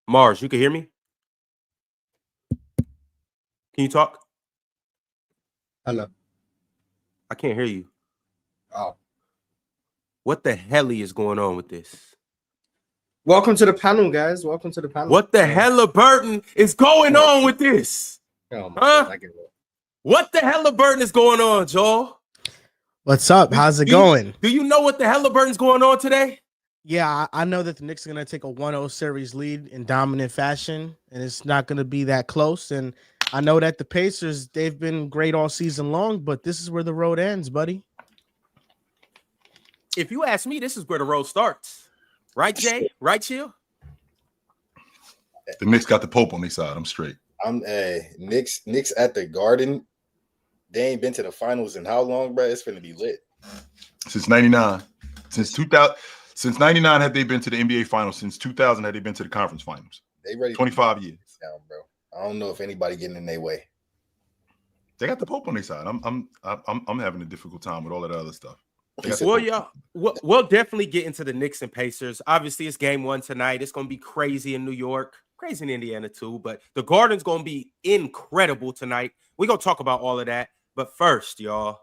Mars, you can hear me? Can you talk? Hello. I can't hear you. Oh. What the hell is going on with this? Welcome to the panel, guys. Welcome to the panel. What the hell is going on with this? Oh my Huh? God, I get it. What the hell is going on, Joel? What's up? How's it going? Do you know what the hell is going on today? Yeah, I know that the Knicks are going to take a 1-0 series lead in dominant fashion, and it's not going to be that close. And I know that the Pacers, they've been great all season long, but this is where the road ends, buddy. If you ask me, this is where the road starts. Right, Jay? Right, Chill? The Knicks got the Pope on their side. I'm straight. Knicks at the Garden. They ain't been to the finals in how long, bro? It's finna be lit. Since 99. Since 2000. Since 99 had they been to the NBA finals. Since 2000 had they been to the conference finals. They ready 25 years. Down, bro. I don't know if anybody getting in their way. They got the Pope on their side. I'm having a difficult time with all of that other stuff. Well, y'all, we'll definitely get into the Knicks and Pacers. Obviously, it's game one tonight. It's going to be crazy in New York, crazy in Indiana too, but the Garden's going to be incredible tonight. We're going to talk about all of that. But first, y'all,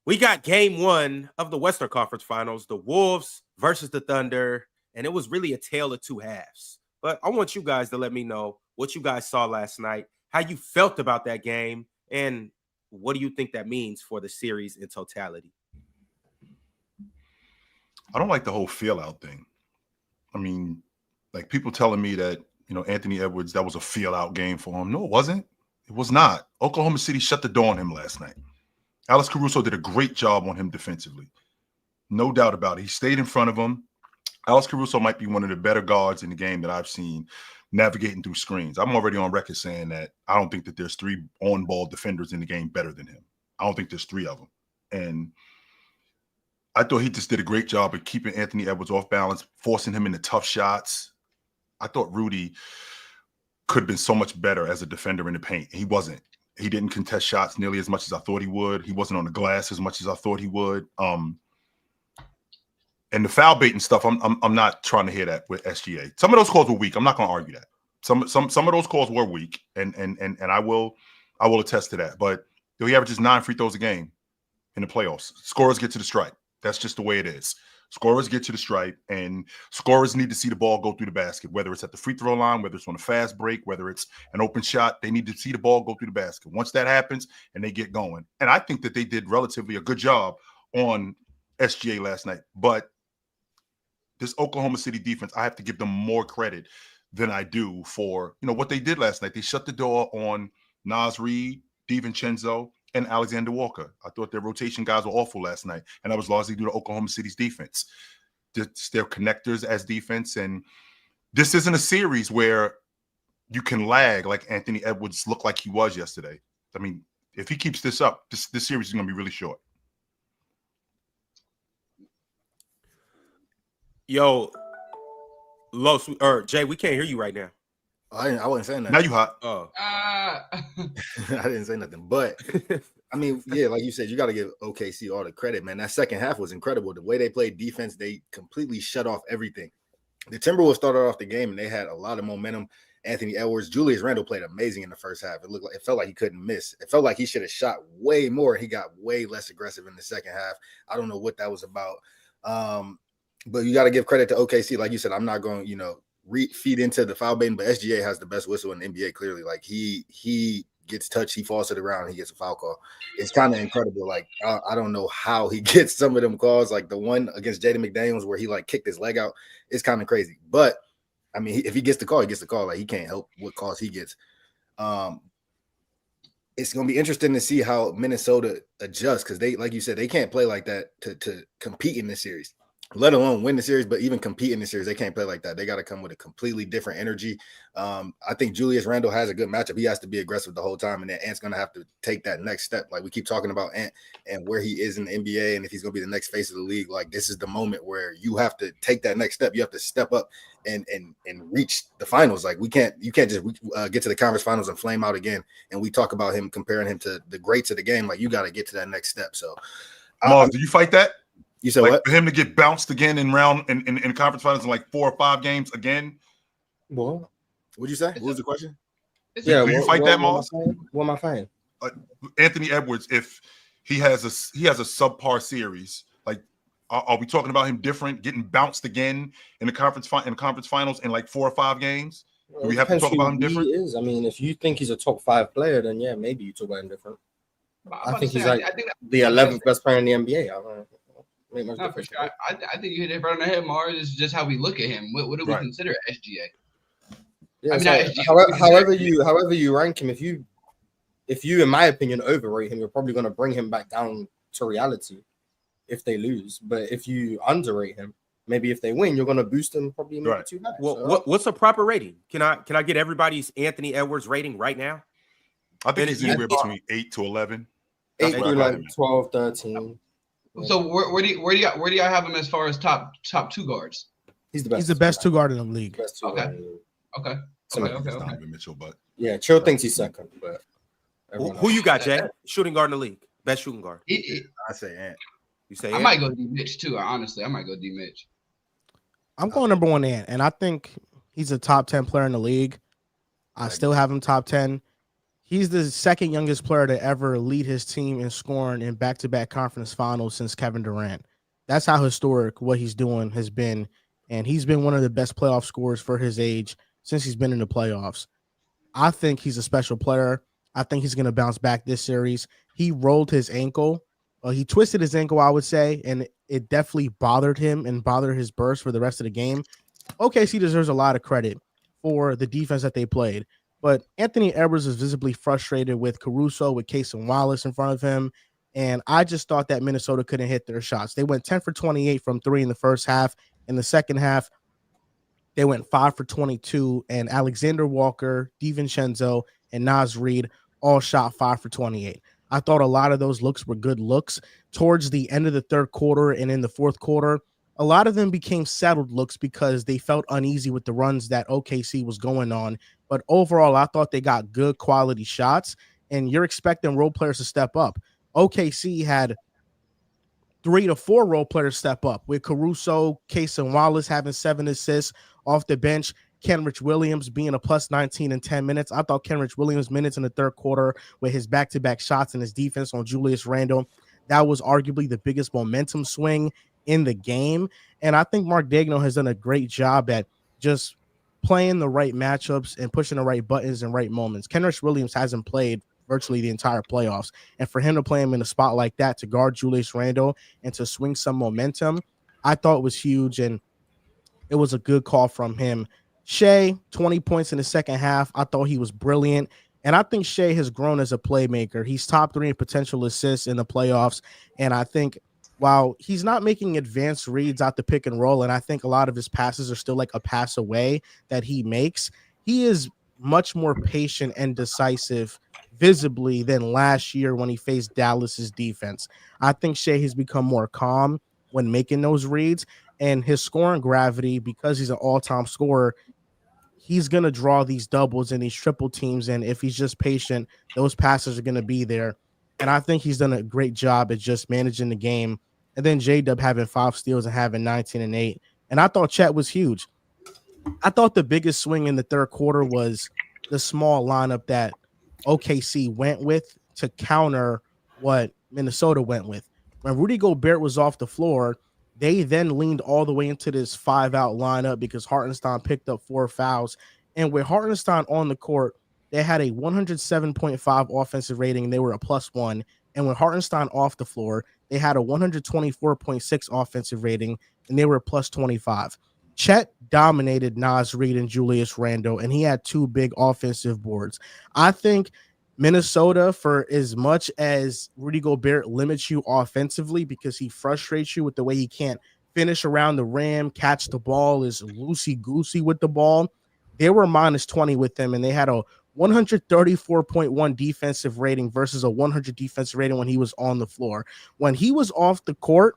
we got game one of the Western Conference Finals, the Wolves versus the Thunder, and it was really a tale of two halves. But I want you guys to let me know what you guys saw last night, how you felt about that game, and what do you think that means for the series in totality? I don't like the whole feel-out thing. I mean, like people telling me that, Anthony Edwards, that was a feel-out game for him. No, it wasn't. It was not. Oklahoma City shut the door on him last night. Alex Caruso did a great job on him defensively. No doubt about it. He stayed in front of him. Alex Caruso might be one of the better guards in the game that I've seen navigating through screens. I'm already on record saying that I don't think that there's three on-ball defenders in the game better than him. I don't think there's three of them. And I thought he just did a great job of keeping Anthony Edwards off balance, forcing him into tough shots. I thought Rudy could have been so much better as a defender in the paint. He wasn't. He didn't contest shots nearly as much as I thought he would. He wasn't on the glass as much as I thought he would. And the foul bait and stuff, I'm not trying to hear that with SGA. Some of those calls were weak. I'm not going to argue that. Some of those calls were weak, and I will attest to that. But he averages 9 free throws a game in the playoffs. Scorers get to the stripe. That's just the way it is. Scorers get to the stripe, and scorers need to see the ball go through the basket, whether it's at the free throw line, whether it's on a fast break, whether it's an open shot. They need to see the ball go through the basket. Once that happens, and they get going. And I think that they did relatively a good job on SGA last night. But this Oklahoma City defense, I have to give them more credit than I do for, what they did last night. They shut the door on Naz Reid, DiVincenzo, and Alexander Walker. I thought their rotation guys were awful last night, and that was largely due to Oklahoma City's defense. They're connectors as defense, and this isn't a series where you can lag like Anthony Edwards looked like he was yesterday. I mean, if he keeps this up, this series is going to be really short. Yo, Los or Jay, we can't hear you right now. I wasn't saying that. Now you hot. Oh, I didn't say nothing. But I mean, yeah, like you said, you got to give OKC all the credit, man. That second half was incredible. The way they played defense, they completely shut off everything. The Timberwolves started off the game and they had a lot of momentum. Anthony Edwards, Julius Randle played amazing in the first half. It felt like he couldn't miss. It felt like he should have shot way more. He got way less aggressive in the second half. I don't know what that was about. But you got to give credit to OKC. Like you said, I'm not going, feed into the foul baiting, but SGA has the best whistle in the NBA. Clearly, like he gets touched, he falls to the ground, and he gets a foul call. It's kind of incredible. Like I don't know how he gets some of them calls. Like the one against Jaden McDaniels where he kicked his leg out. It's kind of crazy. But I mean, if he gets the call, he gets the call. Like he can't help what calls he gets. It's gonna be interesting to see how Minnesota adjusts because they, like you said, they can't play like that to compete in this series. Let alone win the series, but even compete in the series, they can't play like that. They got to come with a completely different energy. I think Julius Randle has a good matchup. He has to be aggressive the whole time, and then Ant's going to have to take that next step. Like we keep talking about Ant and where he is in the NBA, and if he's going to be the next face of the league, like this is the moment where you have to take that next step. You have to step up and reach the finals. Like you can't just get to the conference finals and flame out again. And we talk about him comparing him to the greats of the game. Like you got to get to that next step. So, Mars, do you fight that? You said what? For him to get bounced again in conference finals in 4 or 5 games again, What? What'd you say? What was the question? Yeah, Do you fight that, Moss? What am I fighting? Anthony Edwards, if he has a subpar series, like are we talking about him different, getting bounced again in the conference finals in like 4 or 5 games? Do we have to talk about him different? He is. I mean, if you think he's a top 5 player, then yeah, maybe you talk about him different. I think he's like the 11th best player in the NBA. I don't know. No, for sure. I think you hit it right on the head, Mars. It's just how we look at him. What do we consider SGA? Yeah, I mean, so however you rank him, if you in my opinion overrate him, you're probably going to bring him back down to reality if they lose. But if you underrate him, maybe if they win, you're going to boost him probably maybe too high. Well, what's a proper rating? Can I get everybody's Anthony Edwards rating right now? I think he's anywhere between 8 to 11. 8 through like 12, 13. So where do y'all have him as far as top 2 guards? He's the best. He's the best 2 guard in the league. Okay. Donovan Mitchell, but yeah, Chill thinks he's second, but who you got, Jay? Shooting guard in the league, best shooting guard. I say Ant. You say I might go D Mitch too. Honestly, I might go D Mitch. I'm going number 1 Ant, and I think he's a top 10 player in the league. I still have him top 10. He's the second youngest player to ever lead his team in scoring in back-to-back conference finals since Kevin Durant. That's how historic what he's doing has been, and he's been one of the best playoff scorers for his age since he's been in the playoffs. I think he's a special player. I think he's going to bounce back this series. He rolled his ankle. He twisted his ankle, I would say, and it definitely bothered him and bothered his burst for the rest of the game. OKC deserves a lot of credit for the defense that they played. But Anthony Edwards is visibly frustrated with Caruso, with Case and Wallace in front of him. And I just thought that Minnesota couldn't hit their shots. They went 10 for 28 from 3 in the first half. In the second half, they went 5 for 22. And Alexander Walker, DiVincenzo, and Naz Reid all shot 5 for 28. I thought a lot of those looks were good looks. Towards the end of the third quarter and in the fourth quarter, a lot of them became settled looks because they felt uneasy with the runs that OKC was going on. But overall, I thought they got good quality shots, and you're expecting role players to step up. OKC had 3 to 4 role players step up, with Caruso, Case and Wallace having 7 assists off the bench, Kenrich Williams being a plus 19 in 10 minutes. I thought Kenrich Williams' minutes in the third quarter with his back-to-back shots and his defense on Julius Randle, that was arguably the biggest momentum swing in the game. And I think Mark Daigneault has done a great job at just playing the right matchups and pushing the right buttons in right moments. Kenrich Williams hasn't played virtually the entire playoffs. And for him to play him in a spot like that, to guard Julius Randle and to swing some momentum, I thought was huge. And it was a good call from him. Shai, 20 points in the second half. I thought he was brilliant. And I think Shai has grown as a playmaker. He's top 3 in potential assists in the playoffs. And I think while he's not making advanced reads out the pick and roll, and I think a lot of his passes are still like a pass away that he makes, he is much more patient and decisive visibly than last year when he faced Dallas's defense. I think Shai has become more calm when making those reads, and his scoring gravity, because he's an all-time scorer, he's going to draw these doubles and these triple teams, and if he's just patient, those passes are going to be there. And I think he's done a great job at just managing the game. And then J-Dub having 5 steals and having 19 and 8. And I thought Chet was huge. I thought the biggest swing in the third quarter was the small lineup that OKC went with to counter what Minnesota went with. When Rudy Gobert was off the floor, they then leaned all the way into this 5-out lineup because Hartenstein picked up 4 fouls. And with Hartenstein on the court, they had a 107.5 offensive rating. And they were a +1. And with Hartenstein off the floor, they had a 124.6 offensive rating, and they were a +25. Chet dominated Naz Reid and Julius Randle, and he had 2 big offensive boards. I think Minnesota, for as much as Rudy Gobert limits you offensively because he frustrates you with the way he can't finish around the rim, catch the ball, is loosey-goosey with the ball, they were -20 with him, and they had a 134.1 defensive rating versus a 100 defensive rating when he was on the floor. When he was off the court,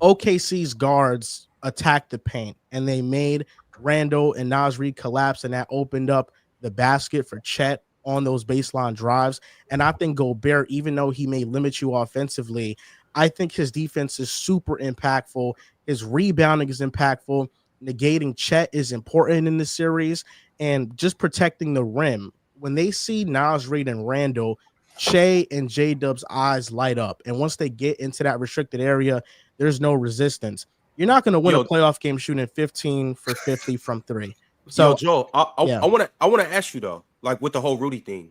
OKC's guards attacked the paint, and they made Randle and Naz Reid collapse, and that opened up the basket for Chet on those baseline drives. And I think Gobert, even though he may limit you offensively, I think his defense is super impactful. His rebounding is impactful. negating Chet is important in this series, and just protecting the rim. When they see Naz Reid and Randall, Shai and J-Dub's eyes light up. And once they get into that restricted area, there's no resistance. You're not going to win a playoff game shooting 15 for 50 from three. So, Joe, I want to ask you though, like with the whole Rudy thing,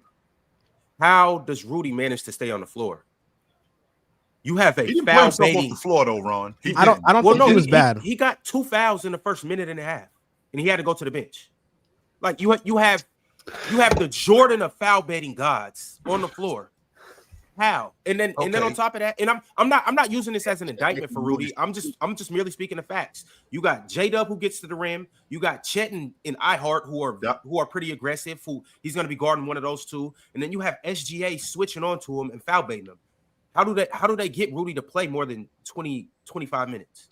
how does Rudy manage to stay on the floor? You have a foul baiting off the floor though, Ron. I don't think he was bad. He got 2 fouls in the first minute and a half, and he had to go to the bench. Like you have the Jordan of foul baiting gods on the floor. How? And then on top of that, and I'm not using this as an indictment for Rudy. I'm just merely speaking the facts. You got J-Dub who gets to the rim. You got Chet and iHeart who are pretty aggressive. Who he's going to be guarding one of those two, and then you have SGA switching on to him and foul baiting him. How do they get Rudy to play more than 20, 25 minutes?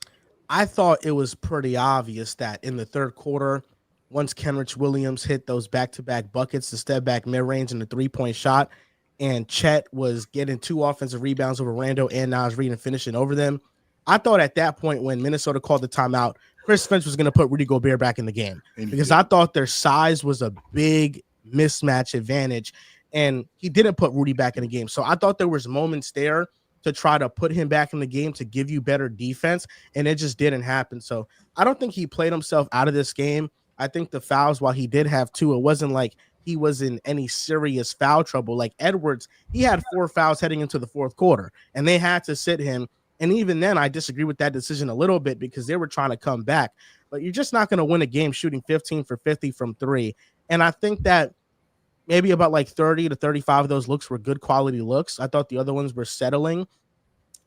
I thought it was pretty obvious that in the third quarter, once Kenrich Williams hit those back-to-back buckets, the step-back mid-range and the three-point shot, and Chet was getting 2 offensive rebounds over Randall and Naz Reid and finishing over them, I thought at that point when Minnesota called the timeout, Chris Finch was going to put Rudy Gobert back in the game because I thought their size was a big mismatch advantage. And he didn't put Rudy back in the game. So I thought there was moments there to try to put him back in the game to give you better defense, and it just didn't happen. So I don't think he played himself out of this game. I think the fouls, while he did have 2, it wasn't like he was in any serious foul trouble. Like Edwards, he had 4 fouls heading into the fourth quarter, and they had to sit him. And even then, I disagree with that decision a little bit because they were trying to come back. But you're just not going to win a game shooting 15 for 50 from 3. And I think that maybe about like 30 to 35 of those looks were good quality looks. I thought the other ones were settling.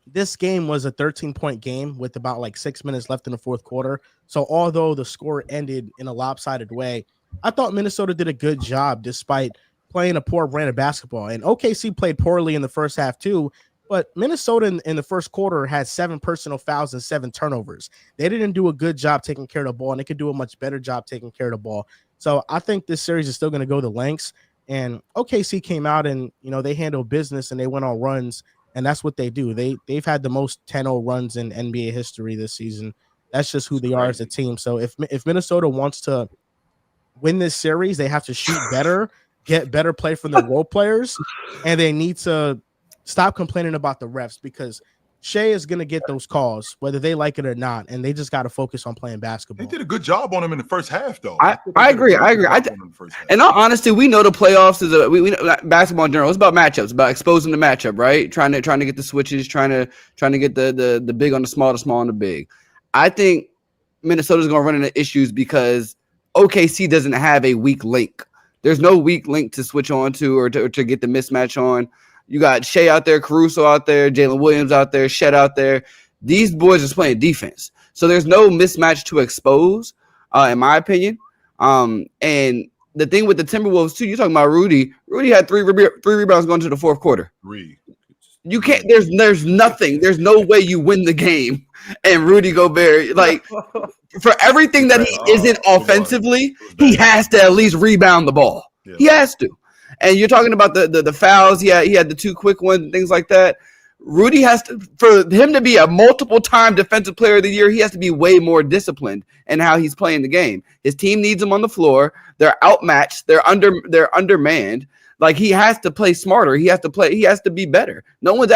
This game was a 13-point game with about like 6 minutes left in the fourth quarter. So although the score ended in a lopsided way, I thought Minnesota did a good job despite playing a poor brand of basketball. And OKC played poorly in the first half too, but Minnesota in the first quarter had 7 personal fouls and 7 turnovers. They didn't do a good job taking care of the ball, and they could do a much better job taking care of the ball. So I think this series is still going to go the lengths. And OKC came out and, they handled business and they went on runs, and that's what they do. They've had the most 10-0 runs in NBA history this season. That's just who they are as a team. So if Minnesota wants to win this series, they have to shoot better, get better play from the role players, and they need to stop complaining about the refs because Shai is going to get those calls, whether they like it or not, and they just got to focus on playing basketball. They did a good job on him in the first half, though. I agree. In all honesty, we know the playoffs is we know basketball in general. It's about matchups, about exposing the matchup, right? Trying to get the switches, trying to get the big on the small on the big. I think Minnesota's going to run into issues because OKC doesn't have a weak link. There's no weak link to switch on to or to get the mismatch on. You got Shai out there, Caruso out there, Jalen Williams out there, Shed out there. These boys are playing defense. So there's no mismatch to expose, in my opinion. And the thing with the Timberwolves, too, you're talking about Rudy. Rudy had 3 rebounds going to the fourth quarter. You can't – there's nothing. There's no way you win the game. And Rudy Gobert, like, for everything that he isn't offensively, he has to at least rebound the ball. Yeah. He has to. And you're talking about the fouls. He had the 2 quick ones and things like that. Rudy has to, for him to be a multiple-time defensive player of the year, he has to be way more disciplined in how he's playing the game. His team needs him on the floor. They're outmatched. They're undermanned. Like, he has to play smarter. He has to be better. No one's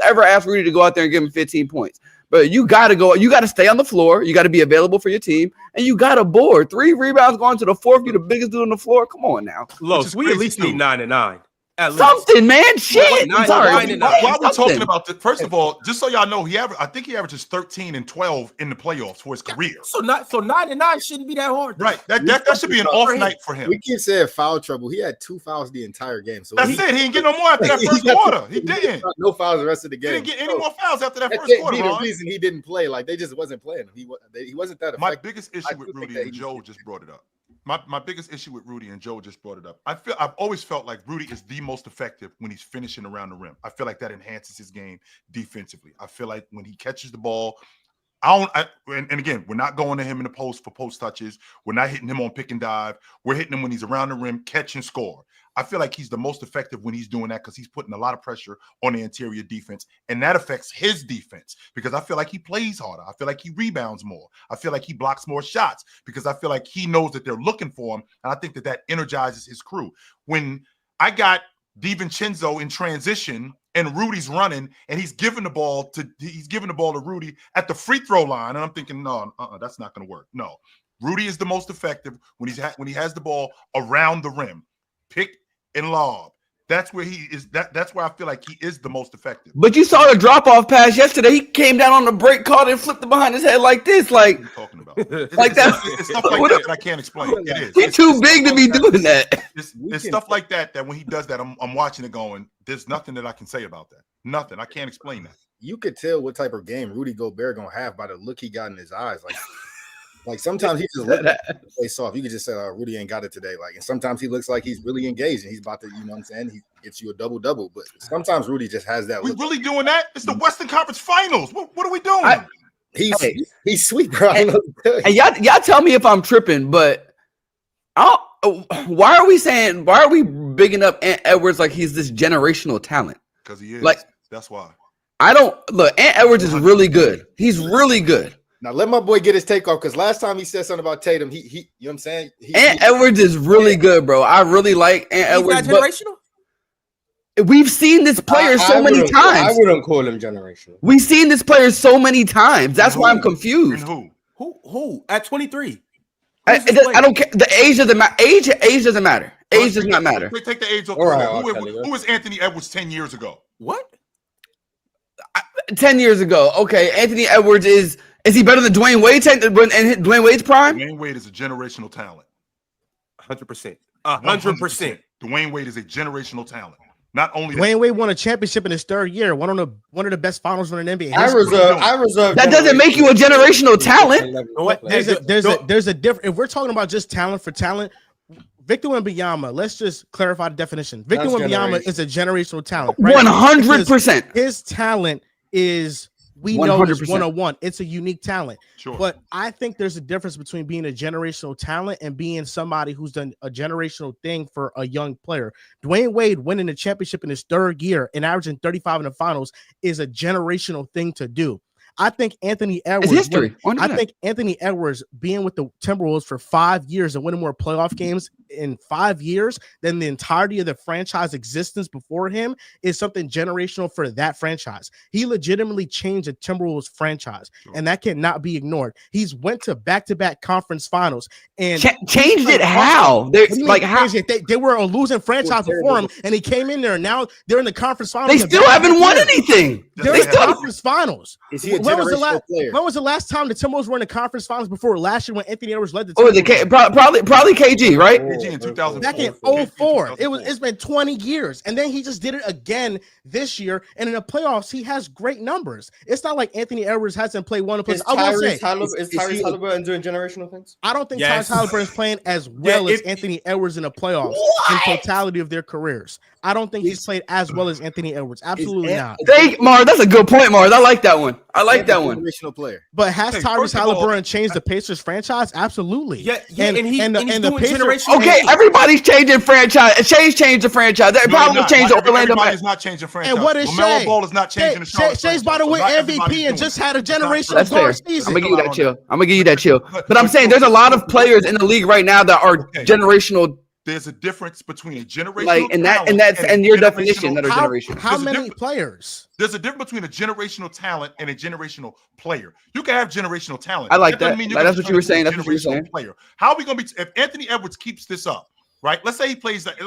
ever asked Rudy to go out there and give him 15 points. But you got to stay on the floor. You got to be available for your team, and you got to board. 3 rebounds going to the fourth. You're the biggest dude on the floor. Come on now. Los, we at least need 9 and 9. Something, man. Shit. I'm sorry. While we're talking about this, first of all, just so y'all know, I think he averages 13 and 12 in the playoffs for his career. So 9 and 9 shouldn't be that hard. Right. That should be an off night for him. We keep saying foul trouble. He had 2 fouls the entire game. So that's it. He didn't get no more after that first quarter. He didn't. No fouls the rest of the game. He didn't get any more fouls after that first quarter. The reason he didn't play, like they just wasn't playing him. He wasn't that effective. My biggest issue with Rudy and Joe just brought it up. My biggest issue with Rudy, and Joe just brought it up, I've always felt like Rudy is the most effective when he's finishing around the rim. I feel like that enhances his game defensively. I feel like when he catches the ball, And again, we're not going to him in the post for post touches. We're not hitting him on pick and dive. We're hitting him when he's around the rim, catch and score. I feel like he's the most effective when he's doing that because he's putting a lot of pressure on the interior defense, and that affects his defense because I feel like he plays harder. I feel like he rebounds more. I feel like he blocks more shots because I feel like he knows that they're looking for him, and I think that energizes his crew. When I got DiVincenzo in transition and Rudy's running and he's giving the ball to Rudy at the free throw line, and I'm thinking, no, that's not going to work. No, Rudy is the most effective when he has the ball around the rim, pick and lob. That's where he is. That's where I feel like he is the most effective. But you saw the drop-off pass yesterday. He came down on the break, caught it, and flipped it behind his head like this. Like, what are you talking about? Like that. It's stuff like that I can't explain. It is. He's too big to be doing that. It's stuff like that when he does that, I'm watching it going, there's nothing that I can say about that. Nothing. I can't explain that. You could tell what type of game Rudy Gobert gonna have by the look he got in his eyes. Like sometimes he just looks play soft. You could just say, "Oh, Rudy ain't got it today." Like, and sometimes he looks like he's really engaged and he's about to, you know what I'm saying? He gets you a double-double. But sometimes Rudy just has that. We really doing that? It's the Western Conference Finals. What are we doing? He's sweet, bro. And y'all tell me if I'm tripping, but why are we bigging up Ant Edwards like he's this generational talent? Because he is. Like, that's why. Ant Edwards is really good. He's really good. Now let my boy get his take off because last time he said something about Tatum, he you know what I'm saying? Ant Edwards is really good, bro. I really like Ant Edwards. Not generational? We've seen this player so many times. I wouldn't call him generational. We've seen this player so many times. That's why I'm confused. And Who? At 23? I don't care. The age doesn't matter. Age doesn't matter. Age does not matter. Take the age off. Right, who was Anthony Edwards 10 years ago? What? 10 years ago. Okay, Anthony Edwards is he better than Dwayne Wade in Dwayne Wade's prime? Dwayne Wade is a generational talent. 100%. 100%. Dwayne Wade is a generational talent. Not only Dwayne Wade won a championship in his third year, one of the best finals in an NBA. I reserve. That doesn't make you a generational talent. There's a difference. If we're talking about just talent for talent, Victor Wembanyama, let's just clarify the definition. Victor Wembanyama is a generational talent. 100%. His talent is, we know, it's 101. It's a unique talent. Sure. But I think there's a difference between being a generational talent and being somebody who's done a generational thing for a young player. Dwayne Wade winning the championship in his third year and averaging 35 in the finals is a generational thing to do. I think Anthony Edwards, Anthony Edwards being with the Timberwolves for 5 years and winning more playoff games in 5 years than the entirety of the franchise existence before him is something generational for that franchise. He legitimately changed the Timberwolves franchise, and that cannot be ignored. He's went to back-to-back conference finals and changed it. How? They were a losing franchise before him, and he came in there, and now they're in the conference finals. They still haven't won anything. They're in the conference finals. Is he a when was the last time the Timberwolves were in the conference finals before last year when Anthony Edwards led the team? Probably KG, right? KG in 2004. Back in 2004. It's been 20 years. And then he just did it again this year. And in the playoffs, he has great numbers. It's not like Anthony Edwards hasn't played one of the playoffs. Is Tyrese Halliburton doing generational things? I don't think Tyrese Halliburton is playing as well as Anthony Edwards in the playoffs in totality of their careers. I don't think he's played as well as Anthony Edwards. Absolutely not. Mars, that's a good point, Mars. I like that one. Generational player. But has Tyrese Halliburton changed the Pacers franchise? Absolutely. Yeah, and the Pacers. Okay, everybody's changing franchise. Changed the franchise. They probably changed the Orlando. Everybody's not changing franchise. And what is LaMelo Shai? Ball is not changing the Charlotte. Shai's about to win MVP and just had a generational guard season. I'm gonna give you that chill. But I'm saying there's a lot of players in the league right now that are generational. There's a difference between a generational and your definition that are generational. How many players? There's a difference between a generational talent and a generational player. You can have generational talent. I like that. That's what you were saying. That's what you were saying. Player. How are we going to be if Anthony Edwards keeps this up, right? Let's say he plays at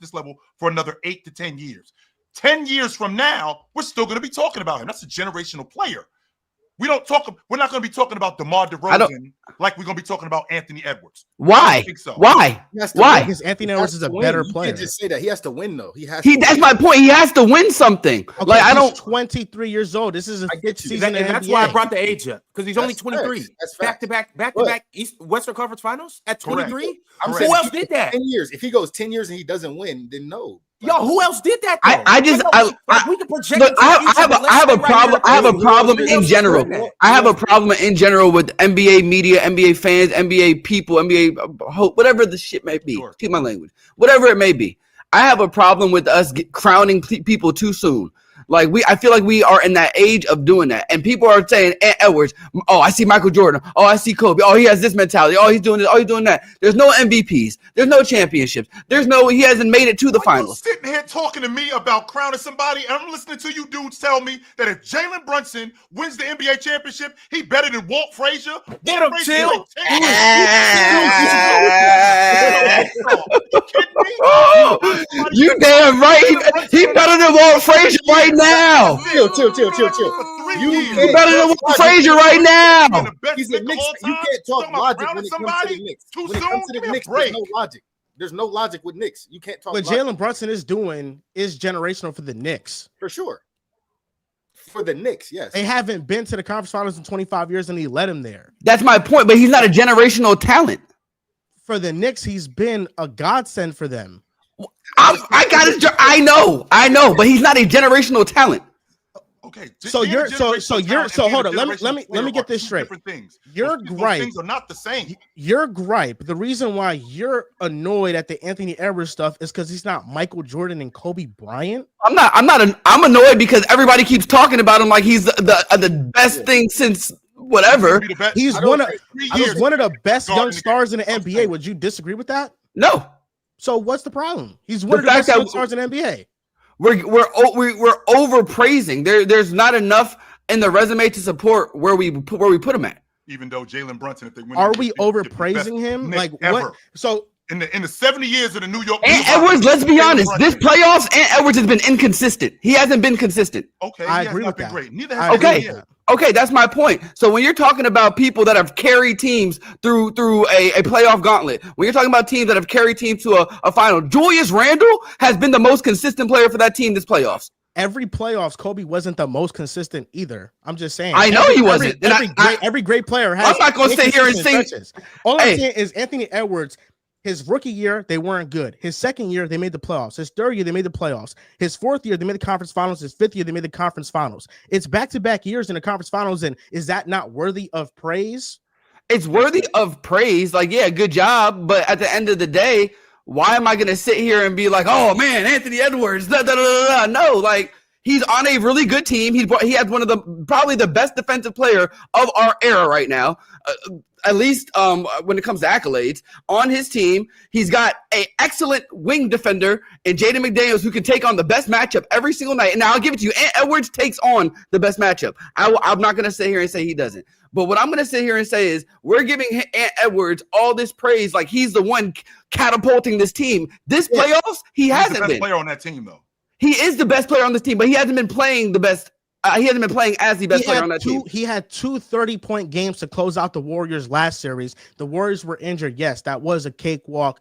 this level for another 8 to 10 years. 10 years from now, we're still going to be talking about him. That's a generational player. We're not going to be talking about DeMar DeRozan like we're going to be talking about Anthony Edwards. Why? So. Why? Because Anthony Edwards is a better player. You can't just say that. He has to win, though. That's my point. He has to win something. Okay, he's 23 years old. This is a fifth season, and that's why I brought the age up because he's only 23. Back to back Western Conference Finals at 23. Who else did that? 10 years. If he goes 10 years and he doesn't win, then no. Yo, who else did that? I we can project. Look, I have a problem. I have a problem in general. I have a problem in general with NBA media, NBA fans, NBA people, NBA whatever the shit may be. Sure. Keep my language. Whatever it may be. I have a problem with us crowning people too soon. Like I feel like we are in that age of doing that, and people are saying Edwards. Oh, I see Michael Jordan. Oh, I see Kobe. Oh, he has this mentality. Oh, he's doing this. Oh, he's doing that. There's no MVPs. There's no championships. He hasn't made it to the finals. Sitting here talking to me about crowning somebody, and I'm listening to you dudes tell me that if Jalen Brunson wins the NBA championship, he better than Walt Frazier. Get him, chill. You damn right. He better than Walt Frazier right now. Chill. You better than Walt Frazier right now. He's a Knicks. You can't talk logic when it comes to the Knicks. When it comes to the Knicks, there's no logic. There's no logic with Knicks. You can't talk. What Jalen Brunson is doing is generational for the Knicks. For sure. For the Knicks, yes. They haven't been to the conference finals in 25 years, and he led them there. That's my point, but he's not a generational talent. For the Knicks, he's been a godsend for them. I know, but he's not a generational talent. Okay, so hold on. Let me get this straight. Your gripe things are not the same. Your gripe. The reason why you're annoyed at the Anthony Edwards stuff is because he's not Michael Jordan and Kobe Bryant. I'm annoyed because everybody keeps talking about him like he's the best thing since whatever. He's one of the best young stars in the NBA. Would you disagree with that? No. So what's the problem? He's one of the best young stars in the NBA. We're overpraising. There's not enough in the resume to support where we put him at. Even though Jalen Brunson, if they win, are we overpraising him? Like ever. What? So in the 70 years of the New York, Edwards. Let's be honest. This playoffs, Edwards has been inconsistent. He hasn't been consistent. Okay, I agree with that. Great. Neither has Okay, that's my point. So when you're talking about people that have carried teams through a playoff gauntlet, when you're talking about teams that have carried teams to a final, Julius Randle has been the most consistent player for that team this playoffs. Every playoffs, Kobe wasn't the most consistent either. I'm just saying. I know he wasn't. Every great player has. I'm not going to sit here and say. All I'm saying is Anthony Edwards. His rookie year, they weren't good. His second year, they made the playoffs. His third year, they made the playoffs. His fourth year, they made the conference finals. His fifth year, they made the conference finals. It's back-to-back years in the conference finals, and is that not worthy of praise? It's worthy of praise. Like, yeah, good job. But at the end of the day, why am I going to sit here and be like, oh, man, Anthony Edwards, No, like, he's on a really good team. He has one of probably the best defensive player of our era right now. At least when it comes to accolades on his team, he's got an excellent wing defender in Jaden McDaniels who can take on the best matchup every single night. And now I'll give it to you. Edwards takes on the best matchup. I'm not going to sit here and say he doesn't. But what I'm going to sit here and say is we're giving Edwards all this praise like he's the one catapulting this team. This playoffs, he hasn't been. He's the best player on that team, though. He is the best player on this team, but he hasn't been playing the best. He hasn't been playing as the best player on that team. He had 2 30-point games to close out the Warriors last series. The Warriors were injured. Yes, that was a cakewalk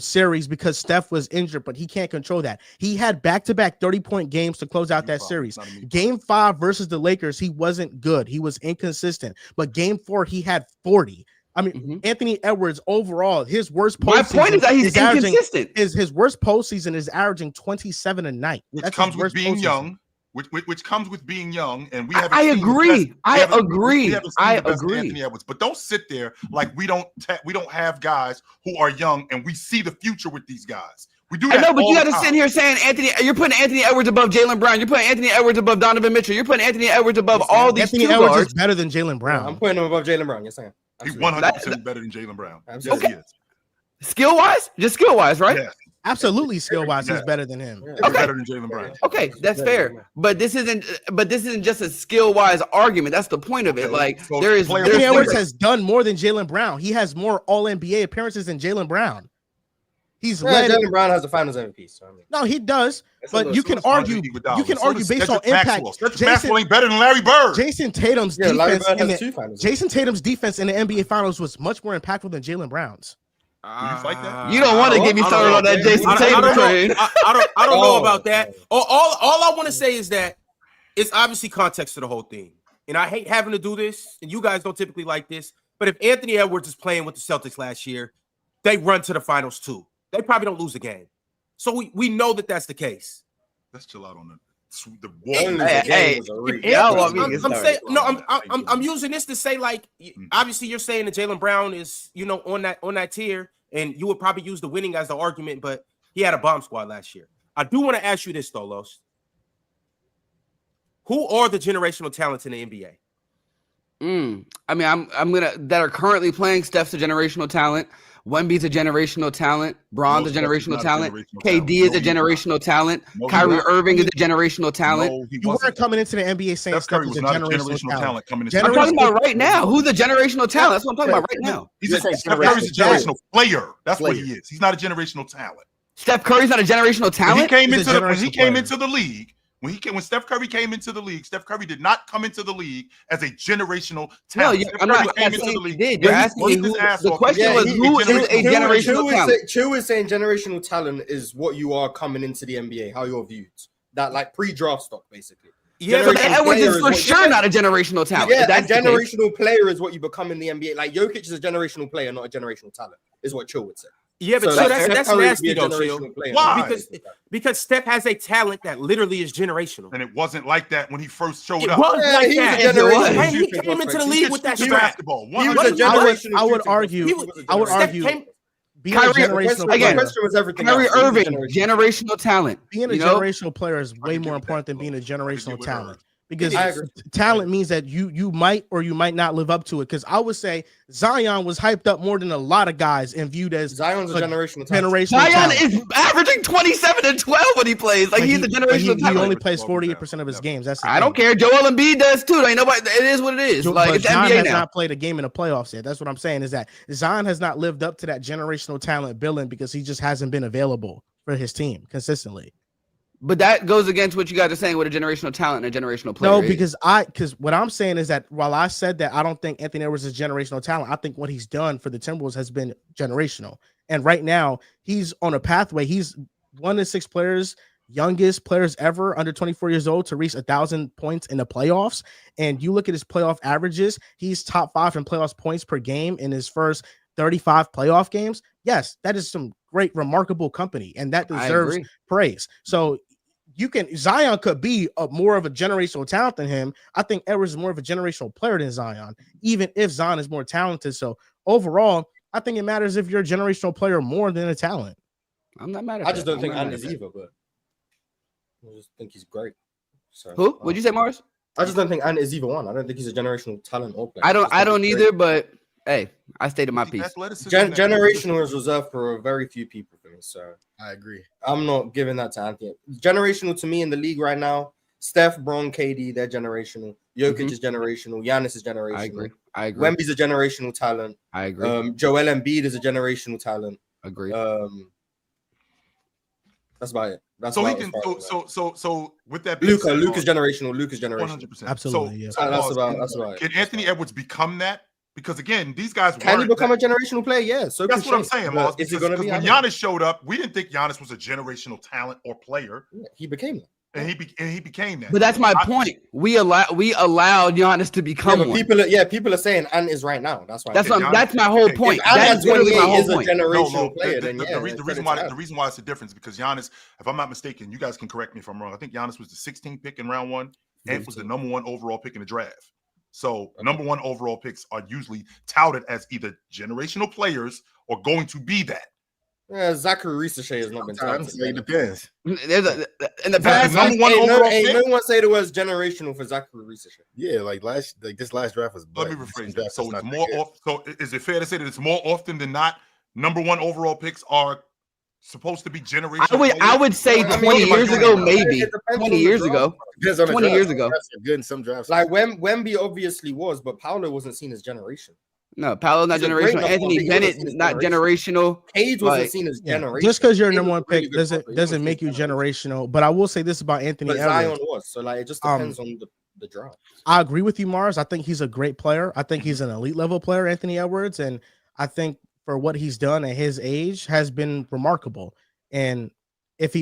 series because Steph was injured, but he can't control that. He had back-to-back 30-point games to close out that series. Game 5 versus the Lakers, he wasn't good. He was inconsistent. But Game 4, he had 40. I mean, Anthony Edwards overall, his worst postseason. My point is that he's inconsistent. His worst postseason is averaging 27 a night. Which comes with being young. Which comes with being young, and we haven't. I agree. Anthony Edwards, but don't sit there like we don't have guys who are young, and we see the future with these guys. We do that. I know, but you got to sit here saying you're putting Anthony Edwards above Jaylen Brown. You're putting Anthony Edwards above Donovan Mitchell. You're putting Anthony Edwards above all these. Anthony Edwards is better than Jaylen Brown. I'm putting him above Jaylen Brown. Yes, I am. He's 100% better than Jaylen Brown. Absolutely. Okay. Skill wise, just skill wise, right? Yes. Absolutely, skill wise, he's better than him. Okay, better than Jaylen Brown. Okay, that's fair. But this isn't just a skill wise argument. That's the point of it. Like so Anthony Edwards has done more than Jaylen Brown. He has more All NBA appearances than Jaylen Brown. He's led. Jaylen Brown has the Finals MVP. So no, he does. But you can argue. You can argue based on impact. Maxwell ain't better than Larry Bird. Jason Tatum's defense. Jason Tatum's defense in the NBA Finals was much more impactful than Jaylen Brown's. You fight that? You don't want to get me started on that Jason Tatum train. I don't know about that. All I want to say is that it's obviously context to the whole thing. And I hate having to do this, and you guys don't typically like this. But if Anthony Edwards is playing with the Celtics last year, they run to the finals too. They probably don't lose a game. So we know that that's the case. Let's chill out on the Hey, y'all want me to get I'm saying started. no. I'm using this to say like obviously you're saying that Jaylen Brown is on that tier, and you would probably use the winning as the argument, but he had a bomb squad last year. I do want to ask you this though, Los. Who are the generational talents in the NBA? I mean, I'm gonna that are currently playing. Steph's a generational talent. Wemby's a generational talent. Braun's a generational talent. KD is a generational talent. Kyrie Irving is a generational talent. You weren't coming into the NBA saying Steph Curry was not a generational talent coming into. I'm talking about right now. Who's a generational talent? That's what I'm talking about right now. Steph Curry's a generational player. That's what he is. He's not a generational talent. Steph Curry's not a generational talent. When he came into the league. When Steph Curry came into the league, Steph Curry did not come into the league as a generational talent. No, I'm not saying he did. You're asking me who, the question was who is a generational talent? Chill is saying generational talent is what you are coming into the NBA, how you're viewed. That like pre-draft stock, basically. Yeah, so Edwards is for sure not a generational talent. Yeah, that generational player is what you become in the NBA. Like Jokic is a generational player, not a generational talent, is what Chill would say. Yeah, but so that's nasty though, Chill. Why? Because Steph has a talent that literally is generational. And it wasn't like that when he first showed up. It was like that. He came into the league with that strap. I would argue. Being a generational player, Kyrie Irving, generational talent. Being a generational player is way more important than being a generational talent. Because talent means that you might or you might not live up to it. Because I would say Zion was hyped up more than a lot of guys and viewed as Zion's a generational talent. Zion is averaging 27 and 12 when he plays. Like he's a generational talent. He only plays 48% of his games. That's I don't care. Joel Embiid does too. Ain't nobody. It is what it is. Like it's Zion NBA has now. not played a game in the playoffs yet. That's what I'm saying. Is that Zion has not lived up to that generational talent billing because he just hasn't been available for his team consistently. But that goes against what you guys are saying with a generational talent and a generational player. No, because what I'm saying is that while I said that I don't think Anthony Edwards is generational talent, I think what he's done for the Timberwolves has been generational. And right now, he's on a pathway. He's one of 6 youngest players ever under 24 years old to reach 1,000 points in the playoffs. And you look at his playoff averages, he's top 5 in playoffs points per game in his first 35 playoff games. Yes, that is some great, remarkable company, and that deserves praise. So Zion could be more of a generational talent than him. I think Edwards is more of a generational player than Zion, even if Zion is more talented. So overall, I think it matters if you're a generational player more than a talent. I'm not mad at I just don't think Ant is either, but I just think he's great. So, who? What'd you say, Mars? I just don't think Ant is either one. I don't think he's a generational talent or player. I don't either, but hey, I stated my piece. Generational is reserved for very few people for me, so I agree. I'm not giving that to Anthony. Generational to me in the league right now, Steph, Bron, KD, they're generational. Jokic is generational. Giannis is generational. I agree. Wemby's a generational talent. I agree. Joel Embiid is a generational talent. Agree. That's about it. That's so he can. So with that, Luka's generational. Luka's generational. 100%. Absolutely. So that's about it. Can Anthony Edwards become that? Because again, these guys can he become a generational player? Yeah, so that's what I'm saying, Moss. Is he going to be? When Giannis showed up, we didn't think Giannis was a generational talent or player. Yeah, he became that, and he became that. But that's my point. We allowed Giannis to become one. People are saying Ant is right now. That's why. That's my whole point. That's literally my whole is a point. generational player. The reason why it's a difference because Giannis, if I'm not mistaken, you guys can correct me if I'm wrong. I think Giannis was the 16th pick in round 1. Ant was the number 1 overall pick in the draft. So number 1 overall picks are usually touted as either generational players or going to be that. Yeah, Zachary Risachet has not been touted. It depends. In the past, number 1 overall pick. No one say the words generational for Zachary Risachet. Yeah, this last draft was. Let me rephrase that. So it's more. So is it fair to say that it's more often than not number 1 overall picks are supposed to be generational? I would say 20 years ago, maybe 20 years ago. 20 years ago. Good in some drafts. Like Wemby obviously was, but Paolo wasn't seen as generation. No, Paolo's not generational. Anthony Bennett not generational. Cage wasn't seen as generational. Just because you're a number 1 pick doesn't make you generational. But I will say this about Anthony Edwards. Zion was, so like it just depends on the draft. I agree with you, Mars. I think he's a great player. I think he's an elite level player, Anthony Edwards, and I think for what he's done at his age has been remarkable. And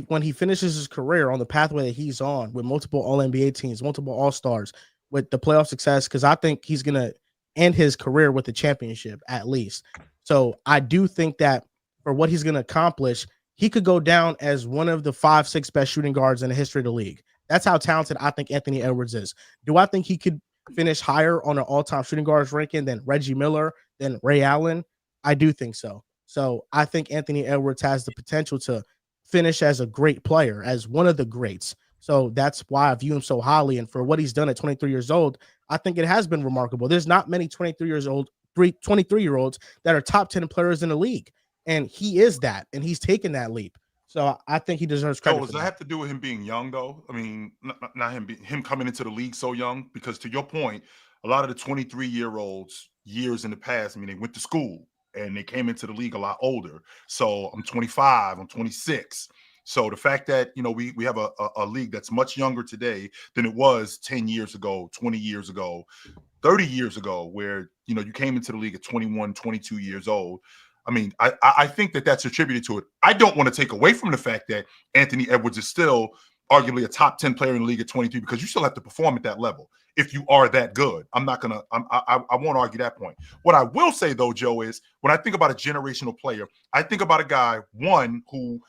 when he finishes his career on the pathway that he's on with multiple All-NBA teams, multiple All-Stars, with the playoff success, because I think he's going to end his career with a championship at least. So I do think that for what he's going to accomplish, he could go down as one of the 5-6 best shooting guards in the history of the league. That's how talented I think Anthony Edwards is. Do I think he could finish higher on an all-time shooting guards ranking than Reggie Miller, than Ray Allen? I do think so. So I think Anthony Edwards has the potential to finish as a great player, as one of the greats. So that's why I view him so highly. And for what he's done at 23 years old, I think it has been remarkable. There's not many 23-year-olds that are top 10 players in the league. And he is that, and he's taken that leap. So I think he deserves credit. Does that have to do with him being young, though? I mean, not him coming into the league so young, because to your point, a lot of the 23-year-olds years in the past, I mean, they went to school and they came into the league a lot older. So I'm 25, I'm 26. So the fact that, you know, we have a league that's much younger today than it was 10 years ago, 20 years ago, 30 years ago, where, you know, you came into the league at 21, 22 years old. I mean, I think that that's attributed to it. I don't want to take away from the fact that Anthony Edwards is still arguably a top 10 player in the league at 23, because you still have to perform at that level if you are that good. I won't argue that point. What I will say, though, Joe, is when I think about a generational player, I think about a guy, one, who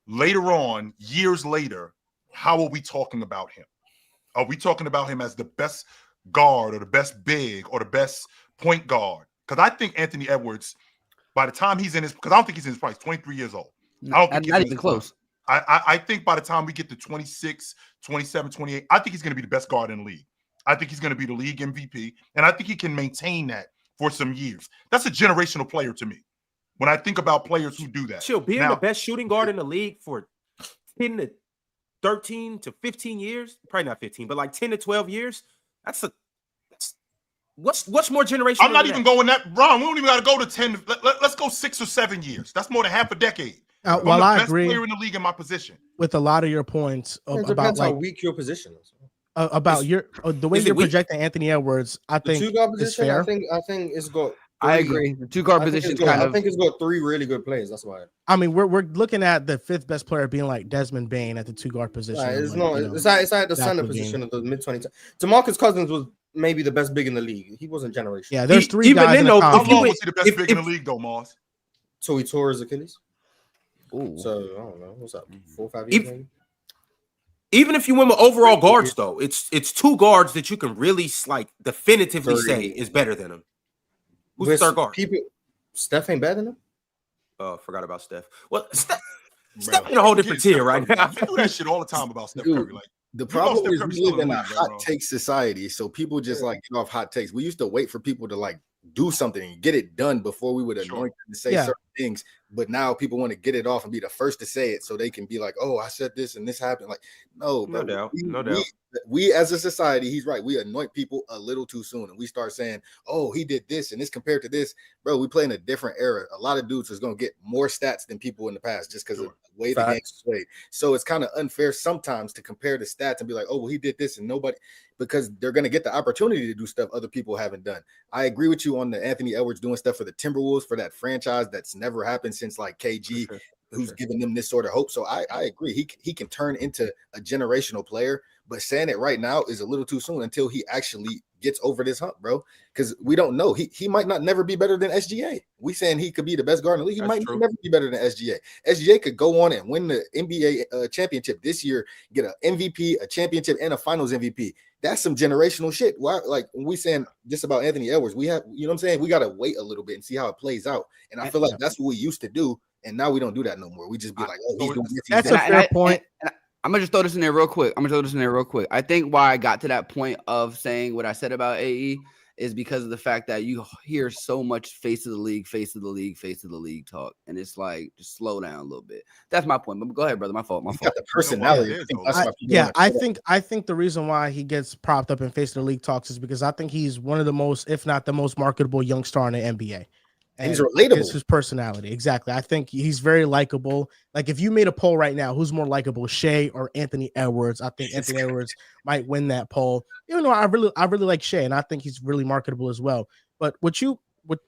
later on, years later, how are we talking about him? Are we talking about him as the best guard or the best big or the best point guard? Because I think Anthony Edwards, by the time he's in his, because I don't think he's in his price, 23 years old. I don't think he's not even close. I think by the time we get to 26, 27, 28, I think he's going to be the best guard in the league. I think he's going to be the league MVP, and I think he can maintain that for some years. That's a generational player to me. When I think about players who do that. Chill, being the best shooting guard in the league for 10 to 13 to 15 years, probably not 15, but like 10 to 12 years, what's more generational? I'm not even going that wrong. We don't even got to go to 10. Let's go 6 or 7 years. That's more than half a decade. Well, I agree. Player in the league in my position. With a lot of your points about how weak your position is. About the way you're projecting Anthony Edwards, I think the 2-guard position. Fair. I think it's got. I agree. The 2-guard position I think it's got 3 really good players. That's why. I mean, we're looking at the 5th best player being like Desmond Bane at the 2-guard position. Right, it's not. It's at the center position of the mid-20s. DeMarcus Cousins was maybe the best big in the league. He wasn't generational. Yeah, there's 3 guys. How long was he the best big in the league, though, Mars? So he tore his Achilles. Ooh. So I don't know. What's up? 4 or 5 years maybe. Even if you win with overall guards, though, it's 2 guards that you can really like definitively say is better than him. Who's the third guard? Steph ain't better than him. Oh, forgot about Steph. Well, Steph in a whole different tier right now. You do that shit all the time about Steph Curry. Like, the problem is we live in a hot take society, so people just like get off hot takes. We used to wait for people to like do something and get it done before we would anoint them to say certain things. But now people want to get it off and be the first to say it so they can be like, oh, I said this and this happened. Like, no doubt. We as a society, he's right. We anoint people a little too soon. And we start saying, oh, he did this and this compared to this. Bro, we play in a different era. A lot of dudes is going to get more stats than people in the past just because of the way the game's played. So it's kind of unfair sometimes to compare the stats and be like, oh, well, he did this and nobody, because they're going to get the opportunity to do stuff other people haven't done. I agree with you on the Anthony Edwards doing stuff for the Timberwolves, for that franchise that's never happened since like KG, who's giving them this sort of hope. So I agree. He can turn into a generational player, but saying it right now is a little too soon until he actually gets over this hump, bro. Because we don't know. He might not never be better than SGA. We saying he could be the best guard in the league. He might never be better than SGA. SGA could go on and win the NBA championship this year, get an MVP, a championship, and a finals MVP. That's some generational shit. Why, like when we saying just about Anthony Edwards, we have, you know what I'm saying? We got to wait a little bit and see how it plays out. And I feel like that's what we used to do. And now we don't do that no more. We just be like, oh, he's doing this. That's a fair point. I'm gonna just throw this in there real quick. I think why I got to that point of saying what I said about AE is because of the fact that you hear so much face of the league talk, and it's like just slow down a little bit. That's my point. But go ahead, brother. My fault. Got the personality. I think the reason why he gets propped up in face of the league talks is because I think he's one of the most, if not the most marketable young star in the NBA. And he's relatable. It's his personality. Exactly. I think he's very likable. Like if you made a poll right now, who's more likable, Shai or Anthony Edwards? I think Anthony Edwards might win that poll. Even though I really like Shai, and I think he's really marketable as well. But what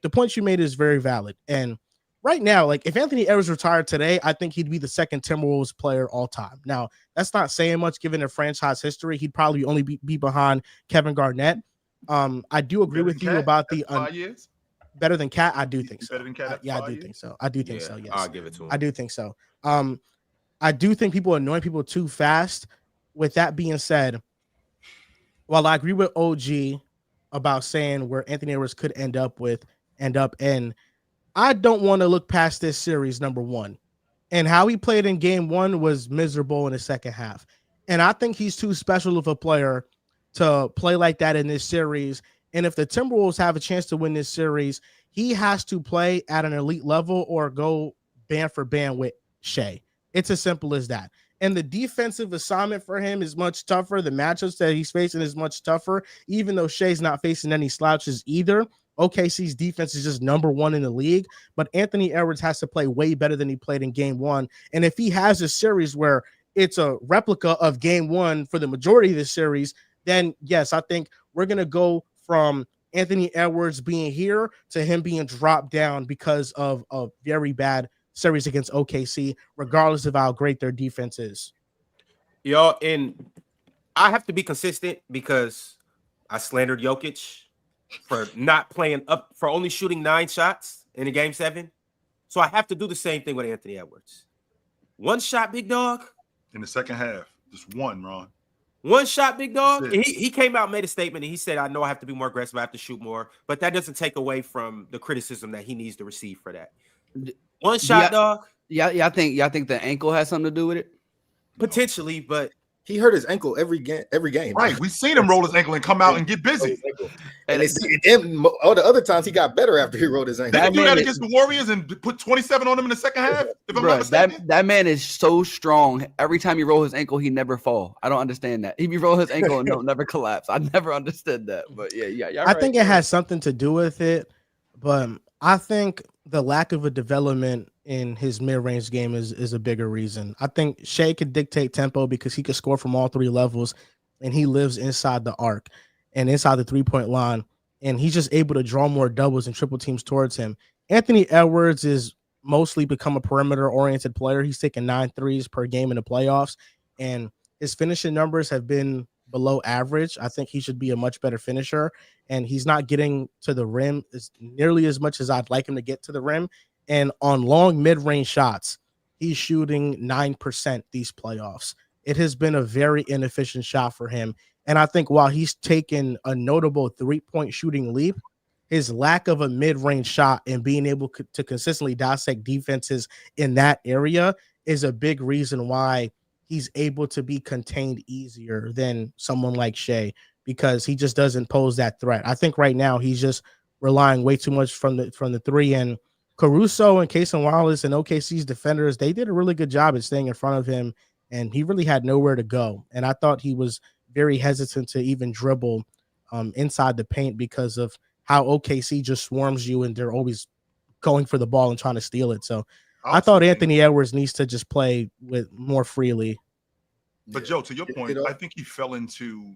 the point you made is very valid. And right now, like if Anthony Edwards retired today, I think he'd be the second Timberwolves player all time. Now, that's not saying much given their franchise history. He'd probably only be behind Kevin Garnett. I do agree with you about the 5 years. better than Cat? I do think so. Better than Cat? Yeah, I do think so. I do think so. Yes, I'll give it to him. I do think so. I do think people annoy people too fast. With that being said, while I agree with OG about saying where Anthony Edwards could end up in, I don't want to look past this series, number one. And how he played in game one was miserable in the second half. And I think he's too special of a player to play like that in this series. And if the Timberwolves have a chance to win this series, he has to play at an elite level or go band for band with Shai. It's as simple as that. And the defensive assignment for him is much tougher. The matchups that he's facing is much tougher, even though Shai's not facing any slouches either. OKC's defense is just number one in the league, but Anthony Edwards has to play way better than he played in game one. And if he has a series where it's a replica of game one for the majority of the series, then yes, I think we're going to go from Anthony Edwards being here to him being dropped down because of a very bad series against OKC, regardless of how great their defense is. Y'all, and I have to be consistent because I slandered Jokic for not playing up, for only shooting 9 shots in a game 7. So I have to do the same thing with Anthony Edwards. 1 shot, big dog. In the second half, just one, Ron. 1 shot, big dog. And he came out and made a statement, and he said, I know I have to be more aggressive. I have to shoot more. But that doesn't take away from the criticism that he needs to receive for that. 1 shot, dog. Yeah, I think the ankle has something to do with it. Potentially, but he hurt his ankle every game. Right, we've seen him roll his ankle and come out and get busy. And all the other times he got better after he rolled his ankle. Did he do that against the Warriors and put 27 on them in the second half? If I'm not mistaken? That man is so strong. Every time he roll his ankle, he never fall. I don't understand that. He roll his ankle and don't never collapse. I never understood that. But yeah. I think it has something to do with it, but I think the lack of a development in his mid-range game is a bigger reason. I think Shai could dictate tempo because he could score from all 3 levels, and he lives inside the arc and inside the 3-point line, and he's just able to draw more doubles and triple teams towards him. Anthony Edwards is mostly become a perimeter-oriented player. He's taking 9 threes per game in the playoffs, and his finishing numbers have been below average. I think he should be a much better finisher, and he's not getting to the rim as nearly as much as I'd like him to get to the rim. And on long mid-range shots, he's shooting 9% these playoffs. It has been a very inefficient shot for him. And I think while he's taken a notable 3-point shooting leap, his lack of a mid-range shot and being able to consistently dissect defenses in that area is a big reason why he's able to be contained easier than someone like Shai, because he just doesn't pose that threat. I think right now he's just relying way too much from the 3, and Caruso and Cason Wallace and OKC's defenders, they did a really good job at staying in front of him, and he really had nowhere to go. And I thought he was very hesitant to even dribble inside the paint because of how OKC just swarms you, and they're always going for the ball and trying to steal it. So I thought Anthony Edwards needs to just play with more freely. But Joe, to your point, I think he fell into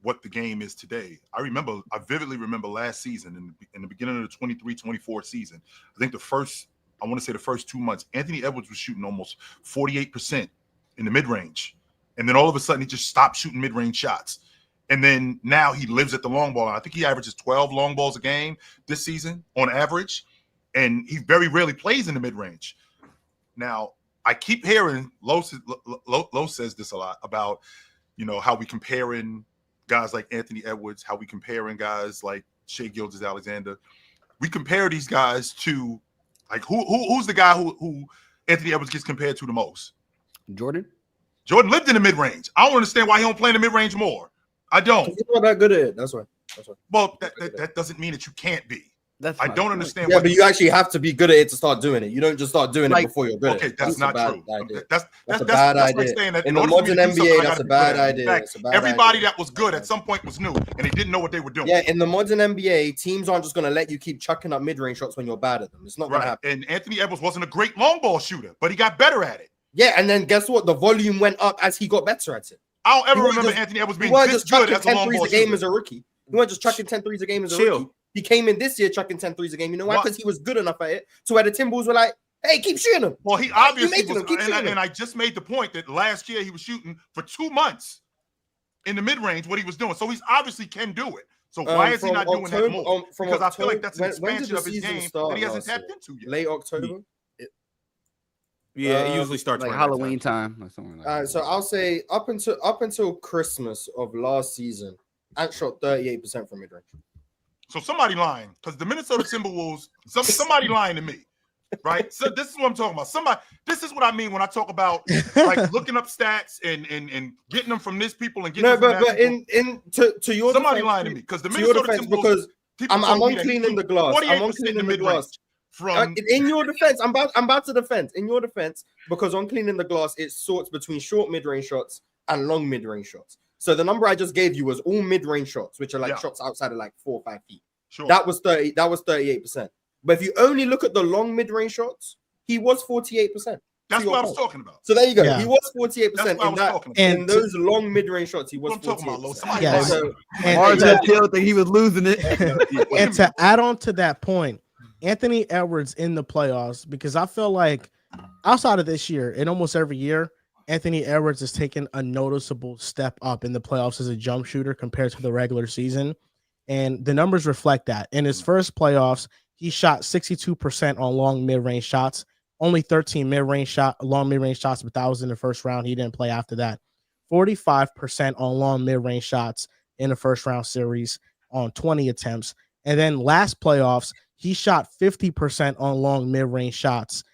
what the game is today. I vividly remember last season in the beginning of the 23-24 season. I think the first 2 months, Anthony Edwards was shooting almost 48% in the mid-range. And then all of a sudden he just stopped shooting mid-range shots. And then now he lives at the long ball. I think he averages 12 long balls a game this season on average. And he very rarely plays in the mid-range. Now, I keep hearing Lo says this a lot about, how we comparing guys like Anthony Edwards, how we comparing guys like Shai Gilgeous-Alexander. We compare these guys to, like, who's the guy who Anthony Edwards gets compared to the most? Jordan lived in the mid-range. I don't understand why he don't play in the mid-range more. I don't. He's not that good at it. That's why. Well, that doesn't mean that you can't be. I don't understand. Yeah, but you actually have to be good at it to start doing it. You don't just start doing it before you're good. Okay, that's not true. That's a bad idea. In the modern NBA, that's a bad idea. Everybody that was good at some point was new, and they didn't know what they were doing. Yeah, in the modern NBA, teams aren't just going to let you keep chucking up mid-range shots when you're bad at them. It's not going to happen. And Anthony Edwards wasn't a great long ball shooter, but he got better at it. Yeah, and then guess what? The volume went up as he got better at it. I don't ever remember Anthony Edwards being this good as a long ball shooter. He weren't just chucking 10 threes a game as a rookie. He weren't just chucking 10 threes a game as a rookie. He came in this year chucking 10 threes a game. You know why? Because he was good enough at it to where the Timberwolves were like, hey, keep shooting them. Well, he obviously was. And I just made the point that last year he was shooting for 2 months in the mid-range what he was doing. So he's obviously can do it. So why is he not doing that more? Because October, I feel like that's an expansion when of his game that he hasn't tapped into yet. Late October. Yeah, it usually starts like around Halloween time, like something like that. All right, so I'll say up until Christmas of last season, Ant shot 38% from mid range. So somebody lying, because the Minnesota Timberwolves, somebody lying to me, right? So this is what I'm talking about. This is what I mean when I talk about like looking up stats and getting them from this people and getting them from that people. To your somebody defense, lying to me because the Minnesota Timberwolves, because I'm told me on that cleaning the glass. I'm on 48% cleaning in the the mid-range glass. from In your defense, I'm about to defend. In your defense, because on cleaning the glass, it sorts between short mid-range shots and long mid-range shots. So the number I just gave you was all mid-range shots, which are like shots outside of like 4 or 5 feet. Sure. That was 30. That was 38%. But if you only look at the long mid-range shots, he was 48%. That's what I was talking about. So there you go. Yeah. He was 48% in those long mid-range shots. He was 48%. Yes. Mars had killed that he was losing it. And to add on to that point, Anthony Edwards in the playoffs, because I feel like outside of this year, and almost every year, Anthony Edwards has taken a noticeable step up in the playoffs as a jump shooter compared to the regular season. And the numbers reflect that. In his first playoffs, he shot 62% on long mid-range shots, only 13 long mid-range shots, but that was in the first round. He didn't play after that. 45% on long mid-range shots in the first round series on 20 attempts. And then last playoffs, he shot 50% on long mid-range shots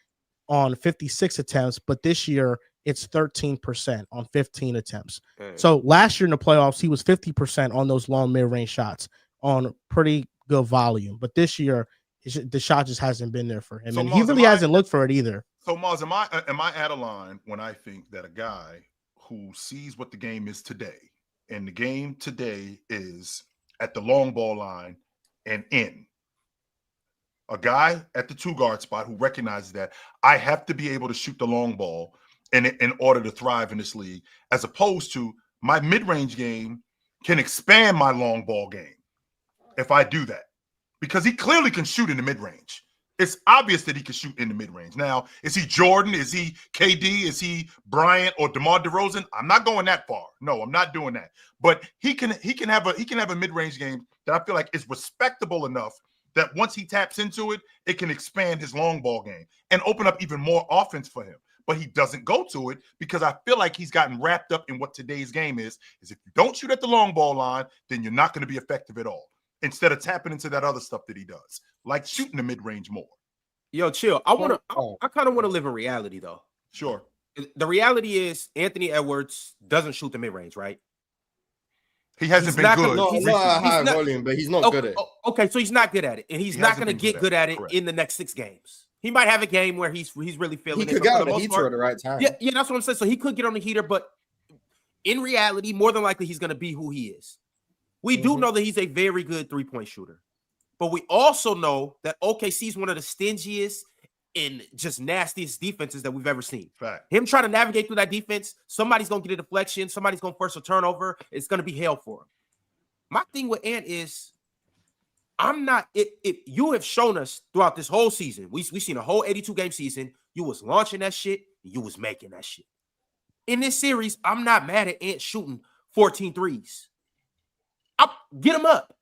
on 56 attempts, but this year it's 13% on 15 attempts. So last year in the playoffs, he was 50% on those long mid-range shots on pretty good volume. But this year, the shot just hasn't been there for him. So and Mars, he really hasn't looked for it either. So Mars, am I out of line when I think that a guy who sees what the game is today, and the game today is at the long ball line and in, a guy at the 2-guard spot who recognizes that I have to be able to shoot the long ball in order to thrive in this league, as opposed to my mid-range game can expand my long ball game if I do that, because he clearly can shoot in the mid-range. It's obvious that he can shoot in the mid-range. Now, is he Jordan? Is he KD? Is he Bryant or DeMar DeRozan? I'm not going that far. No, I'm not doing that. But he can have a mid-range game that I feel like is respectable enough that once he taps into it, it can expand his long ball game and open up even more offense for him. But he doesn't go to it because I feel like he's gotten wrapped up in what today's game is if you don't shoot at the long ball line, then you're not going to be effective at all, instead of tapping into that other stuff that he does, like shooting the mid-range more. Yo, chill. I kind of want to live in reality, though. Sure. The reality is Anthony Edwards doesn't shoot the mid-range, right? He hasn't been good. Not high volume, but he's not good at it. Okay, so he's not good at it, and he's not going to get good at it in the next 6 games. He might have a game where he's really feeling it. He could get on the heater at the right time. Yeah, that's what I'm saying. So he could get on the heater, but in reality, more than likely, he's going to be who he is. We do know that he's a very good 3-point shooter, but we also know that OKC is one of the stingiest and just nastiest defenses that we've ever seen. Fact. Him trying to navigate through that defense, somebody's going to get a deflection, somebody's going to force a turnover. It's going to be hell for him. My thing with Ant is, if you have shown us throughout this whole season, we've seen a whole 82-game season, you was launching that shit, you was making that shit. In this series, I'm not mad at Ant shooting 14 threes. Get him up.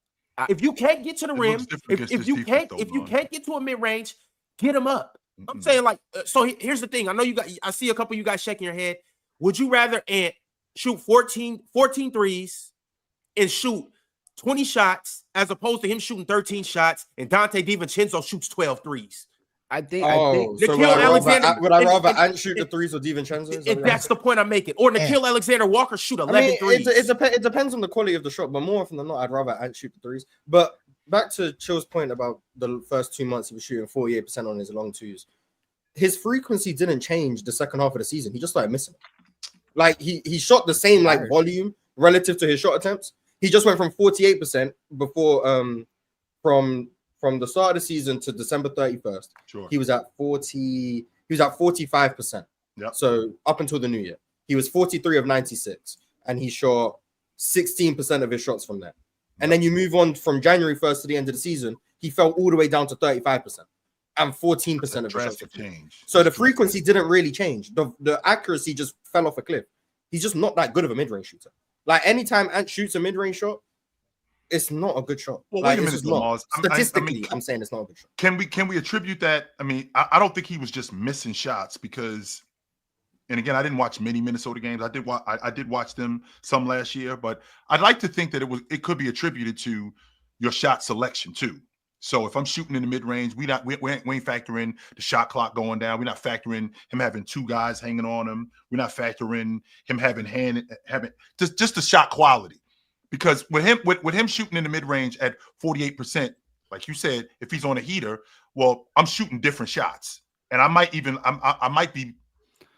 If you can't get to the rim, if you can't get to a mid-range, get him up. I'm saying, like, so here's the thing. I see a couple of you guys shaking your head. Would you rather Ant shoot 14 threes and shoot 20 shots as opposed to him shooting 13 shots and Dante DiVincenzo shoots 12 threes? I think so would I rather Ant shoot the threes or DiVincenzo? If that's the point I'm making. Or Nickeil Alexander-Walker shoot 11 threes. It depends on the quality of the shot, but more often than not, I'd rather Ant shoot the threes. But back to Chill's point about the first 2 months, he was shooting 48% on his long twos. His frequency didn't change the second half of the season. He just started missing it. Like he shot the same volume relative to his shot attempts. He just went from 48% before from the start of the season to December 31st. Sure. He was at 45%. Yeah. So up until the new year, he was 43 of 96, and he shot 16% of his shots from there. And then you move on from January 1st to the end of the season, he fell all the way down to 35% and 14% of his shots. Change. So the frequency didn't really change. The accuracy just fell off a cliff. He's just not that good of a mid-range shooter. Like anytime Ant shoots a mid-range shot, it's not a good shot. Well, Like, wait a it's minute, just not. Mars. Statistically, I'm saying it's not a good shot. Can we attribute that? I mean, I don't think he was just missing shots because, and again, I didn't watch many Minnesota games. I did watch them some last year, but I'd like to think that it could be attributed to your shot selection too. So if I'm shooting in the mid range, we ain't factoring the shot clock going down. We're not factoring him having two guys hanging on him. We're not factoring him having just the shot quality. Because with him shooting in the mid range at 48%, like you said, if he's on a heater, well, I'm shooting different shots, and I might be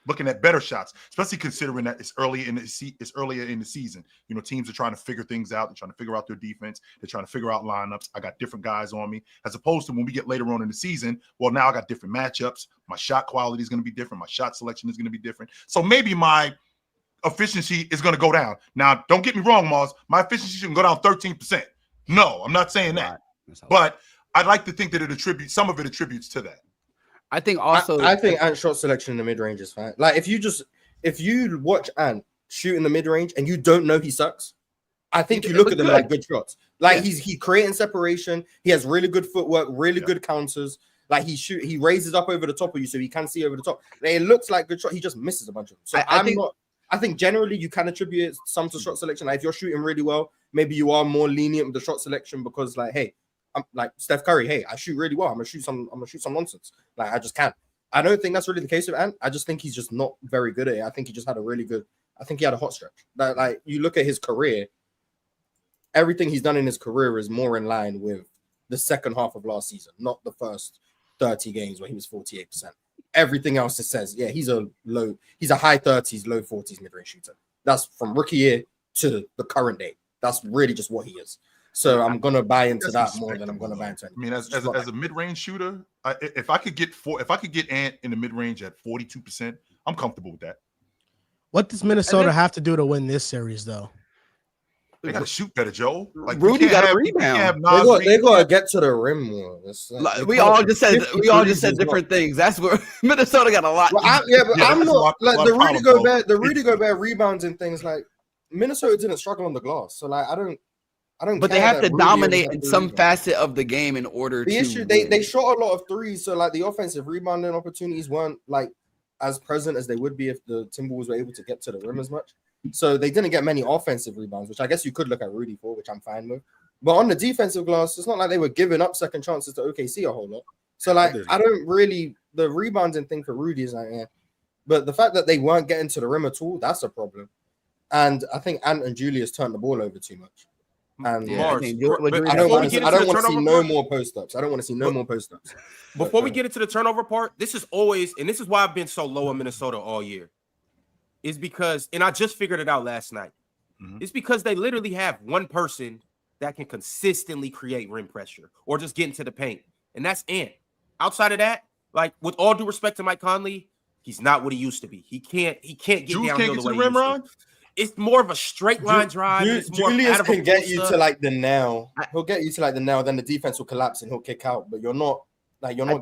looking at better shots, especially considering that it's earlier in the season. You know, teams are trying to figure things out. They're trying to figure out their defense. They're trying to figure out lineups. I got different guys on me, as opposed to when we get later on in the season. Well, now I got different matchups. My shot quality is going to be different. My shot selection is going to be different. So maybe my efficiency is going to go down. Now, don't get me wrong, Mars. My efficiency shouldn't go down 13%. No, I'm not saying that. But I'd like to think that some of it attributes to that. I think also I think Ant's shot selection in the mid range is fine. Like if you watch Ant shoot in the mid range and you don't know he sucks, I think you look at them like good shots. Like he's creating separation. He has really good footwork, really good counters. Like he raises up over the top of you so he can see over the top. It looks like good shot. He just misses a bunch of them. So I think generally you can attribute some to shot selection. Like if you're shooting really well, maybe you are more lenient with the shot selection because like, hey, I'm like Steph Curry. Hey, I shoot really well. I'm gonna shoot some nonsense. Like I just can't. I don't think that's really the case with Ant. I just think he's just not very good at it. I think he just had a hot stretch. Like you look at his career, everything he's done in his career is more in line with the second half of last season, not the first 30 games where he was 48%. Everything else it says, yeah, he's a high 30s, low 40s mid-range shooter. That's from rookie year to the current day. That's really just what he is. So I'm gonna buy into that more than I'm gonna buy into anything. I mean, as a mid-range shooter, if I could get Ant in the mid-range at 42%, I'm comfortable with that. What does Minnesota have to do to win this series, though? They got to shoot better, Joe. Like Rudy got a rebound. They got to get to the rim more. We all just said different things. That's where Minnesota got a lot. Well, I'm not like the Rudy Gobert rebounds and things. Like Minnesota didn't struggle on the glass, so like I don't. But they have to dominate in some facet of the game in order. The issue they shot a lot of threes, so like the offensive rebounding opportunities weren't like as present as they would be if the Timberwolves were able to get to the rim as much. So they didn't get many offensive rebounds, which I guess you could look at Rudy for, which I'm fine with. But on the defensive glass, it's not like they were giving up second chances to OKC a whole lot. So like I don't really the rebounding thing for Rudy is like but the fact that they weren't getting to the rim at all, that's a problem. And I think Ant and Julius turned the ball over too much. And Mars, I don't want to see no more post-ups. I don't want to see no more post-ups. Before we get into the turnover part, this is why I've been so low in Minnesota all year. Is because, and I just figured it out last night. It's because they literally have one person that can consistently create rim pressure or just get into the paint, and that's Ant. Outside of that, like with all due respect to Mike Conley, he's not what he used to be. He can't get downhill the way he used to. It's more of a straight line drive. Julius can get you to like the nail. He'll get you to like the nail. Then the defense will collapse and he'll kick out. But you're not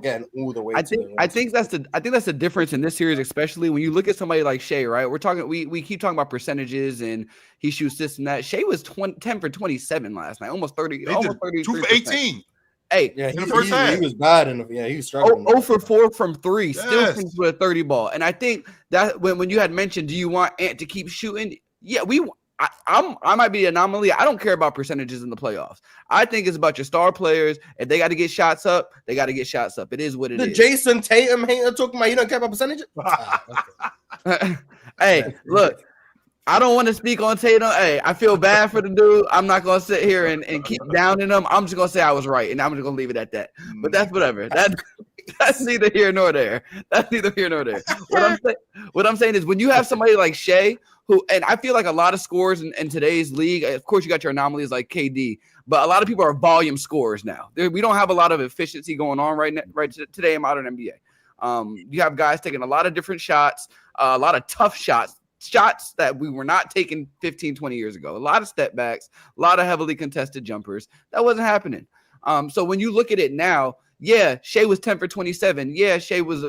getting all the way. I think that's the difference in this series, especially when you look at somebody like Shai. Right, we keep talking about percentages and he shoots this and that. Shai was 10 for 27 last night, almost 30, almost 33%. 2 for 18. Hey, yeah, he was bad, and he was struggling. 0 for 4 from 3, still finished with a 30 ball. And I think that when you had mentioned, do you want Ant to keep shooting? Yeah, I might be an anomaly. I don't care about percentages in the playoffs. I think it's about your star players. If they got to get shots up, they got to get shots up. It is what it is. The Jason Tatum hater talking about you don't care about percentages. Hey, look. I don't want to speak on Tatum. Hey, I feel bad for the dude. I'm not going to sit here and keep downing him. I'm just going to say I was right, and I'm just going to leave it at that. But that's whatever. That's neither here nor there. That's neither here nor there. What I'm saying is when you have somebody like Shai, who, and I feel like a lot of scorers in today's league, of course you got your anomalies like KD, but a lot of people are volume scorers now. We don't have a lot of efficiency going on right today in modern NBA. You have guys taking a lot of different shots, a lot of tough shots that we were not taking 15, 20 years ago. A lot of step backs, a lot of heavily contested jumpers. That wasn't happening. So when you look at it now, yeah, Shai was 10 for 27. Yeah, Shai was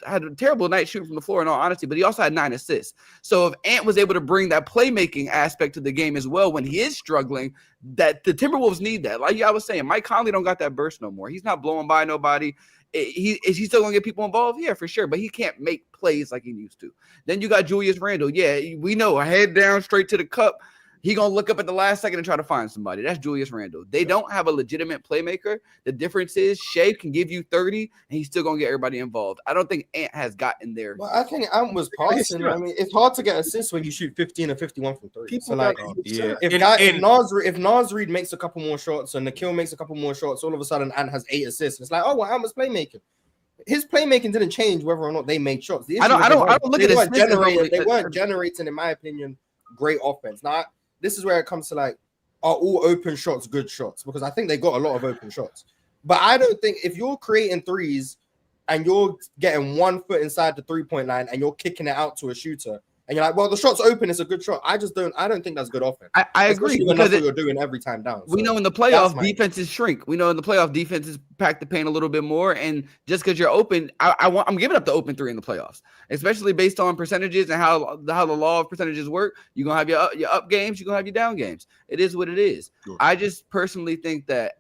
had a terrible night shooting from the floor in all honesty, but he also had 9 assists. So if Ant was able to bring that playmaking aspect to the game as well when he is struggling, that the Timberwolves need that. Like I was saying, Mike Conley don't got that burst no more. He's not blowing by nobody. Is he still gonna get people involved? Yeah, for sure. But he can't make plays like he used to. Then you got Julius Randle. Yeah, we know, a head down straight to the cup. He gonna look up at the last second and try to find somebody. That's Julius Randle. They don't have a legitimate playmaker. The difference is Shai can give you 30 and he's still gonna get everybody involved. I don't think Ant has gotten there. Well, I think Ant was passing. I mean, it's hard to get assists when you shoot 15 or 51 from 3. So like, if Nas Reed makes a couple more shots and Nikhil makes a couple more shots, all of a sudden Ant has 8 assists. It's like, oh, well, Ant was playmaking. His playmaking didn't change whether or not they made shots. I don't look at it. They weren't generating, in my opinion, great offense. Now, this is where it comes to like, are all open shots good shots? Because I think they got a lot of open shots. But I don't think if you're creating threes and you're getting 1 foot inside the 3-point line and you're kicking it out to a shooter and you're like, well, the shot's open, it's a good shot. I don't think that's good offense. I agree. Because that's what you're doing every time down. We know in the playoff defenses shrink. We know in the playoff defenses pack the paint a little bit more. And just because you're open, I'm giving up the open 3 in the playoffs, especially based on percentages and how the law of percentages work. You're gonna have your up games, you're gonna have your down games. It is what it is. Sure. I just personally think that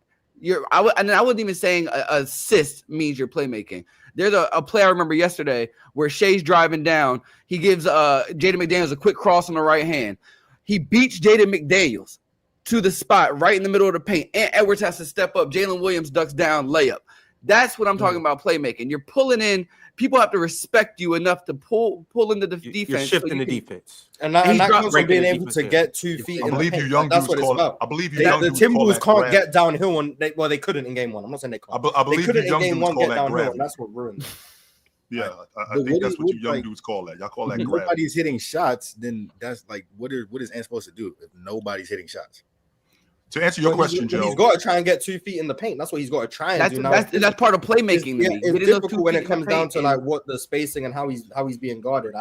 I wasn't even saying assist means you're playmaking. There's a play I remember yesterday where Shai's driving down. He gives Jaden McDaniels a quick cross on the right hand. He beats Jaden McDaniels to the spot right in the middle of the paint. And Edwards has to step up. Jalen Williams ducks down, layup. That's what I'm talking about playmaking. You're pulling in. People have to respect you enough to pull into the defense. You're shifting the defense. And that comes from being able to get 2 feet. I believe you young dudes call it. I believe you young dudes the Timberwolves can't get downhill. They couldn't in game 1. I'm not saying they can't. I believe they couldn't you young in game dudes 1 call get that downhill. And that's what ruined them. Yeah, I think that's what you young dudes call that. Y'all call that gravity. Nobody's hitting shots, then that's like, what is Ant supposed to do if nobody's hitting shots? To answer your question, Joe, he's got to try and get 2 feet in the paint. That's what he's got to try and do now. That's part of playmaking. It's difficult when it comes down to like what the spacing and how he's being guarded.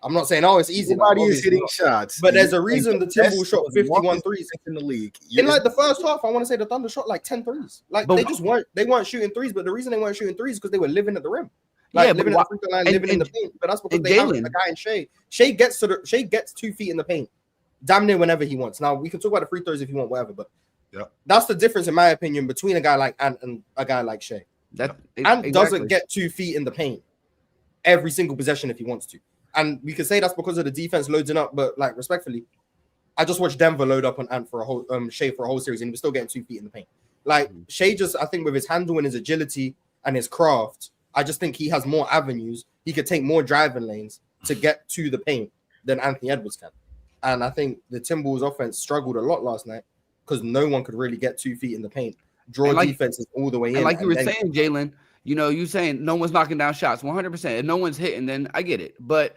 I'm not saying it's easy. Nobody is hitting shots, but there's a reason the Timberwolves shot 51 threes in the league. In like the first half, I want to say the Thunder shot like 10 threes. Like they weren't shooting threes, but the reason they weren't shooting threes is because they were living at the rim. Living at the free throw line, living in the paint. But that's because they have a guy in Shai. Shai gets 2 feet in the paint, damn near whenever he wants. Now we can talk about the free throws if you want, whatever. But that's the difference, in my opinion, between a guy like Ant and a guy like Shai. Ant doesn't get 2 feet in the paint every single possession if he wants to, and we can say that's because of the defense loading up. But like respectfully, I just watched Denver load up on Ant for a whole Shai for a whole series, and he was still getting 2 feet in the paint. Like Shai, I think with his handle and his agility and his craft, I just think he has more avenues. He could take more driving lanes to get to the paint than Anthony Edwards can. And I think the Timberwolves offense struggled a lot last night because no one could really get 2 feet in the paint. Defenses all the way in. And like you were saying, Jalen, you saying no one's knocking down shots 100%. If no one's hitting, then I get it. But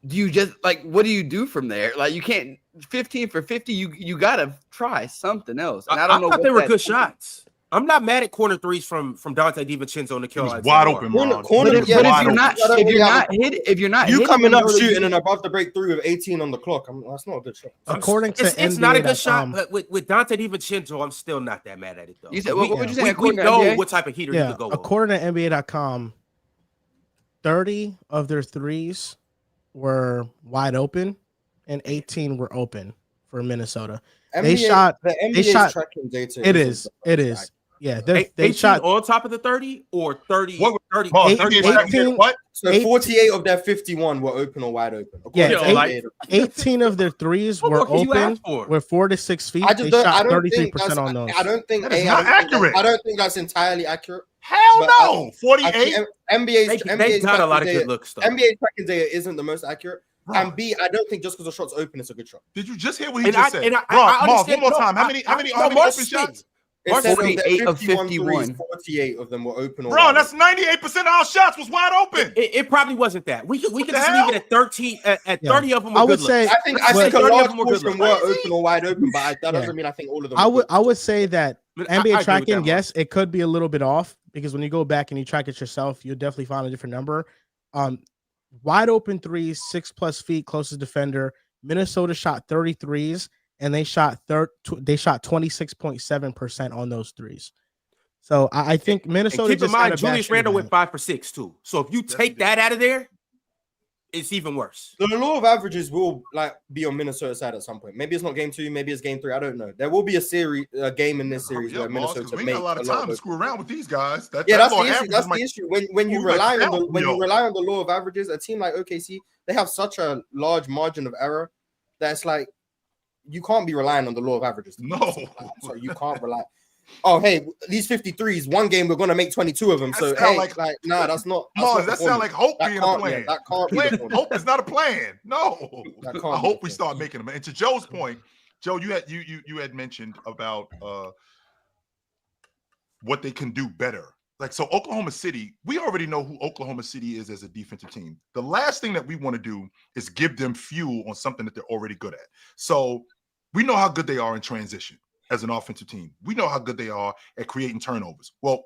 do you just what do you do from there? Like you can't 15 for 50. You gotta try something else. And I don't know. I thought they were good shots. I'm not mad at corner threes from Dante DiVincenzo and Nikhil. Wide open, if you're not you coming up shooting and above the break 3 with 18 on the clock, that's not a good shot. According to it's not a good shot, but with Dante DiVincenzo, I'm still not that mad at it though. You said what would you say? We know what type of heater you could go. According to NBA.com, 30 of their threes were wide open, and 18 were open for Minnesota. They shot tracking data. It is. Yeah, they shot on top of the 30 or 30. What 30? 18, what? So 48 of their 51 were open or wide open. Yeah, 18 of their threes were open. Were 4 to 6 feet. They shot 33% on those. I don't think that's not accurate. I don't think that's entirely accurate. Hell no. 48. NBA's got a lot of good looks. NBA tracking data isn't the most accurate. And B, I don't think just because the shot's open, it's a good shot. Did you just hear what he just said? Mark, one more time. How many open shots? 48 of 51. 48 of them were open. Bro, that's 98% of our shots was wide open. It probably wasn't that. We could just leave it at 13. At 30 of them were I would say. I think a large portion were open or wide open, but that doesn't mean I think all of them. I would say that NBA tracking, yes, it could be a little bit off because when you go back and you track it yourself, you'll definitely find a different number. Wide open threes, 6+ feet, closest defender. Minnesota shot 33s, and they shot 26.7% on those threes. So I think Minnesota. And keep in mind, Julius Randle went 5 for 6 too. So if you take that out of there, it's even worse. The law of averages will be on Minnesota's side at some point. Maybe it's not game 2, maybe it's game 3. I don't know. There will be a game in this series where Minnesota we got a lot of time to screw around with these guys. That's the issue. When you rely on the law of averages, a team like OKC, they have such a large margin of error that's like you can't be relying on the law of averages. No, so you can't rely. Oh, hey, these 53s, one game we're gonna make 22 of them. So hey, nah, that's not. That sounds like hope being a plan. That can't be. Hope is not a plan. No, I hope we start making them. And to Joe's point, Joe, you had mentioned about what they can do better. Like, so Oklahoma City, we already know who Oklahoma City is as a defensive team. The last thing that we want to do is give them fuel on something that they're already good at. So we know how good they are in transition as an offensive team. We know how good they are at creating turnovers. Well,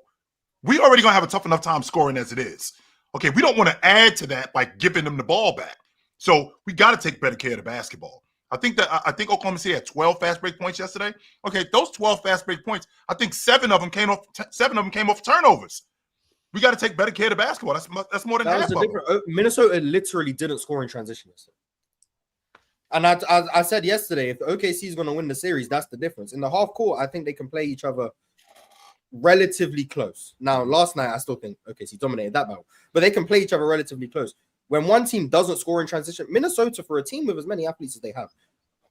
we already going to have a tough enough time scoring as it is. Okay, we don't want to add to that by giving them the ball back. So we got to take better care of the basketball. I think Oklahoma City had 12 fast break points yesterday. Okay, those 12 fast break points, I think 7 of them came off turnovers. We got to take better care of the basketball. That's more than half of them. Minnesota literally didn't score in transition yesterday. And I said yesterday, if OKC is going to win the series, that's the difference. In the half court, I think they can play each other relatively close. Now, last night, I still think OKC dominated that battle, but they can play each other relatively close. When one team doesn't score in transition, Minnesota, for a team with as many athletes as they have,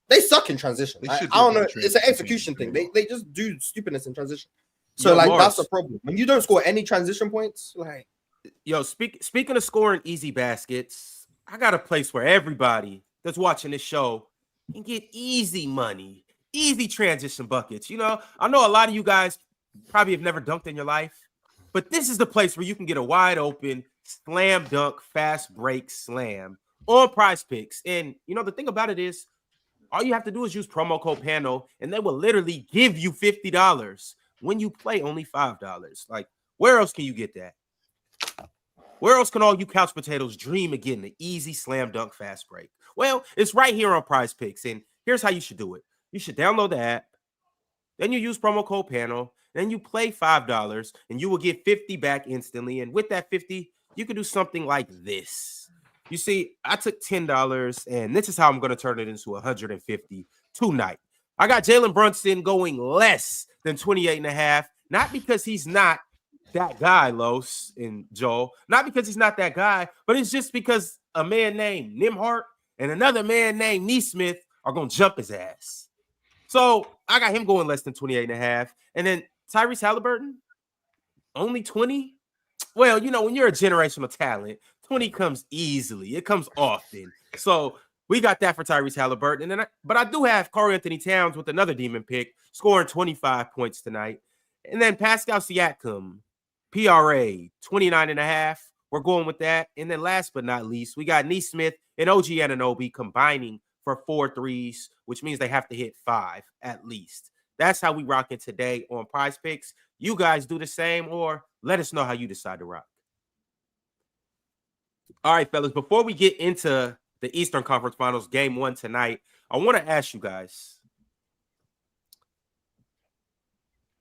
they suck in transition. I don't know. It's an execution thing. They just do stupidness in transition. So, that's the problem. When you don't score any transition points, speaking of scoring easy baskets, I got a place where everybody that's watching this show can get easy money, easy transition buckets. You know, I know a lot of you guys probably have never dunked in your life, but this is the place where you can get a wide open slam dunk, fast break slam on PrizePicks. And you know, the thing about it is, all you have to do is use promo code PANO, and they will literally give you $50 when you play only $5. Like, where else can you get that? Where else can all you couch potatoes dream of getting an easy slam dunk fast break? Well, it's right here on PrizePicks, and here's how you should do it. You should download the app, then you use promo code PANO, then you play $5, and you will get 50 back instantly. And with that 50, you can do something like this. You see, I took $10, and this is how I'm going to turn it into 150 tonight. I got Jalen Brunson going less than 28.5, not because he's not that guy, Los and Joel, not because he's not that guy, but it's just because a man named Nimhart and another man named Neesmith are going to jump his ass. So I got him going less than 28.5. And then Tyrese Halliburton, only 20. Well, you know, when you're a generational talent, 20 comes easily. It comes often. So we got that for Tyrese Halliburton. But I do have Karl Anthony Towns with another demon pick, scoring 25 points tonight. And then Pascal Siakam, PRA, 29.5. We're going with that. And then last but not least, we got Neesmith and OG Anunoby combining for 4 threes, which means they have to hit 5 at least. That's how we rock it today on PrizePicks. You guys do the same, or let us know how you decide to rock. All right, fellas, before we get into the Eastern Conference Finals game 1 tonight, I want to ask you guys,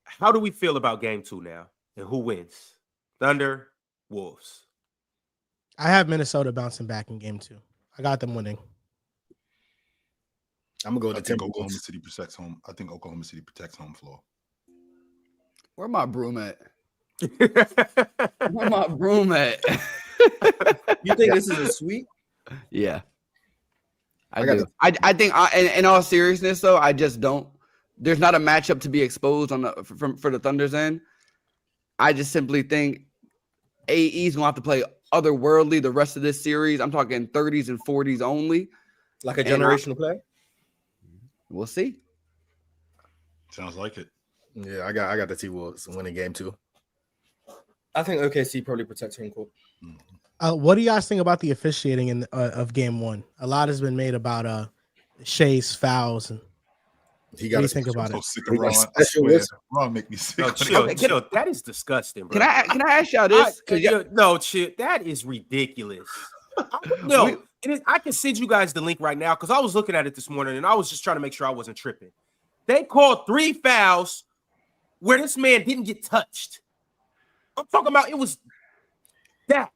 how do we feel about game 2 now, and who wins? Thunder, Wolves. I have Minnesota bouncing back in game 2. I got them winning. I'm gonna go with the Timberwolves. Oklahoma City protects home. I think Oklahoma City protects home floor. Where my broom at? Where my broom at? You think this is a sweep? Yeah, I do. I think, in all seriousness, though, I just don't. There's not a matchup to be exposed on for the Thunder's end. I just simply think AE's gonna have to play otherworldly the rest of this series. I'm talking 30s and 40s only. Like a generational play? We'll see. Sounds like it. Yeah, I got the T-Wolves winning game 2. I think OKC probably protects home court. What do you guys think about the officiating of game 1? A lot has been made about Shai's fouls. And what do you think about it? Ron make me sick. No, chill. That is disgusting, bro. Can I ask y'all this? No, chill. That is ridiculous. No, I can send you guys the link right now because I was looking at it this morning and I was just trying to make sure I wasn't tripping. They called 3 fouls where this man didn't get touched. I'm talking about it was that.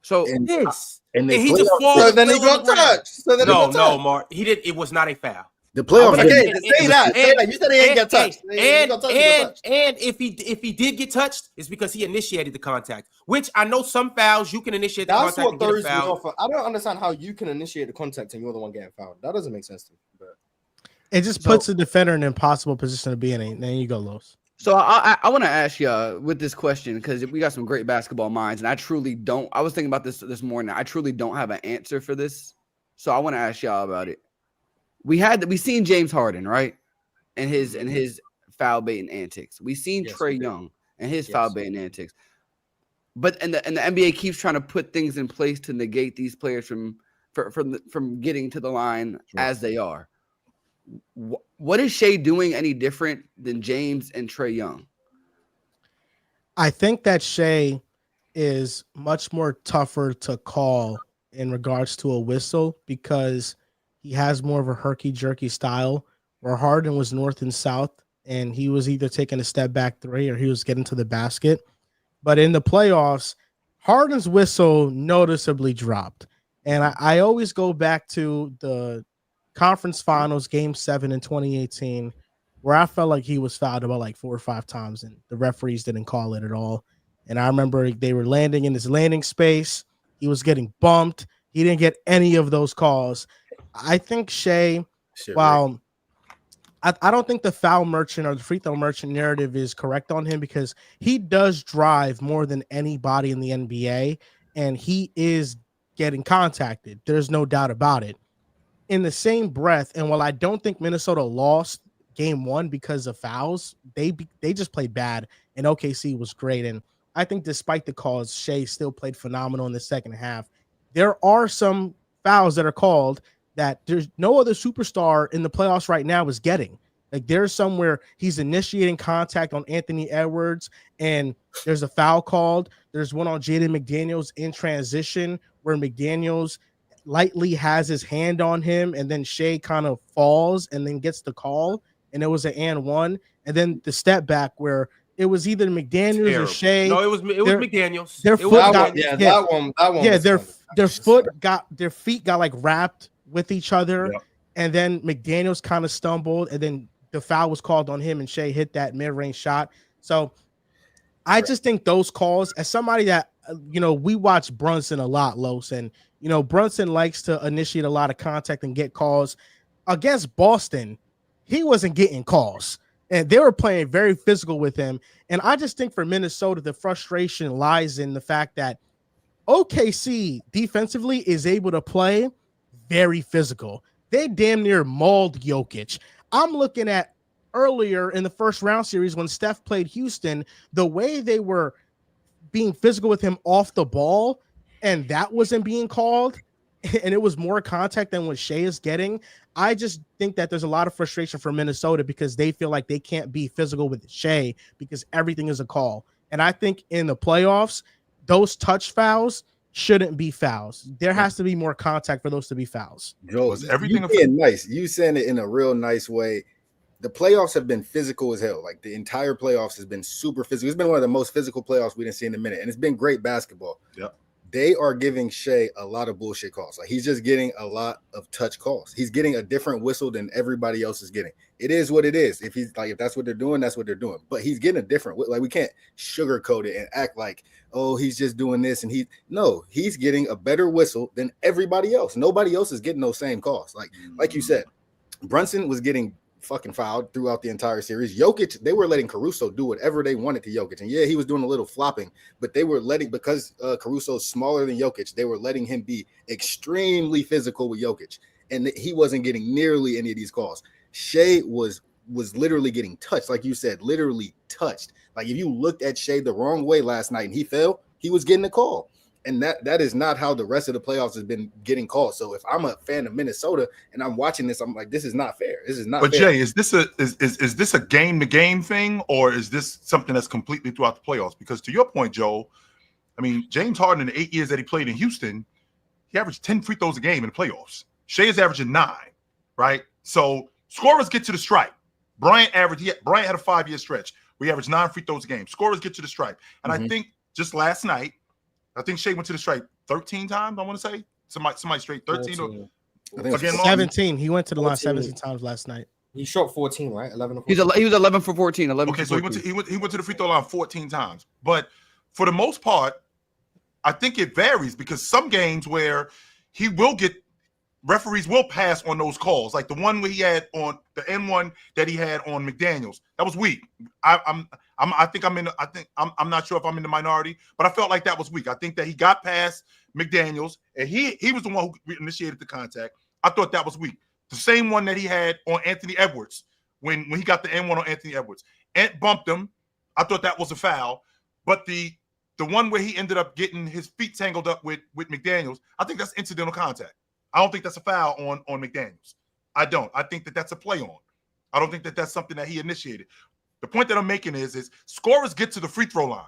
So And This. and And the he just playoffs, falls. So then he fell on got the ground. touched. So then he No, got touched. Mark. He did. It was not a foul. the playoffs. Okay, And- say that. Say that. You said he ain't get touched. He got touched, he got touched. And if he did get touched, it's because he initiated the contact. Which I know some fouls you can initiate the That's contact what and get a throws me foul. off. I don't understand how you can initiate the contact and you're the one getting fouled. That doesn't make sense to me. But It just puts the defender in an impossible position to be in. And then you go, Los. So I want to ask you with this question because we got some great basketball minds, and I truly don't. I was thinking about this morning. I truly don't have an answer for this, so I want to ask y'all about it. We seen James Harden, right, and his foul baiting antics. We seen Yes, Trae we did. Young and his Yes. foul baiting antics. But and the NBA keeps trying to put things in place to negate these players from getting to the line as they are. What is Shai doing any different than James and Trae Young? I think that Shai is much more tougher to call in regards to a whistle because he has more of a herky-jerky style, where Harden was north and south, and he was either taking a step back three or he was getting to the basket. But in the playoffs, Harden's whistle noticeably dropped. And I always go back to the conference finals, game 7 in 2018, where I felt like he was fouled about like 4 or 5 times and the referees didn't call it at all. And I remember they were landing in his landing space. He was getting bumped. He didn't get any of those calls. I think Shai, while I don't think the foul merchant or the free throw merchant narrative is correct on him because he does drive more than anybody in the NBA and he is getting contacted. There's no doubt about it. In the same breath, and while I don't think Minnesota lost game 1 because of fouls, they just played bad, and OKC was great. And I think despite the calls, Shai still played phenomenal in the second half. There are some fouls that are called that there's no other superstar in the playoffs right now is getting. Like there's somewhere he's initiating contact on Anthony Edwards, and there's a foul called. There's one on Jaden McDaniels in transition where McDaniels lightly has his hand on him, and then Shai kind of falls and then gets the call, and it was an and one. And then the step back where it was either McDaniels Terrible. or Shai. No, it was McDaniels. Their It foot was got McDaniels. that one. yeah, was their kind of- their feet got like wrapped with each other, Yep. and then McDaniels kind of stumbled, and then the foul was called on him, and Shai hit that mid-range shot. So I just think those calls, as somebody that we watch Brunson a lot, Los, and Brunson likes to initiate a lot of contact and get calls. Against Boston, he wasn't getting calls, and they were playing very physical with him. And I just think for Minnesota, the frustration lies in the fact that OKC defensively is able to play very physical. They damn near mauled Jokic. I'm looking at earlier in the first round series when Steph played Houston, the way they were being physical with him off the ball, and that wasn't being called, and it was more contact than what Shai is getting. I just think that there's a lot of frustration for Minnesota because they feel like they can't be physical with Shai because everything is a call. And I think in the playoffs, those touch fouls shouldn't be fouls. There has to be more contact for those to be fouls. Joe, Was everything you being nice. You saying it in a real nice way. The playoffs have been physical as hell. Like the entire playoffs has been super physical. It's been one of the most physical playoffs we didn't see in a minute, and it's been great basketball. Yep. They are giving Shai a lot of bullshit calls. Like he's just getting a lot of touch calls. He's getting a different whistle than everybody else is getting. It is what it is. If that's what they're doing, that's what they're doing. But he's getting a different. Like we can't sugarcoat it and act like, oh, he's just doing this, and he's getting a better whistle than everybody else. Nobody else is getting those same calls. Like you said, Brunson was getting fucking fouled throughout the entire series. Jokic, they were letting Caruso do whatever they wanted to Jokic. And yeah, he was doing a little flopping, but they were letting, because Caruso's smaller than Jokic, they were letting him be extremely physical with Jokic. And he wasn't getting nearly any of these calls. Shai was literally getting touched. Like you said, literally touched. Like if you looked at Shai the wrong way last night and he fell, he was getting a call. And that is not how the rest of the playoffs has been getting called. So if I'm a fan of Minnesota and I'm watching this, I'm like, this is not fair. This is not fair. But Jay, is this a game to game thing, or is this something that's completely throughout the playoffs? Because to your point, Joe, I mean, James Harden in the 8 years that he played in Houston, he averaged 10 free throws a game in the playoffs. Shai is averaging 9, right? So scorers get to the stripe. Bryant had a 5-year stretch. We averaged 9 free throws a game. Scorers get to the stripe. And I think just last night, I think Shai went to the stripe 13 times, I want to say. Somebody straight 13 or again, 17. He went to the line 17 times last night. He shot 14, right? 11 or 14. He was 11 for 14. 11 okay, for so 14. he went to the free throw line 14 times. But for the most part, I think it varies because some games where he will get referees will pass on those calls, like the one where he had on the N1 that he had on McDaniels. That was weak. I'm not sure if I'm in the minority, but I felt like that was weak. I think that he got past McDaniels and he was the one who initiated the contact. I thought that was weak. The same one that he had on Anthony Edwards when he got the N1 on Anthony Edwards. Ant bumped him. I thought that was a foul. But the one where he ended up getting his feet tangled up with McDaniels, I think that's incidental contact. I don't think that's a foul on McDaniels. I don't. I think that that's a play on. I don't think that that's something that he initiated. The point that I'm making is scorers get to the free throw line,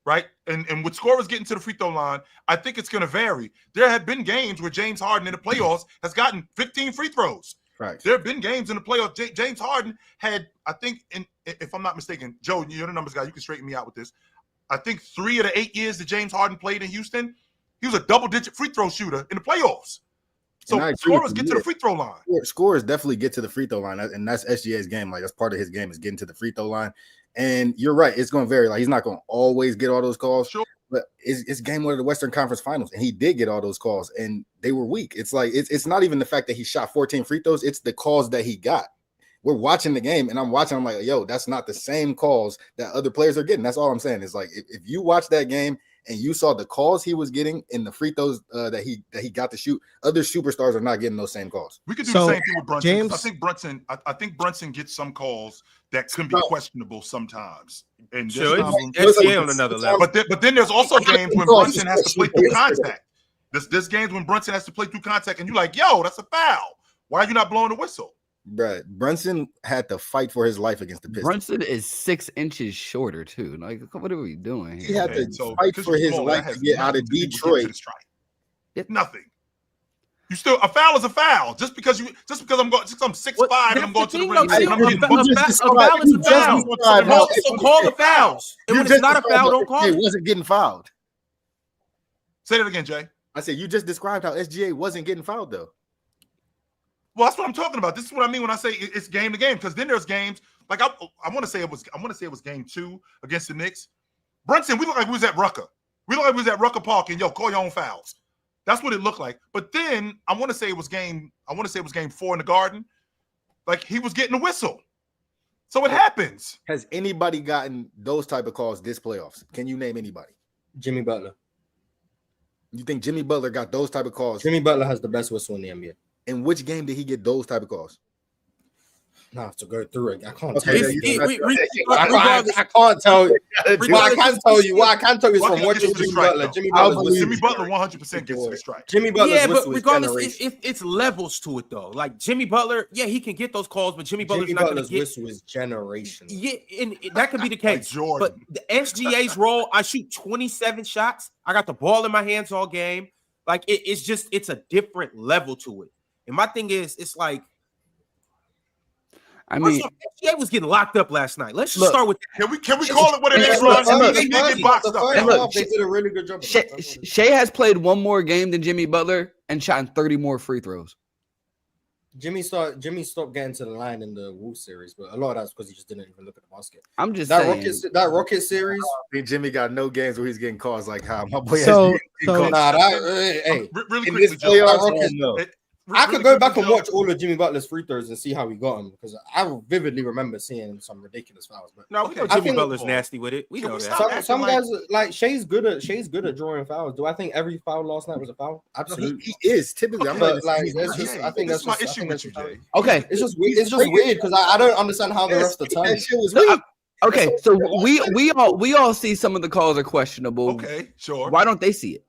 right? And with scorers getting to the free throw line, I think it's going to vary. There have been games where James Harden in the playoffs has gotten 15 free throws. Right. There have been games in the playoffs. James Harden had, I think, if I'm not mistaken, Joe, you're the numbers guy. You can straighten me out with this. I think 3 of the 8 years that James Harden played in Houston, he was a double-digit free throw shooter in the playoffs. So scorers get to the free throw line. Scorers definitely get to the free throw line, and that's SGA's game. Like that's part of his game is getting to the free throw line. And you're right, it's going to vary. Like he's not going to always get all those calls. Sure. But it's game 1 of the Western Conference Finals, and he did get all those calls, and they were weak. It's like it's not even the fact that he shot 14 free throws; it's the calls that he got. We're watching the game, and I'm watching. I'm like, yo, that's not the same calls that other players are getting. That's all I'm saying. Is like if you watch that game and you saw the calls he was getting in the free throws that he got to shoot, other superstars are not getting those same calls. We could do the same thing with Brunson. James, I think Brunson gets some calls that can be questionable sometimes. And SGA on another level. But then there's also games when Brunson has to play through contact. There's games when Brunson has to play through contact, and you're like, yo, that's a foul. Why are you not blowing the whistle? Bruh, Brunson had to fight for his life against the Pistons. Brunson is 6 inches shorter too. Like, what are we doing here? He had to fight for his life to get out of Detroit. Nothing. You still a foul is a foul. Just because I'm 6'5" and I'm going to the rim. A foul is a foul. So call the fouls. And when it's not a foul, don't call it. He wasn't getting fouled. Say that again, Jay. I said you just described how SGA wasn't getting fouled though. Well, that's what I'm talking about. This is what I mean when I say it's game to game. Because then there's games like I want to say it was game 2 against the Knicks. Brunson, we look like we was at Rucker. We look like we was at Rucker Park and yo, call your own fouls. That's what it looked like. But then I want to say it was game 4 in the Garden. Like he was getting a whistle. So it happens. Has anybody gotten those type of calls this playoffs? Can you name anybody? Jimmy Butler. You think Jimmy Butler got those type of calls? Jimmy Butler has the best whistle in the NBA. In which game did he get those type of calls? I have to go through it. I can't Okay, tell you. I can't tell you. What I can tell you is from watching Jimmy Butler. Jimmy Butler 100% gets to the strike. Jimmy Butler's yeah, but whistle regardless, it's levels to it though. Like Jimmy Butler, yeah, he can get those calls, but Jimmy Butler's not going to get. Whistle is generational. Yeah, and that could be the case. Like but the SGA's role, I shoot 27 shots. I got the ball in my hands all game. Like it's a different level to it. And my thing is, it's like, I mean, SGA was getting locked up last night. Let's just start with that. Can we call it what it is, Ron? They get boxed up. They did a really good job. Shai has played one more game than Jimmy Butler and shot 30 more free throws. Jimmy stopped getting to the line in the Wolves series, but a lot of that's because he just didn't even look at the basket. I'm just saying that Rocket series. I think Jimmy got no games where he's getting calls like how my boy. Really quickly, I could go back and watch all of Jimmy Butler's free throws and see how he got them because I vividly remember seeing some ridiculous fouls. But no, we know Jimmy Butler's nasty with it. We know that. Some guys like Shai's good at drawing fouls. Do I think every foul last night was a foul? Absolutely, he is typically. Okay. I'm like, I think that's my issue with you, Jay. Okay, it's just weird because I don't understand how the rest of the time. That shit was weird. Okay, so we all see some of the calls are questionable. Okay, sure. Why don't they see it?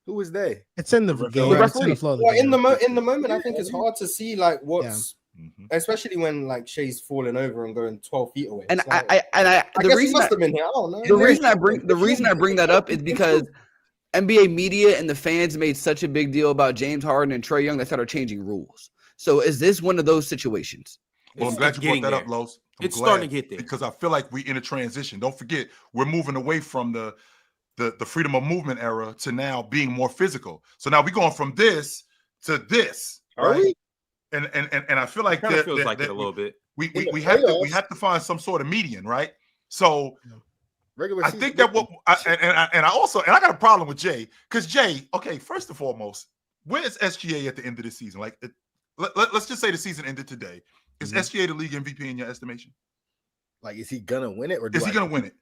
Who is they? It's in the game. It's in the flow of the game. In the moment, I think it's hard to see like what's, especially when like Shai's falling over and going 12 feet away. And like, the reason must have been here. I don't know. The reason I bring that up is because NBA media and the fans made such a big deal about James Harden and Trae Young that started changing rules. So is this one of those situations? Well, I'm glad you brought that up, Los. It's starting to get there because I feel like we're in a transition. Don't forget, we're moving away from the freedom of movement era to now being more physical. So now we're going from this to this, right? And I feel like that feels like it a little bit. We have to find some sort of median, right? So I think that I got a problem with Jay, because Jay, okay, first and foremost, where is SGA at the end of this season? Like, let's just say the season ended today. Is SGA the league MVP in your estimation? Like, is he gonna win it, or is he gonna win it?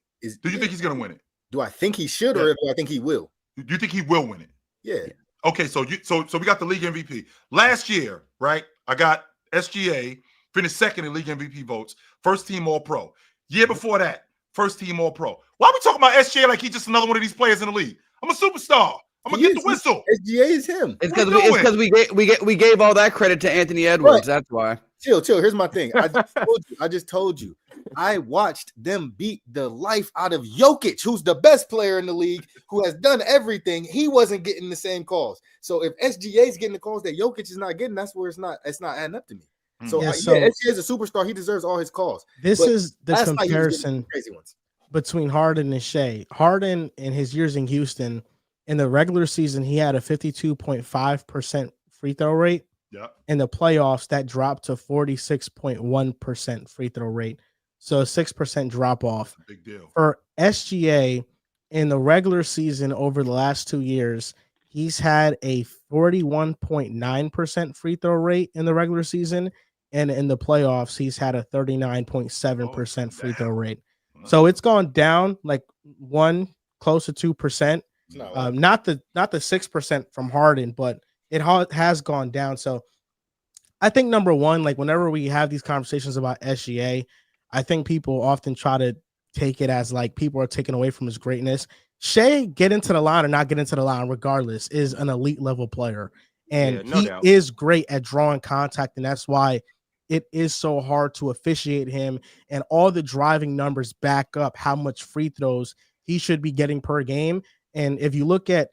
Do you think he's gonna win it? Do I think he should, or do I think he will? Do you think he will win it? Yeah. Okay, so we got the league MVP last year, right? I got SGA finished second in league MVP votes, first team All Pro. Year before that, first team All Pro. Why are we talking about SGA like he's just another one of these players in the league? I'm a superstar. I'm gonna get the whistle. SGA is him. It's because we gave all that credit to Anthony Edwards. Right. That's why. Chill. Here's my thing. I just told you. I watched them beat the life out of Jokic, who's the best player in the league, who has done everything. He wasn't getting the same calls. So if SGA is getting the calls that Jokic is not getting, that's where it's not adding up to me. So SGA is a superstar. He deserves all his calls. This is the comparison between Harden and Shai. Harden in his years in Houston, in the regular season, he had a 52.5% free throw rate. Yeah. In the playoffs, that dropped to 46.1% free throw rate. So a 6% drop off. Big deal. For SGA in the regular season over the last 2 years, he's had a 41.9% free throw rate in the regular season. And in the playoffs, he's had a 39.7% free throw rate. So it's gone down like close to 2%. Not the 6% from Harden, but it has gone down. So I think number one, like whenever we have these conversations about SGA, I think people often try to take it as like people are taking away from his greatness. Shai, get into the line or not get into the line, regardless, is an elite level player. And he is great at drawing contact. And that's why it is so hard to officiate him. And all the driving numbers back up how much free throws he should be getting per game. And if you look at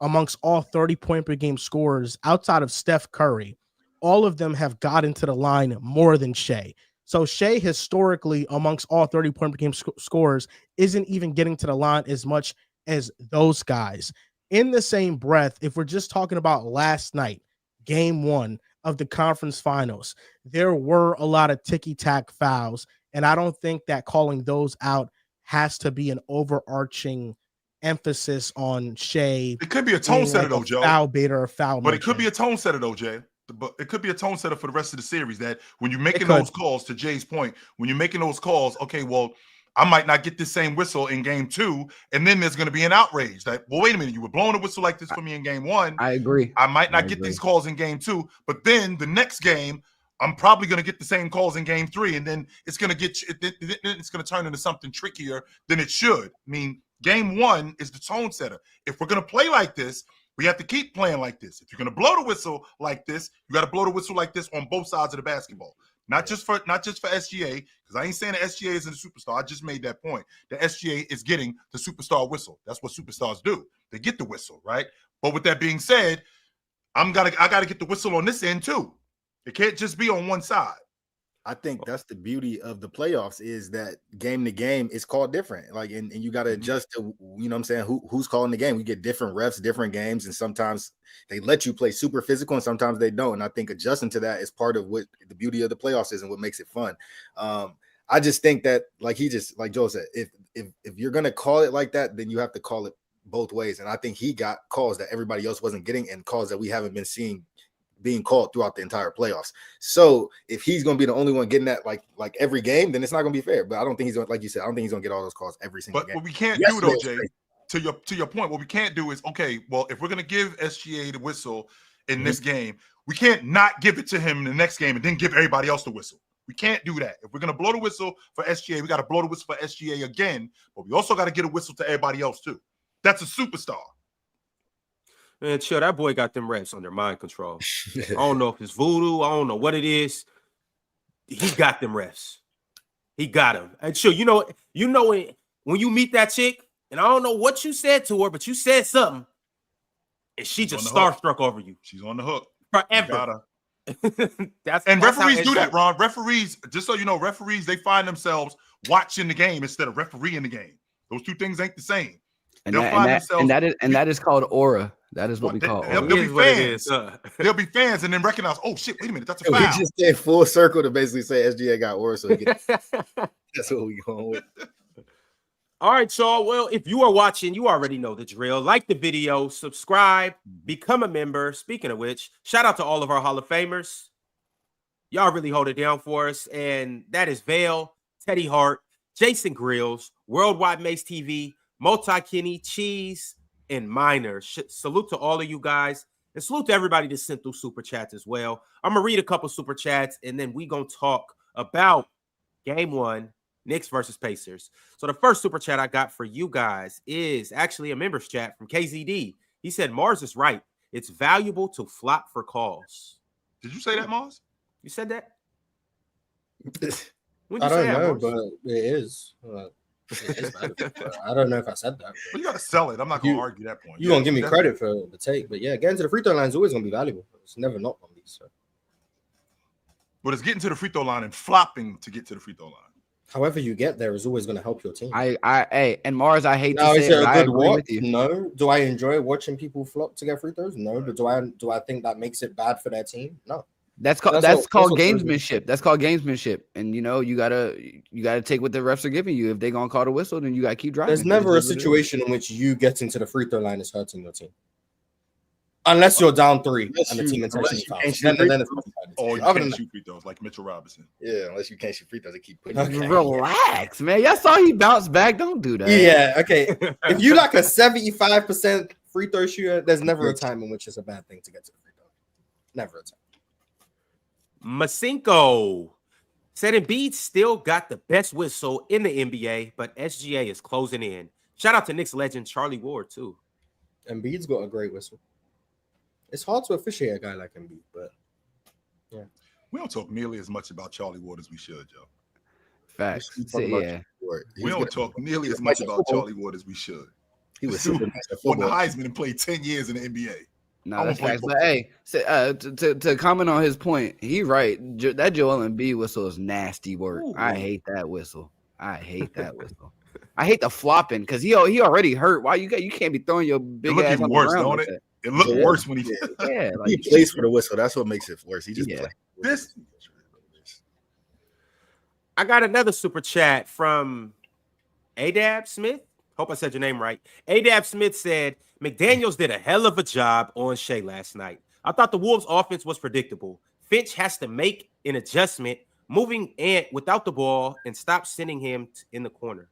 amongst all 30-point per game scorers outside of Steph Curry, all of them have got into the line more than Shai. So Shai historically amongst all 30-point per game scorers isn't even getting to the line as much as those guys. In the same breath, if we're just talking about last night, game one of the conference finals, there were a lot of ticky-tack fouls, and I don't think that calling those out has to be an overarching emphasis on Shai. It could be a tone setter, though, Joe. Foul baiter or foul. But it could be a tone setter, though, Jay. But it could be a tone setter for the rest of the series, that when you're making those calls, to Jay's point, when you're making those calls, okay, well, I might not get the same whistle in game two, and then there's going to be an outrage. Like, well, wait a minute, you were blowing a whistle like this for me in game one. I agree. I might not get these calls in game two, but then the next game, I'm probably going to get the same calls in game three, and then it's going to turn into something trickier than it should. I mean, game one is the tone setter. If we're going to play like this, we have to keep playing like this. If you're going to blow the whistle like this, you got to blow the whistle like this on both sides of the basketball. Not just for SGA, because I ain't saying that SGA isn't a superstar. I just made that point. The SGA is getting the superstar whistle. That's what superstars do. They get the whistle, right? But with that being said, I gotta get the whistle on this end too. It can't just be on one side. I think that's the beauty of the playoffs, is that game to game is called different. Like, and you got to adjust to, you know what I'm saying, who's calling the game. We get different refs, different games, and sometimes they let you play super physical and sometimes they don't. And I think adjusting to that is part of what the beauty of the playoffs is and what makes it fun. I just think that, like Joe said, if you're going to call it like that, then you have to call it both ways. And I think he got calls that everybody else wasn't getting and calls that we haven't been seeing being called throughout the entire playoffs. So if he's going to be the only one getting that like every game, then it's not going to be fair. But I don't think he's going, like you said, I don't think he's going to get all those calls every single game. But what we can't do, though, Jay, to your point, what we can't do is, okay, well, if we're going to give SGA the whistle in this game, we can't not give it to him in the next game and then give everybody else the whistle. We can't do that. If we're going to blow the whistle for SGA, we got to blow the whistle for SGA again, but we also got to get a whistle to everybody else too. That's a superstar. Man, chill, that boy got them refs under mind control. I don't know if it's voodoo. I don't know what it is. He got them refs. He got them. And chill, you know when you meet that chick, and I don't know what you said to her, but you said something, and she just starstruck over you. She's on the hook. Forever. that's referees how do that, Ron. Referees, just so you know, referees, they find themselves watching the game instead of refereeing the game. Those two things ain't the same. And They'll find themselves, that is called aura. That is what we call aura. There'll be It is fans. There'll be fans and then recognize, oh shit, wait a minute, that's a foul. We just came full circle to basically say SGA got worse. So that's what we going with. All right, y'all. Well, if you are watching, you already know the drill. Like the video, subscribe, become a member. Speaking of which, shout out to all of our Hall of Famers. Y'all really hold it down for us. And that is Vale, Teddy Hart, Jason Grills, Worldwide Mace TV, Multi-Kenny, Cheese, and Minor. Salute to all of you guys. And salute to everybody that sent through Super Chats as well. I'm going to read a couple Super Chats, and then we going to talk about Game 1, Knicks versus Pacers. So the first Super Chat I got for you guys is actually a members chat from KZD. He said, Mars is right. It's valuable to flop for calls. Did you say that, Mars? You said that? I don't know, but it is. It is valuable. I don't know if I said that. Well, you got to sell it. I'm not going to argue that point. You're going to give me credit for the take. But yeah, getting to the free throw line is always going to be valuable. It's never not going to be. So. But it's getting to the free throw line and flopping to get to the free throw line. However you get there is always going to help your team. And Mars, I hate to say is it it, a good watch? with you. No. Do I enjoy watching people flop to get free throws? No. But do I think that makes it bad for their team? No. That's called gamesmanship. That's called gamesmanship. And you gotta take what the refs are giving you. If they're gonna call the whistle, then you gotta keep driving. There's never a situation in which you getting to the free throw line is hurting your team. Unless you're down 3 and the team intentionally fouls. Then it's or you can't shoot free throws like Mitchell Robinson. Yeah, unless you can't shoot free throws, they keep putting Relax, man. Y'all saw he bounced back. Don't do that. Yeah, okay. If you like a 75% free throw shooter, there's never a time in which it's a bad thing to get to the free throw. Never a time. Masinko said Embiid still got the best whistle in the NBA, but SGA is closing in. Shout out to Knicks legend Charlie Ward, too. Embiid's got a great whistle. It's hard to officiate a guy like Embiid, but yeah. We don't talk nearly as much about Charlie Ward as we should, Joe. Facts. We don't talk nearly as much about Charlie Ward as we should. He was won the Heisman and played 10 years in the NBA. No, that's facts. But hey, to comment on his point, he's right. That Joel Embiid whistle is nasty work. Ooh, I hate that whistle. I hate the flopping because he already hurt. Why you can't be throwing your big ass on the ground? Don't it? It looked worse when he did. Yeah, like, he plays for the whistle. That's what makes it worse. He just plays. This. I got another super chat from Adab Smith. Hope I said your name right. Adab Smith said, McDaniels did a hell of a job on Shai last night. I thought the Wolves' offense was predictable. Finch has to make an adjustment, moving Ant without the ball and stop sending him in the corner.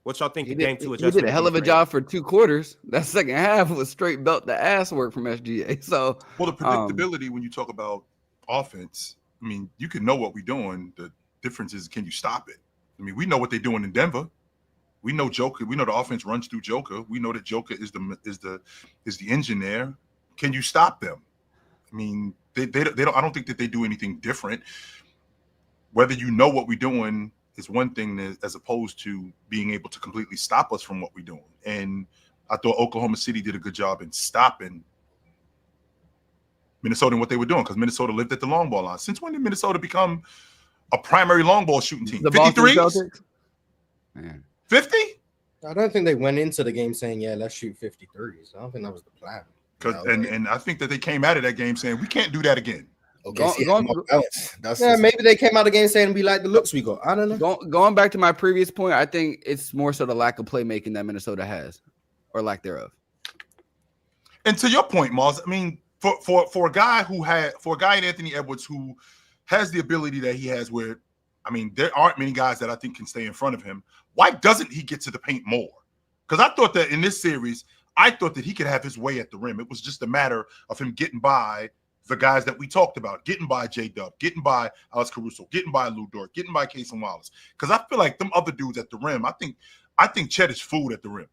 What y'all think? Game 2 adjustment? He did a hell of a job for 2 quarters. That second half was straight belt the ass work from SGA. So, well, the predictability when you talk about offense, I mean, you can know what we're doing. The difference is, can you stop it? I mean, we know what they're doing in Denver. We know Joker. We know the offense runs through Joker. We know that Joker is the engine there. Can you stop them? I mean, they don't. I don't think that they do anything different. Whether you know what we're doing is one thing, as opposed to being able to completely stop us from what we're doing. And I thought Oklahoma City did a good job in stopping Minnesota and what they were doing, because Minnesota lived at the long ball line. Since when did Minnesota become a primary long ball shooting team? 53s? 50? I don't think they went into the game saying, yeah, let's shoot 53s. I don't think that was the plan. And I think that they came out of that game saying, we can't do that again. Okay, maybe they came out of the game saying we like the looks we got. I don't know. Going back to my previous point, I think it's more so the lack of playmaking that Minnesota has, or lack thereof. And to your point, Mars, I mean, for a guy in Anthony Edwards who has the ability that he has, where, I mean, there aren't many guys that I think can stay in front of him. Why doesn't he get to the paint more? Because I thought that in this series, I thought that he could have his way at the rim. It was just a matter of him getting by the guys that we talked about, getting by J-Dub, getting by Alex Caruso, getting by Lou Dort, getting by Casey Wallace. Because I feel like them other dudes at the rim, I think Chet is food at the rim.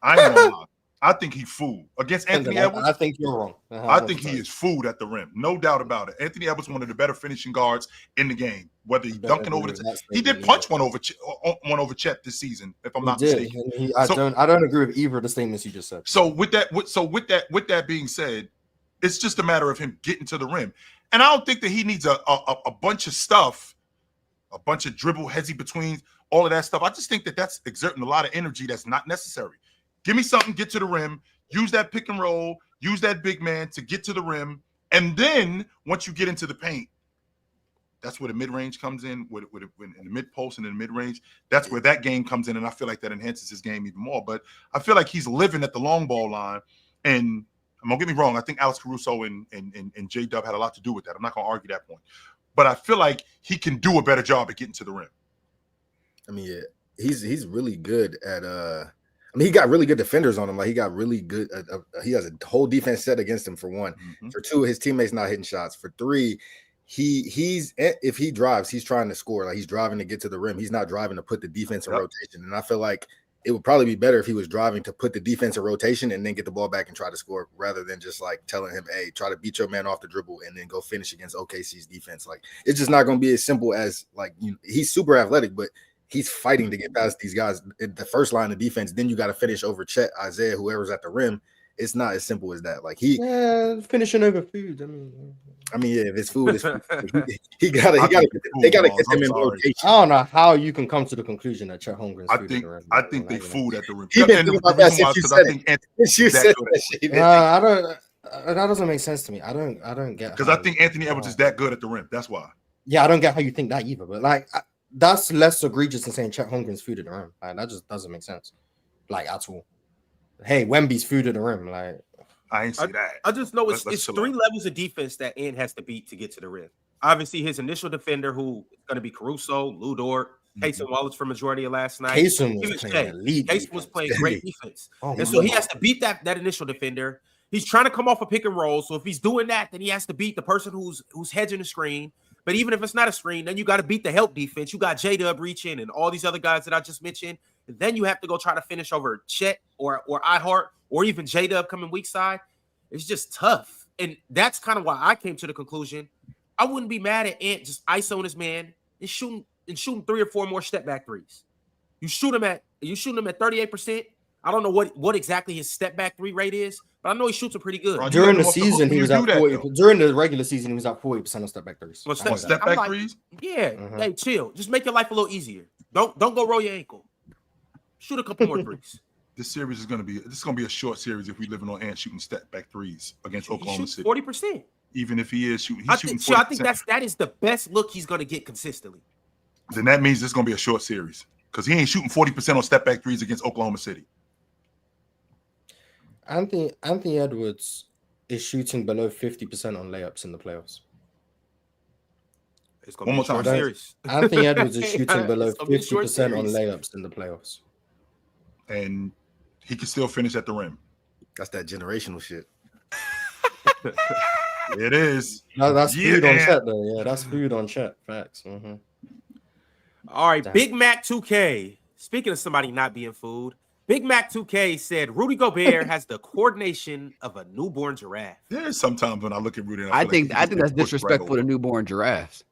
I ain't gonna lie. I think he's food against Anthony Edwards. I think you're wrong. I think he is food at the rim, no doubt about it. Anthony Edwards, one of the better finishing guards in the game. Whether he's dunking over he did punch one over Chet this season, if I'm not mistaken. I don't agree with either of the statements you just said. So with that being said, It's just a matter of him getting to the rim. And I don't think that he needs a bunch of stuff, a bunch of dribble, headsy between, all of that stuff. I just think that that's exerting a lot of energy that's not necessary. Give me something, get to the rim, use that pick and roll, use that big man to get to the rim. And then once you get into the paint, that's where the mid-range comes in, in the mid-post and in the mid-range. That's where that game comes in, and I feel like that enhances his game even more. But I feel like he's living at the long ball line. And don't get me wrong, I think Alex Caruso and J-Dub had a lot to do with that. I'm not going to argue that point. But I feel like he can do a better job at getting to the rim. I mean, yeah, he's really good at he got really good defenders on him. Like, he got really good. He has a whole defense set against him, for one. Mm-hmm. For two, his teammates not hitting shots. For three, he's if he drives, he's trying to score. Like, he's driving to get to the rim. He's not driving to put the defense in rotation. And I feel like it would probably be better if he was driving to put the defense in rotation and then get the ball back and try to score, rather than just like telling him, hey, try to beat your man off the dribble and then go finish against OKC's defense. Like, it's just not going to be as simple as, like, he's super athletic, but he's fighting to get past these guys in the first line of defense. Then you got to finish over Chet, Isaiah, whoever's at the rim. It's not as simple as that. Like, finishing over food. I mean, yeah, if it's food, it's food. They gotta get them in rotation. I don't know how you can come to the conclusion that Chet Holmgren's food at the rim. I think they food at the rim. That doesn't make sense to me. I don't get, because I think Anthony Edwards is that good at the rim. That's why. Yeah, I don't get how you think that either. But like, that's less egregious than saying Chet Holmgren's food at the rim. Like, that just doesn't make sense, like, at all. Hey, Wemby's food at the rim. Like, I ain't say that. I just know it's three levels of defense that Ant has to beat to get to the rim. Obviously, his initial defender, who is going to be Caruso, Lou Dort, Taysom Wallace for majority of last night. Taysom was playing great defense. And so he has to beat that initial defender. He's trying to come off a pick and roll. So if he's doing that, then he has to beat the person who's hedging the screen. But even if it's not a screen, then you got to beat the help defense. You got J-Dub reaching and all these other guys that I just mentioned. And then you have to go try to finish over Chet or iHeart or even J-Dub coming weak side. It's just tough. And that's kind of why I came to the conclusion I wouldn't be mad at Ant just isoing his man and shooting 3 or 4 more step back threes. You shoot him at 38%. I don't know what exactly his step back 3 rate is, but I know he shoots them pretty good. During the season, he was at 40. During the regular season, he was at 40% of step back threes. Well, step back threes? Yeah. Hey, chill. Just make your life a little easier. Don't go roll your ankle. Shoot a couple more threes. This series is going to be a short series if we living on Ant shooting step back threes against Oklahoma City. 40%. Even if he is shooting, I think that is the best look he's going to get consistently. Then that means it's going to be a short series because he ain't shooting 40% on step back threes against Oklahoma City. Anthony Edwards is shooting below 50% on layups in the playoffs. It's going to be a short series. Anthony Edwards is shooting below 50% on layups in the playoffs. And he can still finish at the rim. That's that generational shit. It is. No, that's food on Chet, though. Yeah, that's food on Chet. Facts. Mm-hmm. All right, Big Mac 2K. Speaking of somebody not being food, Big Mac 2K said Rudy Gobert has the coordination of a newborn giraffe. There's sometimes when I look at Rudy, I think that's disrespectful to newborn giraffes.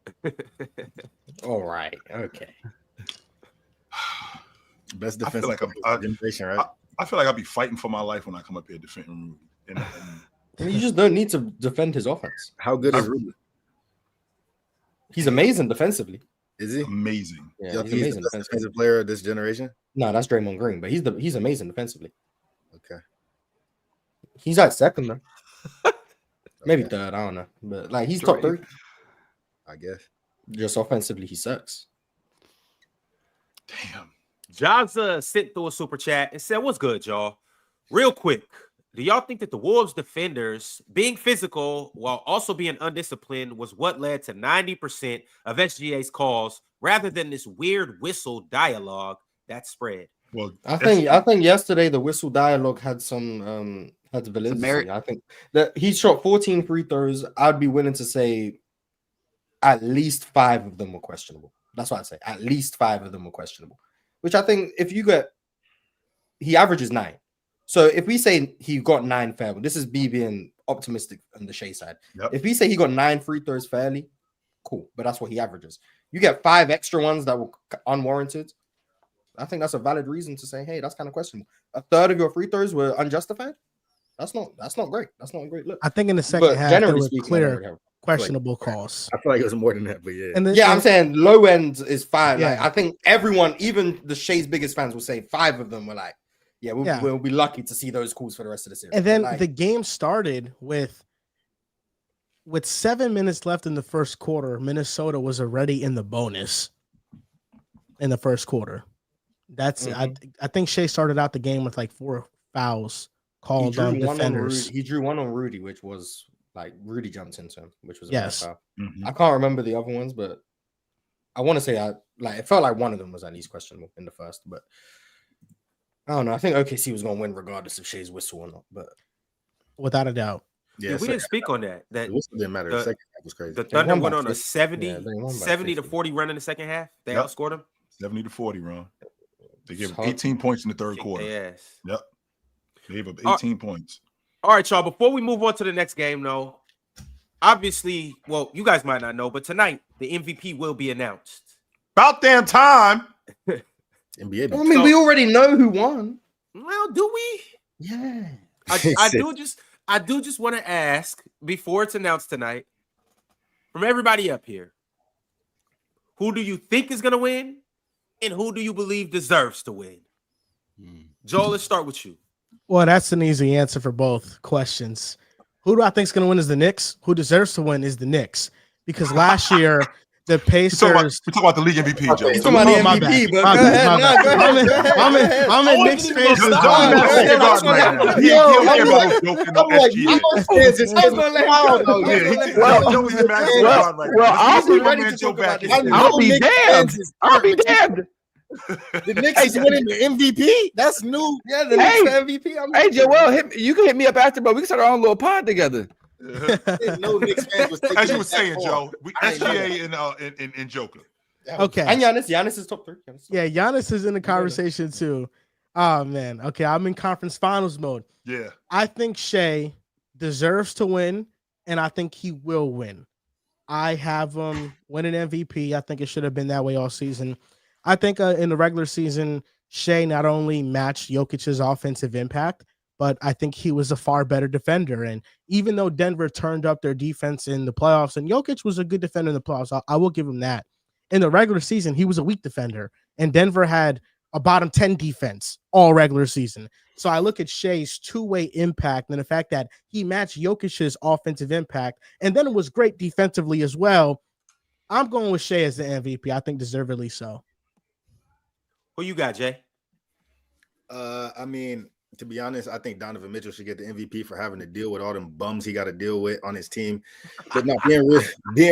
All right. Okay. Best defense generation, right? I feel like I'll be fighting for my life when I come up here defending Rudy. And you just don't need to defend his offense. How good is Rudy? He's amazing defensively. Is he? Amazing. Yeah, he's amazing the best defensive player of this generation. No, that's Draymond Green, but he's amazing defensively. Okay. He's at second though. Maybe third, I don't know. But like he's top 3. I guess. Just offensively, he sucks. Damn. Jogza sent through a super chat and said, "What's good, y'all? Real quick, do y'all think that the Wolves defenders being physical while also being undisciplined was what led to 90% of SGA's calls rather than this weird whistle dialogue that spread?" Well, I think yesterday the whistle dialogue had some validity. I think that he shot 14 free throws. I'd be willing to say at least 5 of them were questionable. That's what I'd say. At least 5 of them were questionable. Which I think he averages 9. So if we say he got 9 fair, this is me being optimistic on the Shai side. Yep. If we say he got 9 free throws fairly, cool. But that's what he averages. You get 5 extra ones that were unwarranted. I think that's a valid reason to say, hey, that's kind of questionable. A third of your free throws were unjustified. That's not great. That's not a great look. I think in the second But half there generally were speaking, I clear don't really have- questionable calls. I feel like it was more than that, but yeah. And then, Yeah, I'm saying low end is fine. Like Yeah. I think everyone, even the Shai's biggest fans, will say 5 of them were like, "Yeah, we'll be lucky to see those calls for the rest of the series." And then like, the game started with 7 minutes left in the first quarter. Minnesota was already in the bonus in the first quarter. That's I think Shai started out the game with like 4 fouls called on defenders. He drew one on Rudy, which was like Rudy jumped into him, which was a bad foul. Mhm. I can't remember the other ones, but I want to say it felt like one of them was at least questionable in the first, but I don't know. I think OKC was going to win regardless of Shai's whistle or not, but Without a doubt. Yeah, we didn't speak on that. It didn't matter. The second half was crazy. The Thunder won went by on a 50. 70 to 40 run in the second half. They Yep. outscored them. 70 to 40, Ron. They gave It's up hard. 18 points in the third Kick quarter. their ass. Yep. They gave up Uh, 18 points. All right, y'all. Before we move on to the next game, though, obviously, well, you guys might not know, but tonight the MVP will be announced. About damn time. NBA. I mean, we already know who won. Well, do we? Yeah. I do just want to ask before it's announced tonight, from everybody up here, who do you think is going to win, and who do you believe deserves to win? Joel, let's start with you. Well, that's an easy answer for both questions. Who do I think is going to win is the Knicks. Who deserves to win is the Knicks. Because last year, the Pacers... We're talking about the league MVP, Joe. He's talking about the my MVP, bad. but My go bad, ahead. my No, bad. go ahead. I'm a Knicks fan. Joe, I'll be damned. The Knicks is winning the MVP. That's new. Yeah, the Knicks MVP. Hey, Joel, you can hit me up after, but we can start our own little pod together. No Knicks fans was As you were saying, Joe, SGA and Joker. Okay. And Giannis is top 3. Yeah, Giannis is in the conversation too. Oh, man. Okay, I'm in conference finals mode. Yeah. I think Shai deserves to win, and I think he will win. I have him winning MVP. I think it should have been that way all season. I think in the regular season, Shai not only matched Jokic's offensive impact, but I think he was a far better defender. And even though Denver turned up their defense in the playoffs, and Jokic was a good defender in the playoffs, I will give him that. In the regular season, he was a weak defender, and Denver had a bottom 10 defense all regular season. So I look at Shai's two-way impact and the fact that he matched Jokic's offensive impact, and then it was great defensively as well. I'm going with Shai as the MVP. I think deservedly so. Who you got, Jay? I mean, to be honest, I think Donovan Mitchell should get the MVP for having to deal with all them bums he got to deal with on his team. But not being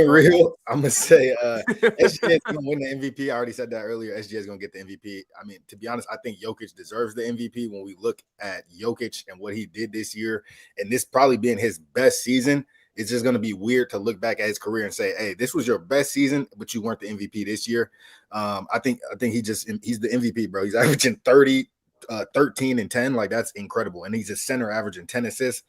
real, I'm gonna say SGA is gonna win the MVP. I already said that earlier. SGA is gonna get the MVP. I mean, to be honest, I think Jokic deserves the MVP when we look at Jokic and what he did this year, and this probably being his best season. It's just going to be weird to look back at his career and say, hey, this was your best season, but you weren't the MVP this year. I think he's the MVP, bro. He's averaging 30, 13 and 10. Like, that's incredible. And he's a center averaging 10 assists.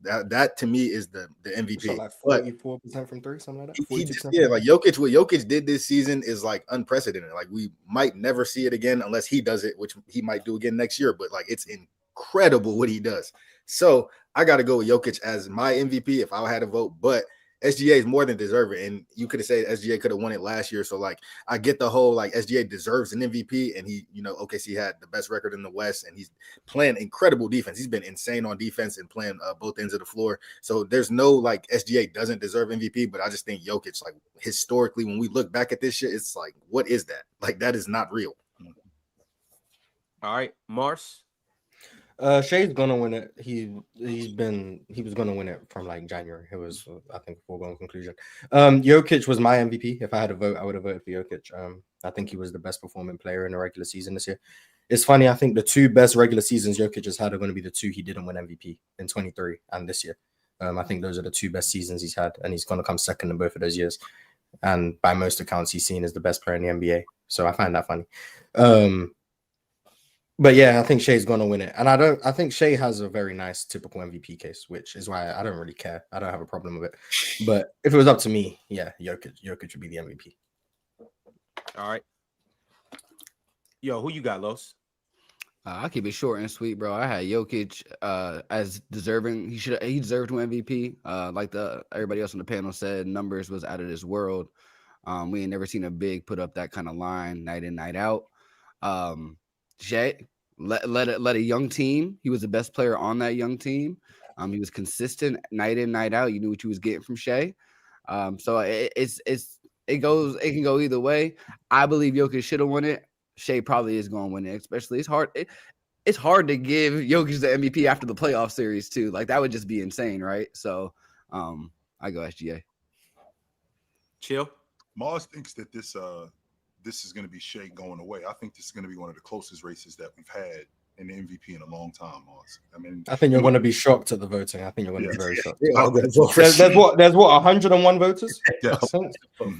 That to me is the MVP. So like 44% from 3, something like that. Like Jokic, what Jokic did this season is like unprecedented. Like, we might never see it again unless he does it, which he might do again next year. But like, it's incredible what he does. So I got to go with Jokic as my MVP if I had a vote, but SGA is more than deserving. And you could have said SGA could have won it last year. So like, I get the whole, like, SGA deserves an MVP, and he, OKC had the best record in the West, and he's playing incredible defense. He's been insane on defense and playing both ends of the floor. So there's no, like, SGA doesn't deserve MVP, but I just think Jokic, like, historically, when we look back at this shit, it's like, what is that? Like, that is not real. All right, Mars. Shai's gonna win it. He was gonna win it from like January. It was, I think, a foregone conclusion. Jokic was my MVP. If I had to vote, I would have voted for Jokic. I think he was the best performing player in the regular season this year. It's funny, I think the 2 best regular seasons Jokic has had are going to be the 2 he didn't win MVP in 23 and this year. I think those are the 2 best seasons he's had, and he's going to come second in both of those years. And by most accounts, he's seen as the best player in the NBA. So I find that funny. But yeah, I think Shai's going to win it. And I think Shai has a very nice typical MVP case, which is why I don't really care. I don't have a problem with it. But if it was up to me, yeah, Jokic would be the MVP. All right. Yo, who you got, Los? I'll keep it short and sweet, bro. I had Jokic as deserving. He deserved to win MVP. Like everybody else on the panel said, numbers was out of this world. We ain't never seen a big put up that kind of line night in, night out. Shai let a young team. He was the best player on that young team. He was consistent night in, night out. You knew what you was getting from Shai. So it can go either way. I believe Jokic should have won it. Shai probably is going to win it. Especially it's hard to give Jokic the MVP after the playoff series too. Like that would just be insane, right? So I go SGA. Chill. Mars thinks that this is going to be Shai going away. I think this is going to be one of the closest races that we've had in the MVP in a long time, Mars. I mean, I think you're going to be shocked at the voting. I think you're going to be very shocked. Yeah, There's what 101 voters. Yes.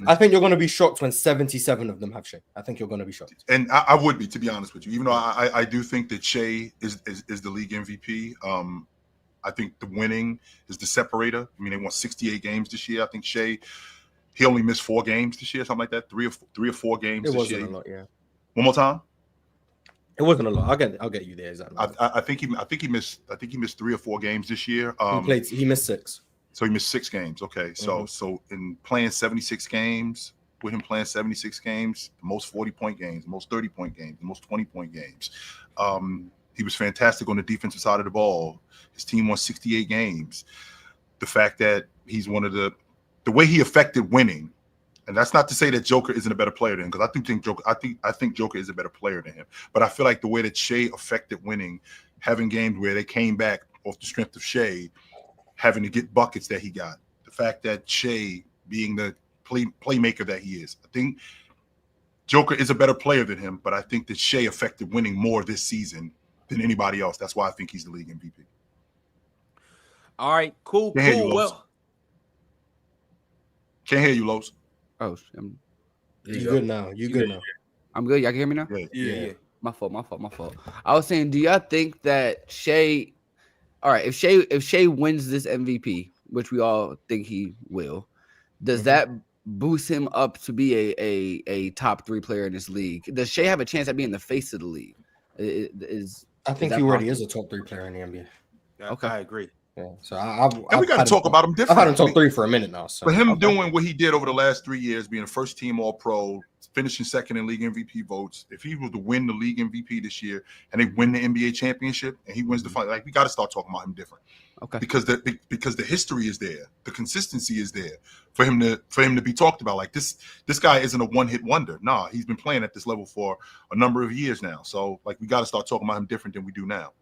I think you're going to be shocked when 77 of them have Shai. I think you're going to be shocked. And I would be, to be honest with you, even though I do think that Shai is the league MVP. I think the winning is the separator. I mean, they won 68 games this year. I think Shai, he only missed 4 games this year, something like that. Three or four games It this wasn't year. a lot, yeah. One more time. It wasn't a lot. I'll get you there exactly. I think he missed 3 or 4 games this year. He missed 6. So he missed 6 games. Okay. So in playing 76 games, with him playing 76 games, the most 40-point games, the most 30-point games, the most 20-point games. He was fantastic on the defensive side of the ball. His team won 68 games. The fact that he's one of the way he affected winning. And that's not to say that Joker isn't a better player than him, because I think Joker is a better player than him. But I feel like the way that Shai affected winning, having games where they came back off the strength of Shai, having to get buckets that he got, the fact that Shai being the playmaker that he is, I think Joker is a better player than him. But I think that Shai affected winning more this season than anybody else. That's why I think he's the league MVP. All right, cool. Well, can't hear you, Los. Oh, You good now? You good now? I'm good. Y'all can hear me now? Yeah. My fault. I was saying, do y'all think that Shai? All right, if Shai wins this MVP, which we all think he will, does that boost him up to be a top 3 player in this league? Does Shai have a chance at being the face of the league? I think he already is a top 3 player in the NBA. Okay, I agree. Yeah, so we got to talk about him differently. I've had him top 3 for a minute now. So. For him doing what he did over the last 3 years, being a first team All Pro, finishing second in league MVP votes, if he was to win the league MVP this year and they win the NBA championship and he wins the fight, like we got to start talking about him different. Okay. Because the history is there, the consistency is there for him to be talked about. Like this guy isn't a one-hit wonder. Nah, he's been playing at this level for a number of years now. So like we got to start talking about him different than we do now.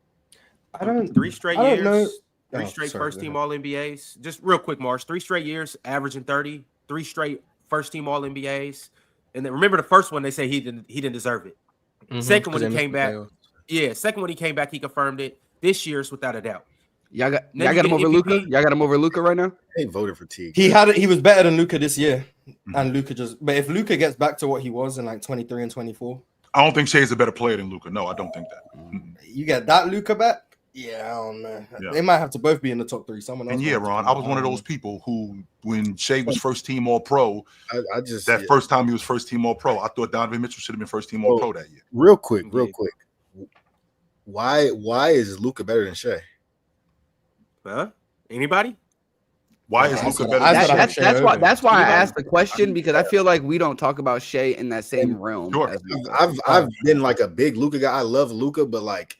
3 straight years. Know. 3 straight first team All NBAs. Just real quick, Mars. 3 straight years, averaging 30. 3 straight first team All NBAs. And then remember the first one, they say he didn't deserve it. Second one he came back. Second one he came back, he confirmed it. This year's without a doubt. Y'all got him over Luka? Y'all got him over Luka right now? They voted for Teague. He was better than Luka this year. And Luka but if Luka gets back to what he was in like 23 and 24. I don't think Shai is a better player than Luka. No, I don't think that. You get that Luka back? Yeah, I don't know. Yeah. They might have to both be in the top 3. Someone else. And Ron, I was one of those people who, when Shai was first team All Pro, first time he was first team All Pro, I thought Donovan Mitchell should have been first team All Pro that year. Real quick. Why is Luka better than Shai? Huh? Anybody? Why is Luka better? That's why I asked the question, because I feel like we don't talk about Shai in that same realm. Sure. I've been like a big Luka guy. I love Luka, but like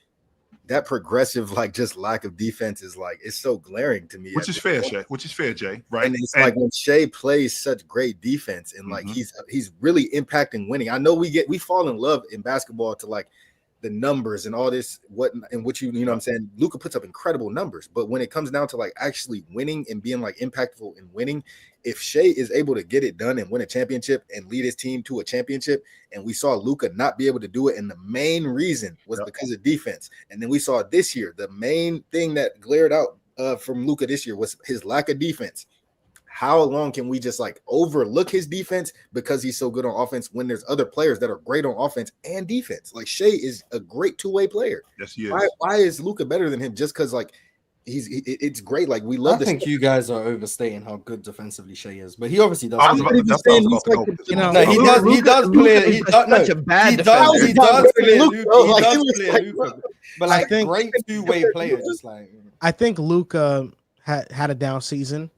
that progressive, like just lack of defense is like it's so glaring to me. Which is fair, Jay. Right. And it's like when Shai plays such great defense and like he's really impacting winning. I know we fall in love in basketball to like the numbers and all this what you know what I'm saying. Luka puts up incredible numbers, but when it comes down to like actually winning and being like impactful in winning, if Shai is able to get it done and win a championship and lead his team to a championship, and we saw Luka not be able to do it, and the main reason was because of defense, and then we saw this year the main thing that glared out from Luka this year was his lack of defense. How long can we just like overlook his defense because he's so good on offense when there's other players that are great on offense and defense? Like Shai is a great 2-way player. Yes, he is. Why is Luka better than him just because like it's great. Like we love I this. think you guys are overstating how good defensively Shai is, but he obviously does. I was I'm about, not even that's what I was saying about to he's go like with this. You know, No, he does. He does play. He does. such No, a bad he defender. does. He does play Luka, Luka. bro. He Like, does he was play like, Luka, but I like think- great two-way player. Just like I think Luka had a down season.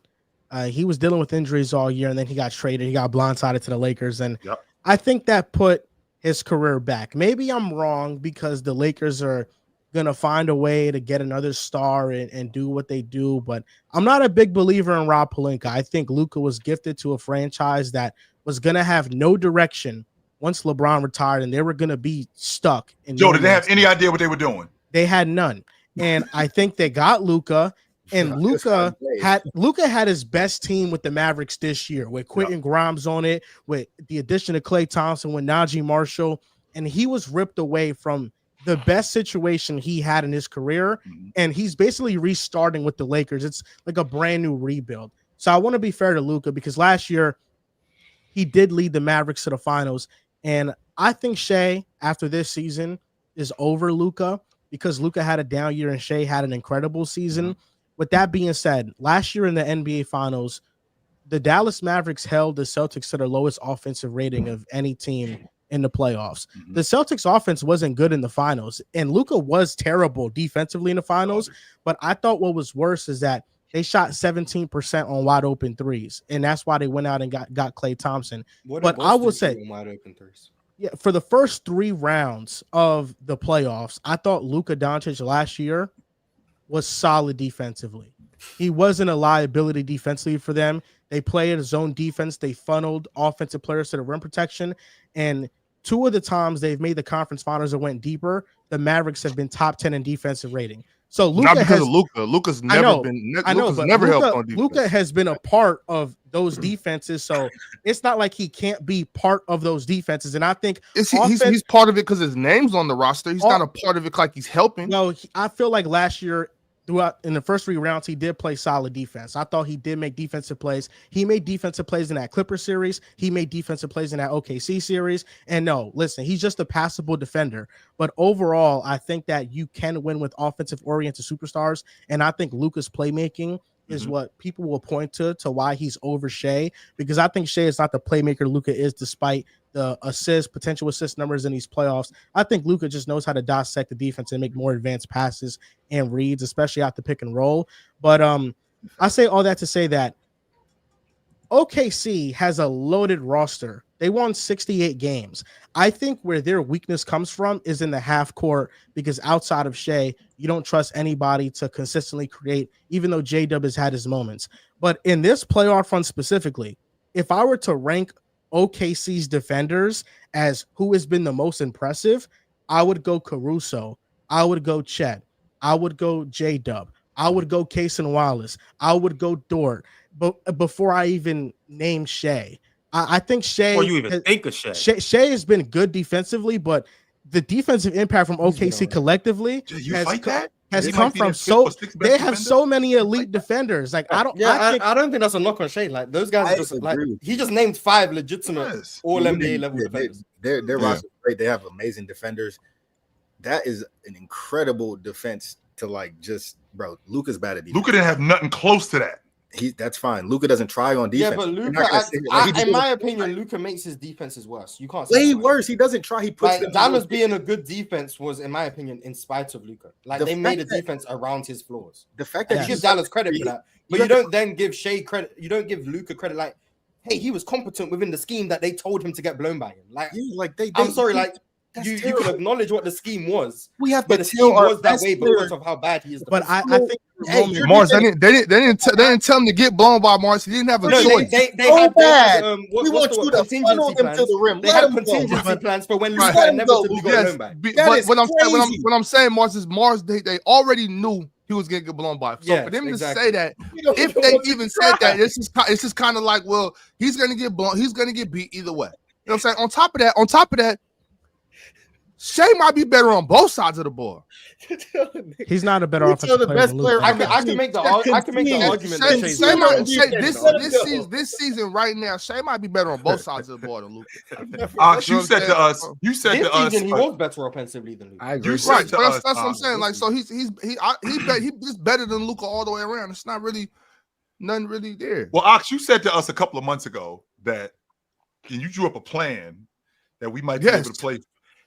He was dealing with injuries all year, and then he got traded. He got blindsided to the Lakers, and Yep. I think that put his career back. Maybe I'm wrong because the Lakers are gonna find a way to get another star and do what they do, but I'm not a big believer in Rob Pelinka. I think Luka was gifted to a franchise that was gonna have no direction once LeBron retired, and they were gonna be stuck. Joe, did they have any idea what they were doing? They had none, and I think they got Luka. And Luka had his best team with the Mavericks this year, with Quentin Grimes on it, with the addition of Klay Thompson, with Najee Marshall, and he was ripped away from the best situation he had in his career, and he's basically restarting with the Lakers. It's like a brand new rebuild. So I want to be fair to Luka because last year he did lead the Mavericks to the finals, and I think Shai after this season is over Luka because Luka had a down year and Shai had an incredible season. With that being said, last year in the NBA Finals, the Dallas Mavericks held the Celtics to their lowest offensive rating of any team in the playoffs. The Celtics offense wasn't good in the finals, and Luka was terrible defensively in the finals. But I thought what was worse is that they shot 17% on wide open threes, and that's why they went out and got Klay Thompson. But I will say, wide open threes. Yeah, for the first 3 rounds of the playoffs, I thought Luka Doncic last year was solid defensively. He wasn't a liability defensively for them. They played a zone defense. They funneled offensive players to the rim protection, and 2 of the times they've made the conference finals and went deeper, the Mavericks have been top 10 in defensive rating. So Luka not because of Luka. Luka's never been. Luka's never helped on defense. Luka has been a part of those defenses, so it's not like he can't be part of those defenses. And I think he's part of it because his name's on the roster. He's not a part of it like he's helping. No, I feel like last year, throughout in the first 3 rounds, he did play solid defense. I thought he did make defensive plays. He made defensive plays in that Clippers series. He made defensive plays in that OKC series. And no, listen, he's just a passable defender. But overall, I think that you can win with offensive-oriented superstars. And I think Luka's playmaking is what people will point to why he's over Shai, because I think Shai is not the playmaker Luka is, despite the potential assist numbers in these playoffs. I think Luka just knows how to dissect the defense and make more advanced passes and reads, especially out the pick and roll. But I say all that to say that OKC has a loaded roster. They won 68 games. I think where their weakness comes from is in the half court, because outside of Shai, you don't trust anybody to consistently create, even though J-Dub has had his moments. But in this playoff run specifically, if I were to rank OKC's defenders as who has been the most impressive, I would go Caruso. I would go Chet. I would go J-Dub. I would go Cason Wallace. I would go Dort. But before I even name Shai, I think Shai. Or you even think of Shai. Shai has been good defensively, but the defensive impact from OKC collectively has come from they have so many elite defenders. Like I don't think that's a knock on Shai. Like those guys are just like he just named 5 legitimate all NBA level defenders. Their roster is great. They have amazing defenders. That is an incredible defense to bro. Luka's bad at defense. Luka didn't have nothing close to that. That's fine. Luka doesn't try on defense. Yeah, but Luka, in my opinion, Luka makes his defenses worse. You can't say worse. He doesn't try. He puts them Dallas being a good defense was, in my opinion, in spite of Luka. Like they made a defense around his flaws. The fact that you give Dallas credit for that, but you don't then give Shai credit. You don't give Luka credit. Like, hey, he was competent within the scheme that they told him to get blown by him. I'm sorry, you can acknowledge what the scheme was. We have, but the scheme was that way because of how bad he is. But I think Mars, they didn't tell him to get blown by Mars. He didn't have a choice. They had we want you to funnel him to the rim. They had contingency plans for when Luka inevitably got blown by. But what I'm saying, Mars, is they already knew he was gonna get blown by. So for them to say that, if they even said that, it's just kind of like, well, he's gonna get blown. He's gonna get beat either way. You know what I'm saying? On top of that. Shai might be better on both sides of the ball. He's not a better offensive player than Luka. I can make the argument that Shai's this season right now, Shai might be better on both sides of the ball than Luka. You said to us, he was better offensively than Luka. I agree. Right, that's what I'm saying. Like, so he's just better than Luka all the way around. It's not really nothing really there. Well, Ox, you said to us a couple of months ago that you drew up a plan that we might be able to play.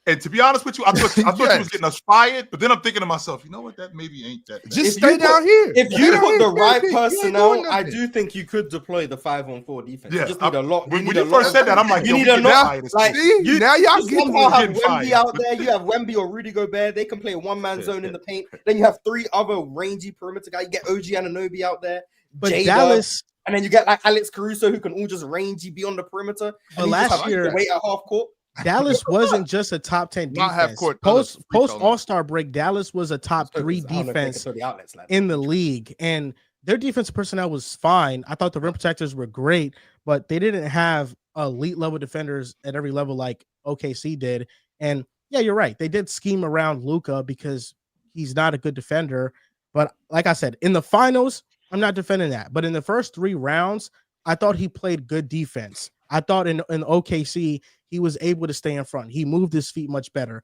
And to be honest with you, I thought you was getting us fired, but then I'm thinking to myself, you know what? That maybe ain't that bad. Just stay down here. If you put the right personnel, I do think you could deploy the 5-on-4 defense. Yeah, you just need a lot. When you first said that, I'm like, you need a lot. Like, now y'all somehow have Wemby out there. You have Wemby or Rudy Gobert. They can play a one-man zone in the paint. Then you have 3 other rangy perimeter guys. You get OG Anunoby out there. But Jada, Dallas, and then you get like Alex Caruso who can all just rangy be on the perimeter. But last year, wait at half court. Dallas wasn't just a top 10 defense. Post All-Star break, Dallas was a top 3 defense in the league, and their defensive personnel was fine. I thought the rim protectors were great, but they didn't have elite level defenders at every level like OKC did. And yeah, you're right. They did scheme around Luka because he's not a good defender. But like I said, in the finals, I'm not defending that. But in the first 3 rounds, I thought he played good defense. I thought in OKC, he was able to stay in front. He moved his feet much better.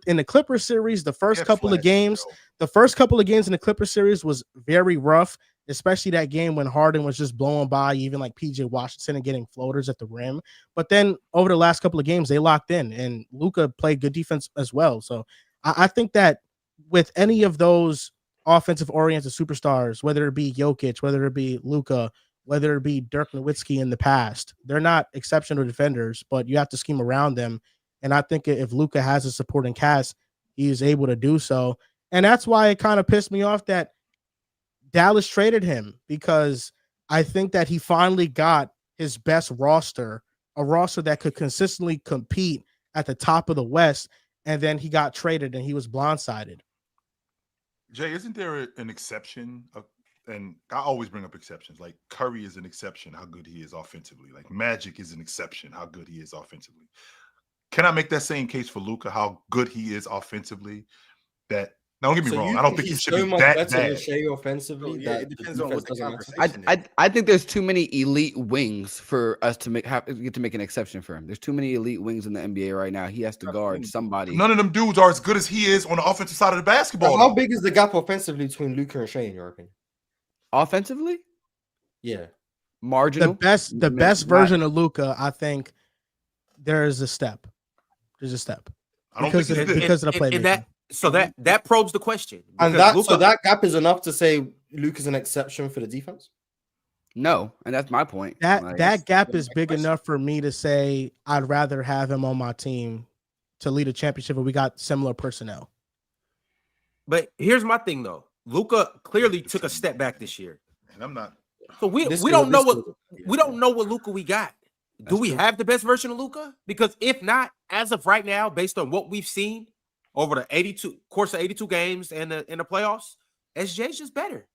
In the Clippers series, the first couple of games in the Clippers series was very rough, especially that game when Harden was just blowing by even like PJ Washington and getting floaters at the rim. But then over the last couple of games, they locked in, and Luka played good defense as well. So I think that with any of those offensive-oriented superstars, whether it be Jokic, whether it be Luka, whether it be Dirk Nowitzki in the past, they're not exceptional defenders, but you have to scheme around them. And I think if Luka has a supporting cast, he is able to do so. And that's why it kind of pissed me off that Dallas traded him, because I think that he finally got his best roster, a roster that could consistently compete at the top of the West. And then he got traded and he was blindsided. Jay, isn't there an exception? And I always bring up exceptions. Like Curry is an exception, how good he is offensively. Like Magic is an exception, how good he is offensively. Can I make that same case for Luka, how good he is offensively? That now, don't get me wrong. I don't think he should be that bad. Offensively, yeah, it depends on what the conversation is. I think there's too many elite wings for us to get to make an exception for him. There's too many elite wings in the NBA right now. He has to guard somebody. None of them dudes are as good as he is on the offensive side of the basketball. How big is the gap offensively between Luka and Shai, in your opinion? Offensively? Yeah. Marginal. The best version of Luka, I think there's a step. There's a step. Because of the playmaking. So that probes the question. And that gap is enough to say Luka's an exception for the defense? No, and that's my point. That gap is big enough for me to say I'd rather have him on my team to lead a championship if we got similar personnel. But here's my thing though. Luka clearly took a step back this year. And I'm not. So we don't know what Luka we got. Do we have the best version of Luka? Because if not, as of right now, based on what we've seen over the 82 games and in the playoffs, SJ's just better.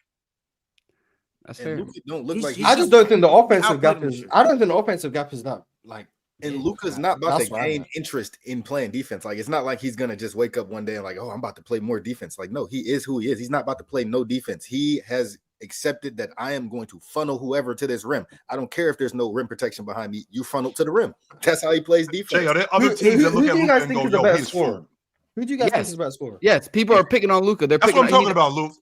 That's fair. Luka don't look like I just don't think the offensive gap is. I don't think the offensive gap is that like. And Luka's not about to gain interest in playing defense. Like, it's not like he's gonna just wake up one day and like, oh, I'm about to play more defense. Like, no, he is who he is. He's not about to play no defense. He has accepted that I am going to funnel whoever to this rim. I don't care if there's no rim protection behind me. You funnel to the rim. That's how he plays defense. Jay, are there other teams that look at Luka and go, yo, he's full? Who do you guys think is the best scorer? Yes, people are picking on Luka. That's what I'm talking about, Luke.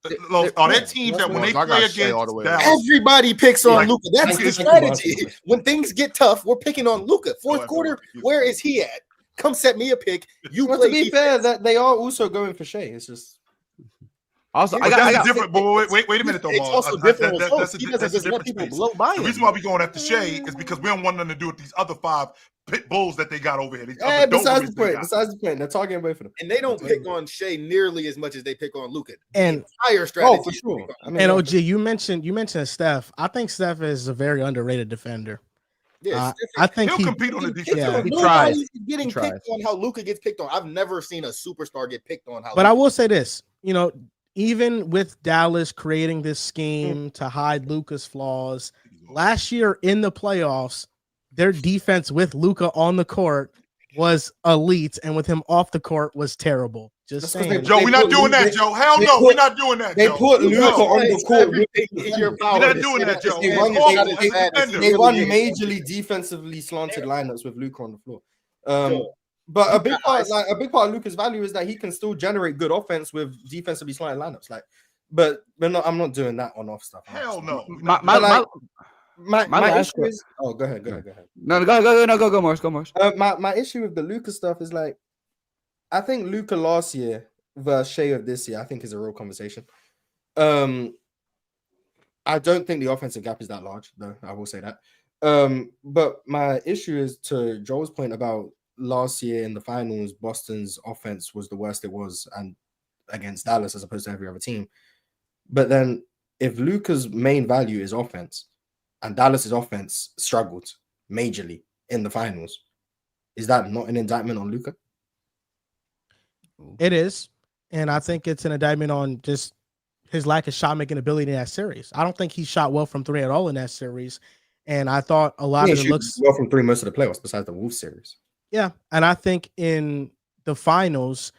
Are there teams that when they play against Dallas, everybody picks on Luka? That's the strategy. When things get tough, we're picking on Luka. Fourth quarter, where is he at? Come set me a pick. You play. To be fair, that they are also going for Shai. It's just. Also, I got different. But wait a minute, though. It's also different. He doesn't just want people blow by him. The reason why we going after Shai is because we don't want nothing to do with these other 5 pit bulls that they got over here. Besides the point, they're talking both of them, and they don't pick on Shai nearly as much as they pick on Luka. And higher strategy. For sure. And OG, you mentioned Steph. I think Steph is a very underrated defender. Yeah, I think he'll compete on the defense. Yeah, he tries. Getting picked on how Luka gets picked on. I've never seen a superstar get picked on how. But I will say this, even with Dallas creating this scheme to hide Luka's flaws, last year in the playoffs, their defense with Luka on the court was elite, and with him off the court was terrible. Just saying. Joe, we're not doing that, Joe. Hell no, we're not doing that, They Joe. put Luka on the court. In your power. We're not doing that, Joe. They run majorly defensively slanted lineups with Luka on the floor. But a big part of Luka's value is that he can still generate good offense with defensively slanted lineups. But I'm not doing that on-off stuff. Hell no. My issue is. Oh, go ahead. No, go, Morris. My issue with the Luka stuff is I think Luka last year versus Shai of this year, I think is a real conversation. I don't think the offensive gap is that large, though. I will say that. But my issue is to Joel's point about last year in the finals, Boston's offense was the worst it was, and against Dallas as opposed to every other team. But then if Luka's main value is offense and Dallas's offense struggled majorly in the finals, is that not an indictment on Luka? It is. And I think it's an indictment on just his lack of shot making ability in that series. I don't think he shot well from three at all in that series. And I thought a lot of the looks well from three most of the playoffs besides the Wolves series. Yeah. And I think in the finals,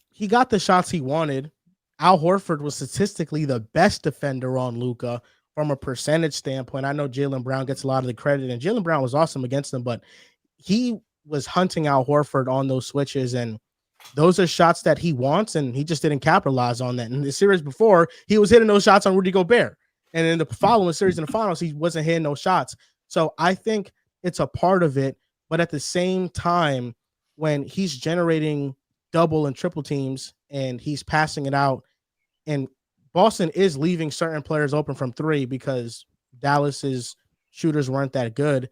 he got the shots he wanted. Al Horford was statistically the best defender on Luka from a percentage standpoint. I know Jaylen Brown gets a lot of the credit, and Jaylen Brown was awesome against them, but he was hunting Al Horford on those switches, and those are shots that he wants, and he just didn't capitalize on that. In the series before, he was hitting those shots on Rudy Gobert, and in the following series in the finals, he wasn't hitting those shots. So I think it's a part of it, but at the same time, when he's generating double and triple teams and he's passing it out, and Boston is leaving certain players open from three because Dallas's shooters weren't that good.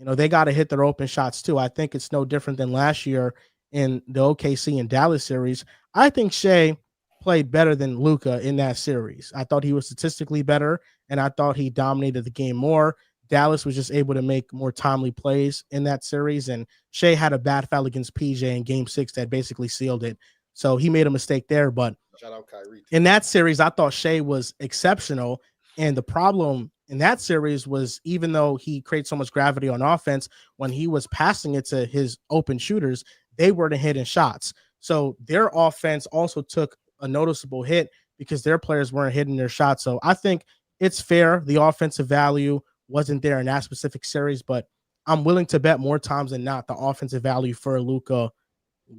They got to hit their open shots too. I think it's no different than last year in the OKC and Dallas series. I think Shai played better than Luka in that series. I thought he was statistically better, and I thought he dominated the game more. Dallas was just able to make more timely plays in that series, and Shai had a bad foul against PJ in Game 6 that basically sealed it. So he made a mistake there, but shout out Kyrie. In that series, I thought Shai was exceptional, and the problem in that series was even though he created so much gravity on offense, when he was passing it to his open shooters, they weren't hitting shots. So their offense also took a noticeable hit because their players weren't hitting their shots. So I think it's fair. The offensive value wasn't there in that specific series, but I'm willing to bet more times than not the offensive value for Luka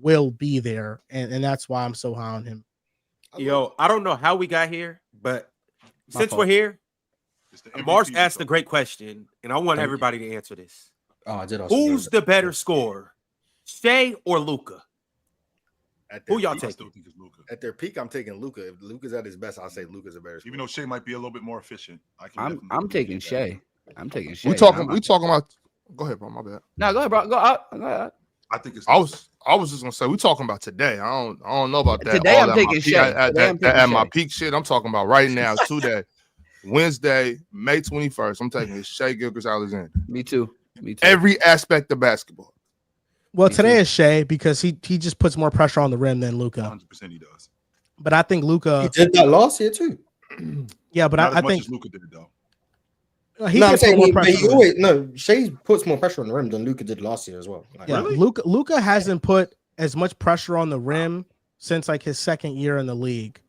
will be there, and that's why I'm so high on him. Yo, I don't know how we got here, but since we're here, Mars asked a great question, and I want everybody to answer this. Who's the better scorer, Shai or Luka? Who y'all taking? At their peak, I'm taking Luka. If Luka's at his best, I'll say Luka's a better scorer. Even though Shai might be a little bit more efficient. I'm taking Shai. I'm taking Shai. We talking about. Go ahead, bro. My bad. No, go ahead, bro. Go out. I think it's. I was just gonna say we talking about today. I don't know about that. Today I'm taking Shai. At my peak shit, I'm talking about right now. Today, Wednesday, May 21st. I'm taking Shai Gilgeous-Alexander. Me too. Every aspect of basketball. Well, today is Shai because he just puts more pressure on the rim than Luka. 100% he does. But I think Luka did that last year too. Yeah, but I think Luka did it though. I'm saying Shai puts more pressure on the rim than Luka did last year as well. Really? Luka hasn't put as much pressure on the rim since his second year in the league.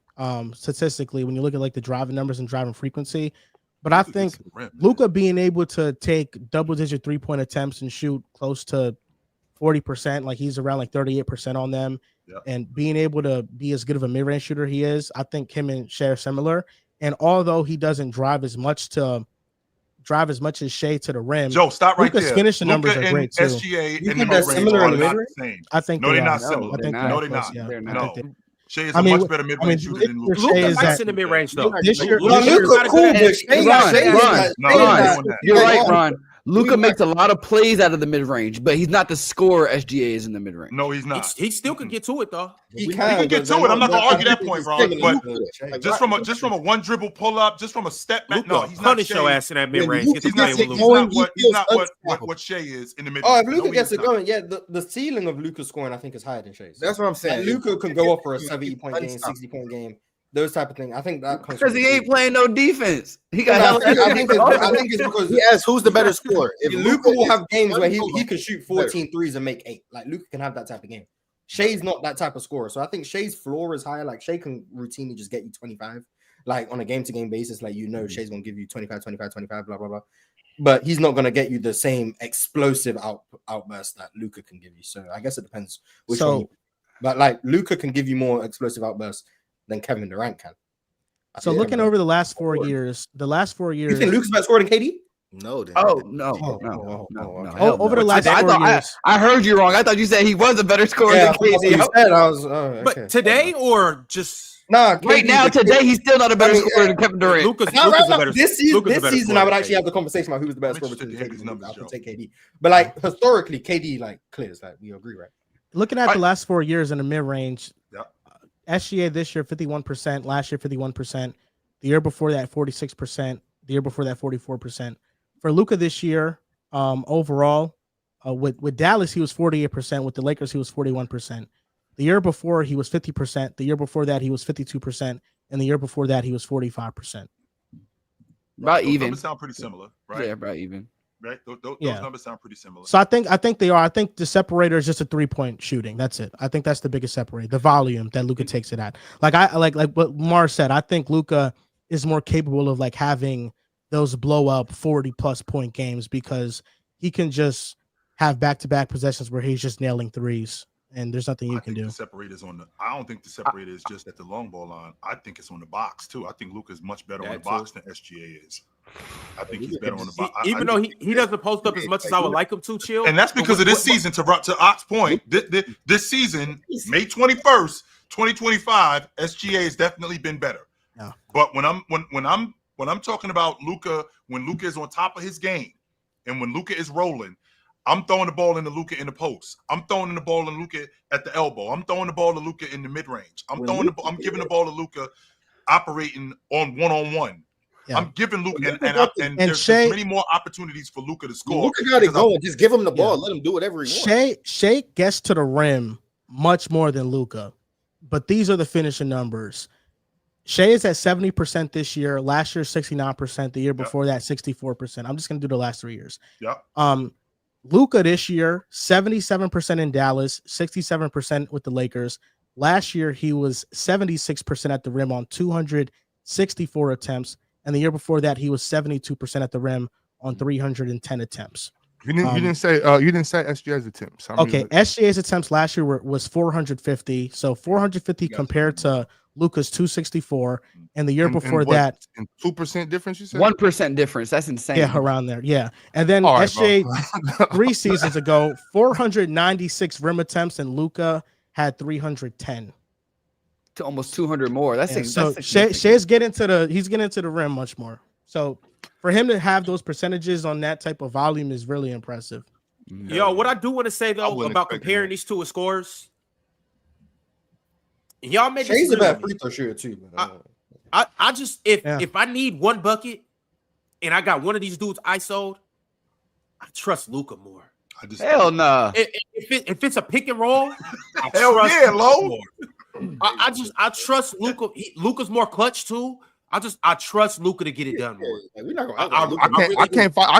Statistically, when you look at the driving numbers and driving frequency, but I think Luka being able to take double-digit three-point attempts and shoot close to 40%, he's around 38% on them, and being able to be as good of a mid-range shooter he is, I think him and Shai are similar. And although he doesn't drive as much as Shai to the rim, Joe, stop right Luka's there. finishing numbers are great too. SGA and the mid-range are not the same. I think no, they're not similar. No, they're not. Yeah. No. Shai is a much better mid-range shooter than Luka. Luka likes in the mid-range though. Luka cool, Ron, you're right, Ron. Luka makes a lot of plays out of the mid-range, but he's not the scorer SGA is in the mid-range. No, he's not. He still can get to it though. He can get to it. I'm not gonna argue that point, Ron. But just from a one dribble pull up, just from a step back, no, he's not. Punish your ass in that mid-range. He's not what Shai is in the mid-range. Oh, if Luka gets it going, the ceiling of Luka's scoring I think is higher than Shai's. That's what I'm saying. Luka can go off for a 70-point game, 60-point game. those type of things. I think that comes because he ain't playing no defense. He got. I think it's because he asked who's the better scorer. If Luka will have games where he can shoot 14 threes and make 8. Like Luka can have that type of game. Shai's not that type of scorer, so I think Shai's floor is higher. Like Shai can routinely just get you 25, like on a game-to-game basis. Like Shai's gonna give you 25, 25, 25, blah blah blah. But he's not gonna get you the same explosive outburst that Luka can give you. So I guess it depends which one. But like Luka can give you more explosive outbursts than Kevin Durant can. So looking over the last 4 years, you think Luka's better scorer than KD? No. No. Over the last 4 years, I heard you wrong. I thought you said he was a better scorer than KD. But today or just right now, today he's still not a better scorer than Kevin Durant. Luka's a better. This season, I would actually have the conversation about who was the better scorer between KD. I would take KD. But like historically, KD like clears. Like we agree, right? Looking at the last 4 years in the mid range, SGA this year 51%, last year 51%, the year before that 46%, the year before that 44%. For Luka this year, overall, with Dallas he was 48%, with the Lakers he was 41%. The year before he was 50%, the year before that he was 52%, and the year before that he was 45%. About even. Numbers sound pretty similar, right? Yeah, about even. Right? Those numbers sound pretty similar. So I think they are. I think the separator is just a 3-point shooting. That's it. I think that's the biggest separator. The volume that Luka takes it at. Like what Mars said. I think Luka is more capable of like having those blow up 40+ point games because he can just have back-to-back possessions where he's just nailing threes. And there's nothing you can do. The separator's I don't think the separator is just at the long ball line. I think it's on the box too. I think Luka is much better on the box than SGA is. I think he's better on the box. Even though he doesn't post up as much as I would like him to, Chill. And that's because of this season. To Ock's point, this season, May 21st, 2025, SGA has definitely been better. Yeah. But when I'm talking about Luka, when Luka is on top of his game, and when Luka is rolling. I'm throwing the ball into Luka in the post. I'm throwing the ball to Luka at the elbow. I'm throwing the ball to Luka in the mid-range. I'm giving the ball to Luka operating on one-on-one. Yeah. I'm giving Luka and there's many more opportunities for Luka to score. Luka got it going. Just give him the ball. Let him do whatever he wants. Shai gets to the rim much more than Luka, but these are the finishing numbers. Shai is at 70% this year. Last year, 69%. The year before that, 64%. I'm just going to do the last 3 years. Yeah. Luka this year, 77% in Dallas, 67% with the Lakers. Last year, he was 76% at the rim on 264 attempts. And the year before that, he was 72% at the rim on 310 attempts. You didn't say SGA's attempts. Okay, SGA's attempts last year was 450. So 450 compared to Luka's 264, and the year before that, 2% difference. You said 1% difference. That's insane. Yeah, around there. Yeah, and then SGA 3 seasons ago, 496 rim attempts, and Luka had 310. To almost 200 more. Shai's getting to the rim much more. So for him to have those percentages on that type of volume is really impressive. Yo, what I do want to say though about comparing these two scores. Y'all made Shai's a bad free throw shooter too. I just if I need one bucket and I got one of these dudes ISO'd, I trust Luka more. Hell no. If it's a pick and roll, I trust Luka. Luka's more clutch too. I trust Luka to get it done more. Like, we're not gonna. I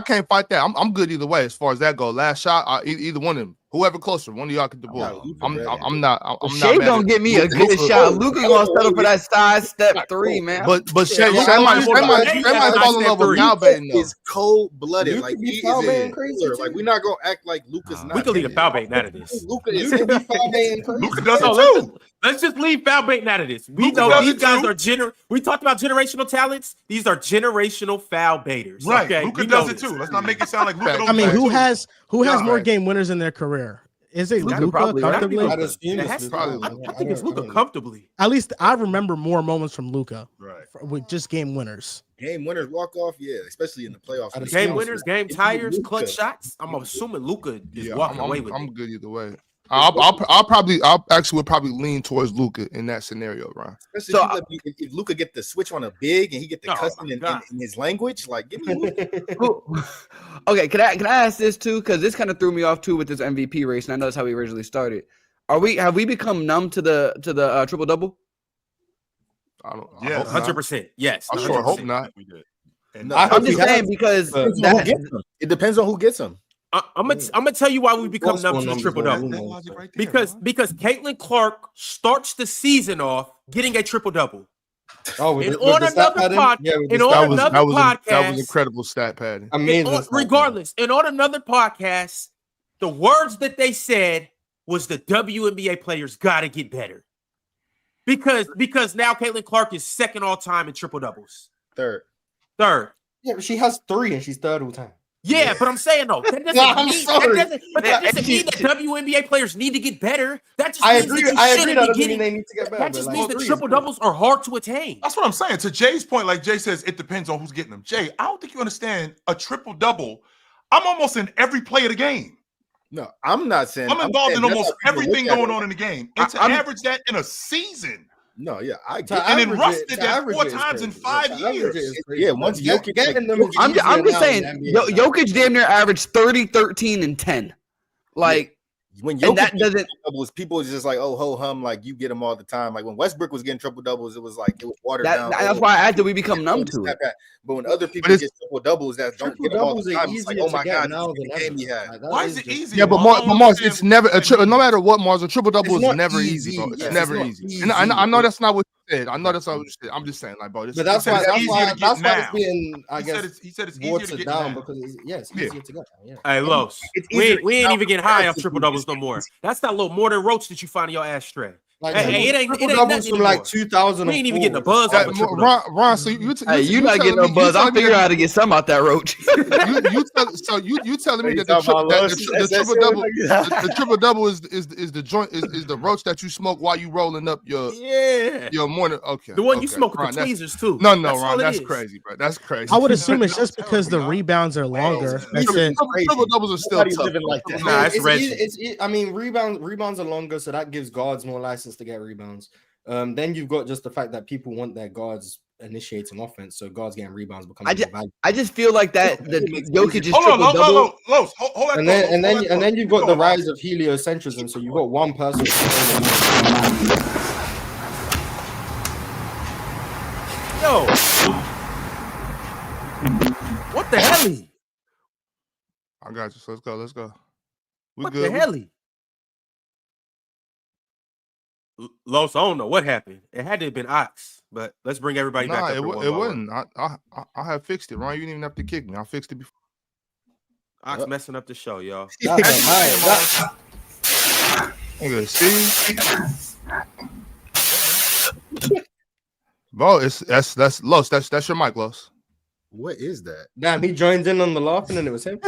can't fight that. I'm good either way as far as that goes. Last shot, either one of them, whoever closer, one of y'all get the ball. I'm not. Shai don't get me a good shot. Luka gonna settle for that side step 3, man. But Shai might fall in love with foul baiting though. He's cold blooded. Like he is crazy. Like we're not gonna act like Luka's not. We can leave the foul baiting out of this. Luka is foul baiting crazy. Luka does it too. Let's just leave foul baiting out of this. We know these guys are we talked about generational talents. These are generational foul baiters. Right. Okay? Luka does it too. Let's not make it sound like Luka don't. I mean, who has more game winners in their career? Is it Luka comfortably? I think it's Luka comfortably. At least I remember more moments from Luka, with just game winners. Game winners, walk off, especially in the playoffs. Game winners, game tires, clutch shots. I'm assuming Luka is walking away with it. I'm good either way. I'll actually would probably lean towards Luka in that scenario, Ron. Especially if Luka get the switch on a big and he get the cussing in his language, like give me Luka. Okay, can I ask this too? Because this kind of threw me off too with this MVP race, and I know that's how we originally started. Have we become numb to the triple double? I don't. Yeah, 100%. Yes, I sure 100%. hope not. We did. And I I'm hope just he saying has, because but- It depends on who gets them. I'm gonna tell you why we become numb to the numbers triple don't double. mean that anything. logic right there, Because bro. Caitlin Clark starts the season off getting a triple double. Oh, with And the, with on the stat another pattern? pod- Yeah, with the and stat on That was pattern. another that was podcast- incredible stat pattern. Amazing. stat pattern. Regardless, and on another podcast, the words that they said was the WNBA players got to get better. Because now Caitlin Clark is second all time in triple doubles. Third. Yeah, but she has 3 and she's third all time. Yeah, but I'm saying though, that doesn't I'm mean sorry. that doesn't mean that WNBA players need to get better. That just I means agree. that you I agree. shouldn't That be doesn't mean getting. they need to get better. That just but, means like, that 3 is triple great. doubles are hard to attain. That's what I'm saying. To Jay's point, like Jay says, it depends on who's getting them. Jay, I don't think you understand a triple double. I'm almost in every play of the game. No, I'm not saying I'm involved in saying almost that's how people everything look at going it. on in the game. And to I'm- average that in a season. No, yeah, I To get it. And then average Russ it- did to that average 4 it is times in crazy. 5 To average years. it is crazy. Yeah, once Jokic getting them is I'm easier just now saying, in the NBA now. Jokic damn near averaged 30, 13, and 10. Like, When and Jokic that gets doesn't. doubles, people is just like, oh, ho hum, like you get them all the time. Like when Westbrook was getting triple doubles, it was like it was watered down. That's why I had to. We become numb to it. But when other people it's- get triple doubles that don't Triple get them all doubles the are time, it's like, easier oh my to get god, now this than is the game he ever. had. Like, that Why is it just- easy? Yeah, but Mars, it's never no matter what, Mars, a triple double It's is not never easy. easy, bro. It's Yes, never it's not easy. easy. And I know that's not what you said. I know that's not what you said. I'm just saying, like, bro. But that's said why it's easier to get that's why now. it's being, I He said guess, it's easier to watered get down now. because it's Yeah. easier to get. Yeah. Hey, Los, It's we easier ain't now even getting high off to triple do doubles this. no more. That's that little more than roach that you find in your ashtray. Like Hey, it ain't doubles nothing from like anymore. 2000. We ain't even getting a buzz That, off a triple double. Ron, so you Hey, you not getting no buzz. I'll figure out how to get some out that roach. you telling me that the triple double is the joint is the roach that you smoke while you rolling up your morning. Okay, The one you okay. smoke with Ron, the that's- tweezers too. No, That's all Ron, it that's is. crazy, bro. That's crazy. I would assume it's That just was because the terrible, rebounds are longer. Wow. That's it. Triple doubles are still Nobody's tough. living like that. Nah, it's Reggie. I mean, rebounds are longer, so that gives guards more license to get rebounds. Then you've got just the fact that people want their guards initiating offense, so guards getting rebounds becomes more valuable. I just feel like that the Jokic is Hold on, triple double. Los, hold that And thought, then hold that thought. you've got the rise of heliocentrism. So you've got one person. Yo, what the hell? I got you. So let's go. We What good. the hell? Los, I don't know what happened. It had to have been Ox, but let's bring everybody back Nah, up. it for one by one. wasn't. I have fixed it, Ron. You didn't even have to kick me. I fixed it before. Ox messing up the show, y'all. Okay, see, bro, that's Los. That's your mic, Los. What is that? Damn, he joined in on the laughing, and it was him.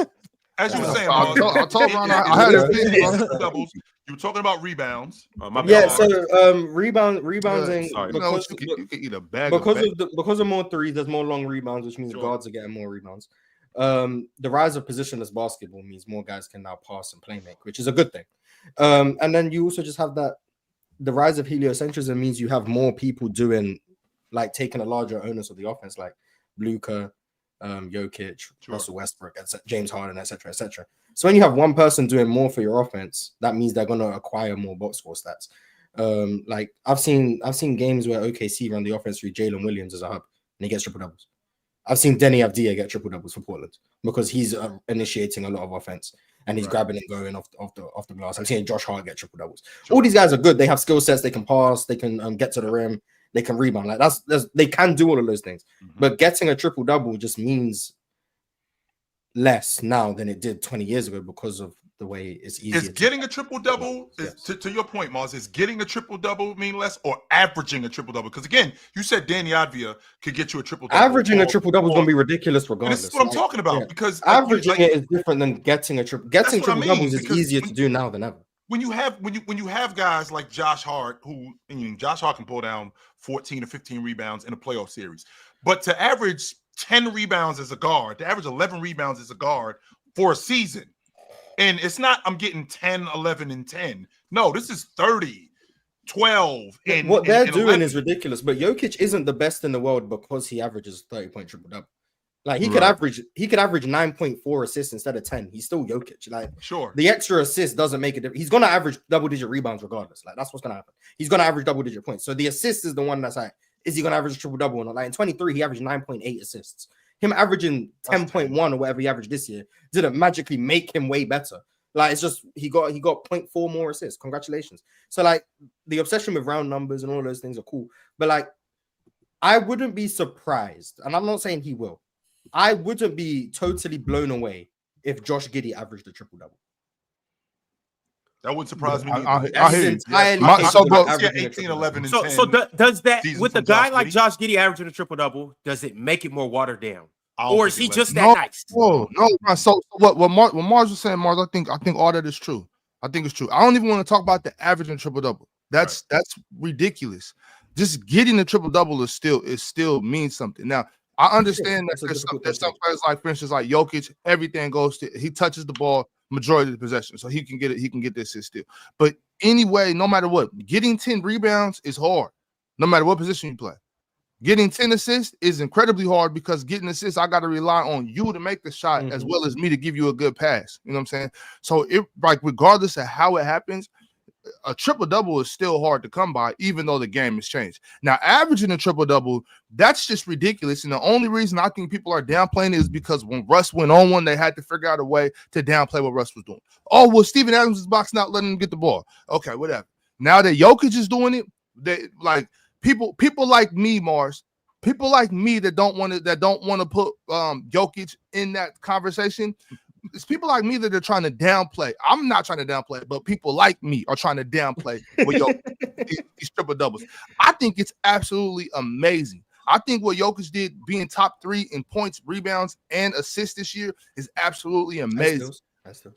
As you were saying, I told Ron I had it fixed. doubles. You were talking about rebounds. My bad. Yeah, so rebounding Sorry. You know, because, you can eat a bag because of more threes, there's more long rebounds, which means Sure. guards are getting more rebounds. The rise of positionless basketball means more guys can now pass and play make, which is a good thing. And then you also just have that the rise of heliocentrism means you have more people doing like taking a larger onus of the offense, like Luka, Jokic, Russell Westbrook, James Harden, etc., etc. So when you have one person doing more for your offense, that means they're going to acquire more box score stats. Like I've seen games where OKC run the offense through Jalen Williams as a hub, and he gets triple doubles. I've seen Denny Avdia get triple doubles for Portland because he's initiating a lot of offense and he's grabbing and going off the glass. I've seen Josh Hart get triple doubles. All these guys are good. They have skill sets. They can pass. They can get to the rim. They can rebound. Like they can do all of those things. But getting a triple double just means less now than it did 20 years ago because of the way it's easier. Is getting a triple double, to your point, Mars, is getting a triple double mean less or averaging a triple double? Because again, you said Danny Advia could get you a triple double. Averaging a triple double is going to be ridiculous regardless. This is what I'm talking about because averaging it is different than getting a triple. Getting triple doubles is because easier to do now than ever. When you have guys like Josh Hart, Josh Hart can pull down 14 or 15 rebounds in a playoff series, but to average 10 rebounds as a guard, to average 11 rebounds as a guard for a season, and it's not I'm getting 10, 11, and 10. No, this is 30, 12. And what they're and doing 11. is ridiculous. But Jokic isn't the best in the world because he averages 30-point triple double. Like he could average 9.4 assists instead of 10. He's still Jokic. Like sure, the extra assist doesn't make a difference. He's gonna average double-digit rebounds regardless. Like that's what's gonna happen. He's gonna average double-digit points. So the assist is the one that's like is he going to average a triple double or not? Like in 23, he averaged 9.8 assists. Him averaging 10.1 or whatever he averaged this year didn't magically make him way better. Like it's just he got 0.4 more assists. Congratulations. So like the obsession with round numbers and all those things are cool, but like I wouldn't be surprised, and I'm not saying he will. I wouldn't be totally blown away if Josh Giddey averaged a triple double. That wouldn't surprise me. I hear you. Entirely 18, 11, and 10. So does that with a guy like Giddey? Josh Giddey averaging a triple double? Does it make it more watered down, I don't or is think he it just lets that nice? No. So what Mars was saying, Mars, I think all that is true. I think it's true. I don't even want to talk about the average and triple double. That's ridiculous. Just getting the triple double is still means something. Now I understand that there's some players like, for instance, like Jokic, everything goes to he touches the ball majority of the possession, so he can get it. He can get this assist still. But anyway, no matter what, getting 10 rebounds is hard. No matter what position you play, getting 10 assists is incredibly hard because getting assists, I got to rely on you to make the shot as well as me to give you a good pass. You know what I'm saying? So it like regardless of how it happens, a triple double is still hard to come by, even though the game has changed. Now, averaging a triple double, that's just ridiculous. And the only reason I think people are downplaying it is because when Russ went on one, they had to figure out a way to downplay what Russ was doing. Oh, well, Steven Adams is boxing out, letting him get the ball. Okay, whatever. Now that Jokic is doing it, they like people like me, Mars. People like me that don't want to put Jokic in that conversation. It's people like me that are trying to downplay. I'm not trying to downplay, but people like me are trying to downplay these triple doubles. I think it's absolutely amazing. I think what Jokic did, being top 3 in points, rebounds, and assists this year, is absolutely amazing.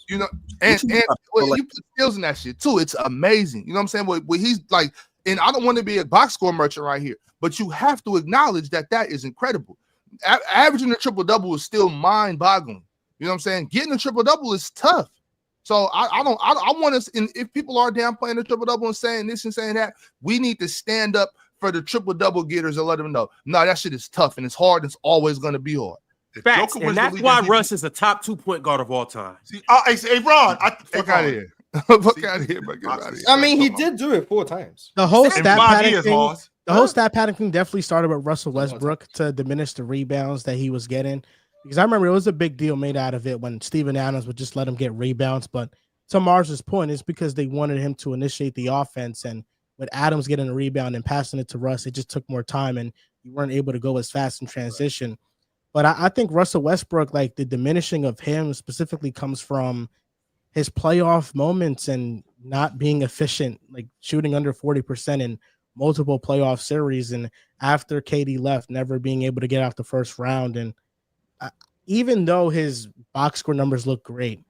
You know, and you put skills in that shit too. It's amazing. You know what I'm saying? What he's like, and I don't want to be a box score merchant right here, but you have to acknowledge that is incredible. Averaging a triple double is still mind boggling. You know what I'm saying? Getting a triple double is tough. So I want us, and if people are downplaying the triple double and saying this and saying that, we need to stand up for the triple double getters and let them know, no, that shit is tough and it's hard. And it's always going to be hard. Facts, and that's why Russ is a top 2 point guard of all time. See, hey, Ron, fuck out of here. Fuck out of here, bro. Get out of here. I mean, he did do it 4 times. The whole stat pattern thing. Mars. The whole stat pattern thing definitely started with Russell Westbrook to diminish the rebounds that he was getting. Because I remember it was a big deal made out of it when Steven Adams would just let him get rebounds. But to Mars's point, it's because they wanted him to initiate the offense. And with Adams getting a rebound and passing it to Russ, it just took more time and you weren't able to go as fast in transition. But I think Russell Westbrook, like the diminishing of him specifically comes from his playoff moments and not being efficient, like shooting under 40% in multiple playoff series. And after KD left, never being able to get out the first round. And even though his box score numbers look great,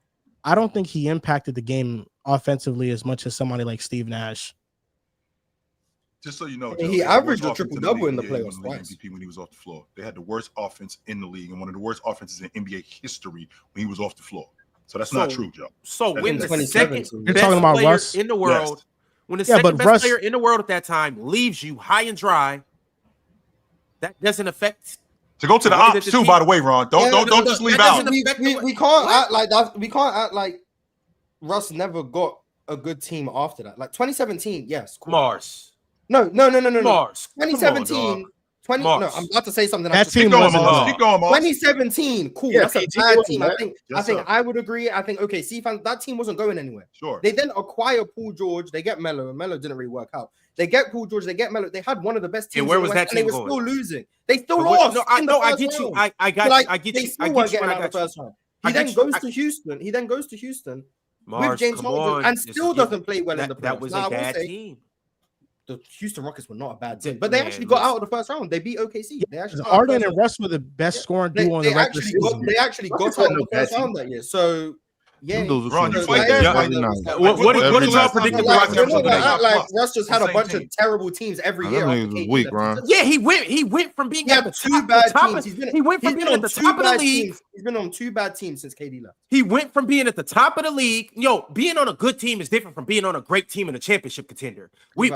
I don't think he impacted the game offensively as much as somebody like Steve Nash. Just so you know, he averaged a triple-double in the playoffs twice. MVP when he was off the floor. They had the worst offense in the league and one of the worst offenses in NBA history when he was off the floor. So that's not true, Joe. So when the second you're talking about Russ in the world, when the second best player in the world at that time leaves you high and dry, that doesn't affect. To go to the ops too, by the way, Ron. Don't just leave out. We can't act like that. We can't act like Russ never got a good team after that. Like 2017, yes. Cool. Mars. No. Mars. 2017. I'm about to say something. That team was keep going, Mars. 2017, cool. Yeah, that's a bad team. Right? I think I would agree. I think see, that team wasn't going anywhere. Sure. They then acquire Paul George. They get Melo, and Melo didn't really work out. They get Paul George. They get Melo. They had one of the best teams. And where was that team going? They were still losing. They still lost. I get you. I get you. They weren't getting out the first round. He then goes to Houston. Mars, with James Harden and still doesn't play well in the playoffs. That was a bad team. The Houston Rockets were not a bad team, but they actually got out of the first round. They beat OKC. They actually Harden and Russ were the best scoring duo on the regular season. They actually got out of the first round that year. So yeah, Ron, you played there. What did y'all predict the Rockets? Like Russ just had a bunch of terrible teams every year. Weak, Ron. Yeah, he went from being at the two bad teams. He went from being at the top of the league. He's been on 2 bad teams since KD left. He went from being at the top of the league. Being on a good team is different from being on a great team and a championship contender. He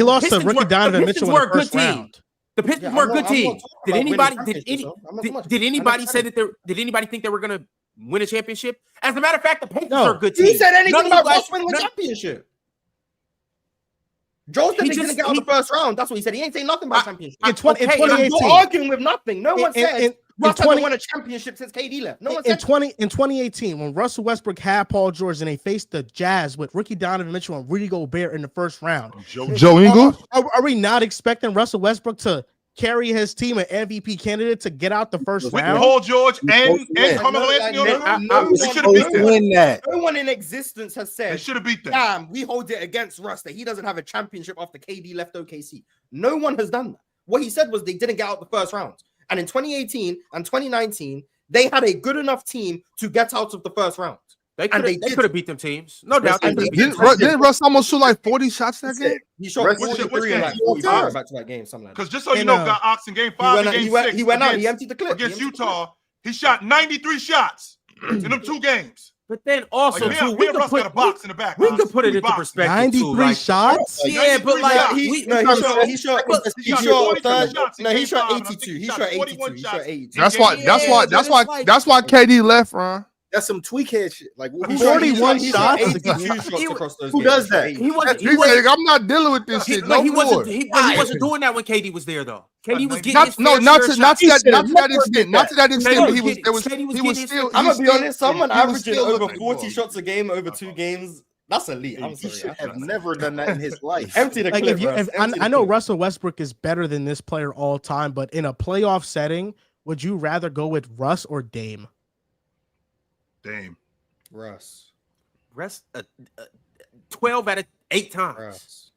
lost to Ricky Donovan Mitchell in the first round. The Pistons were a good team. Did anybody say that did anybody think they were going to win a championship? As a matter of fact, the Pacers are a good team. Who said anything about Russ winning the championship? Joel said He they just- didn't get out he- the first round. That's what he said. He ain't saying nothing about championship. In 2018. You're arguing with nothing. No one said in Russ 20 hasn't won a championship since KD left. No one in said 2018, when Russell Westbrook had Paul George and they faced the Jazz with Ricky Donovan Mitchell and Rudy Gobert in the first round. Joe Ingles? Are we not expecting Russell Westbrook to carry his team, an MVP candidate, to get out the first With round? Paul George and win. Carmelo Anthony on the no they should have beat them. Win that. no one in existence has They said, should have beat them. damn, we hold it against Russ that he doesn't have a championship after KD left OKC. No one has done that. What he said was they didn't get out the first round. And in 2018 and 2019, they had a good enough team to get out of the first round. They And could they have beat them teams. No doubt. They and could they have beat them. Didn't Russ almost shoot like 40 shots that game? He shot Russ- 43 which and like game? 45 back to that game, something like that. Because just so you And, know, got Ox in game 5 and game 6 He went out, he against- emptied the clip. against He emptied the clip. Utah. He shot 93 shots in them 2 games. But then also, Like, too, me we and could Russ got a put box in the back. we Ox. could put it We into box. perspective. 93 too, like, shots? Yeah, but like He we, shot He shot 82. He 41 shot shots, 82. and He I shot think 82. He shot 82. That's Yeah, why. yeah, but it's like- KD left, Ron. That's some tweak head shit. Like He who- shot 41 he shot shots? 82 shots He- across those who games. does that? he wasn't. He said, I'm not dealing with this shit. But No he more. wasn't. He wasn't doing that when KD was there, though. KD was getting his Not fair to share of that shots. extent. Not to that extent. But he was. KD There was. was He getting was his still. I'm he was gonna be still- honest, someone he was averaging still over looking 40 good. shots a game over 2 games. That's elite. I'm He sorry. should have never done that in his life. Empty the Like clip, if you, Russ. if, Empty the I know clip. Russell Westbrook is better than this player all time, but in a playoff setting, would you rather go with Russ or Dame? Dame. Russ. Rest 12 out of 8 times. Russ.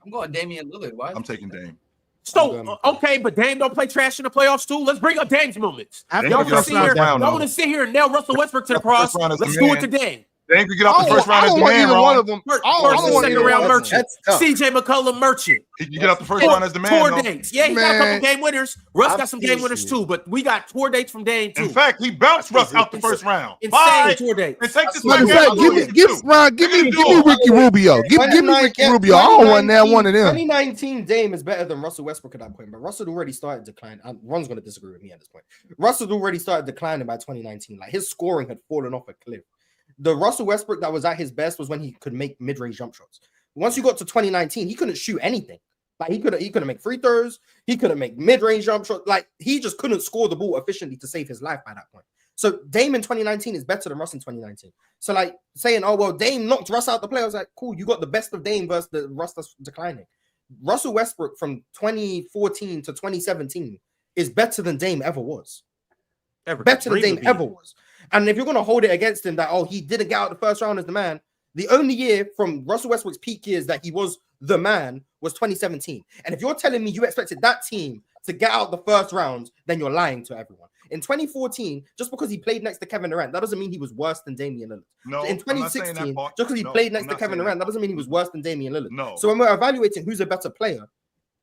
I'm going Damian Lillard. Why? I'm taking Dame. So okay, but Dame don't play trash in the playoffs too. Let's bring up Dame's moments. After Y'all Dame the want first to sit got here? first round, Y'all though. want to sit here and nail Russell Westbrook to the Got the first cross? round as the Let's do it man. today. Dame could get out the first round I as don't the want man, either one Ron. of them. First, I don't and want second either round one of them. merchant. That's tough. CJ McCollum merchant. He can get out the first round as the man, Tour though. dates. Yeah, he got a Man. couple game winners. Russ I've got some seen game winners shit. too, but we got tour dates from Dame too. In fact, he bounced Russ out the first round. Insane Bye. tour dates. And take this Matter of back fact, out. give me Ricky Rubio. Give me 29 Ricky Rubio. I don't want that one of them. 2019 Dame is better than Russell Westbrook at that point, but Russell already started declining. Ron's going to disagree with me at this point. Russell already started declining by 2019. Like his scoring had fallen off a cliff. The Russell Westbrook that was at his best was when he could make mid-range jump shots. Once you got to 2019, he couldn't shoot anything. Like he couldn't make free throws. He couldn't make mid-range jump shots. Like he just couldn't score the ball efficiently to save his life by that point. So Dame in 2019 is better than Russ in 2019. So like saying, oh well, Dame knocked Russ out the play. I was like, cool, you got the best of Dame versus the Russ that's declining. Russell Westbrook from 2014 to 2017 is better than Dame ever was. Better than Dame ever was. And if you're going to hold it against him that, oh, he didn't get out the first round as the man, the only year from Russell Westbrook's peak years that he was the man was 2017. And if you're telling me you expected that team to get out the first round, then you're lying to everyone. In 2014, just because he played next to Kevin Durant, that doesn't mean he was worse than Damian Lillard. No, In I'm not saying that 2016, part. just because he No, played next I'm to not Kevin saying Durant, that doesn't mean he was worse than Damian Lillard. No. So when we're evaluating who's a better player,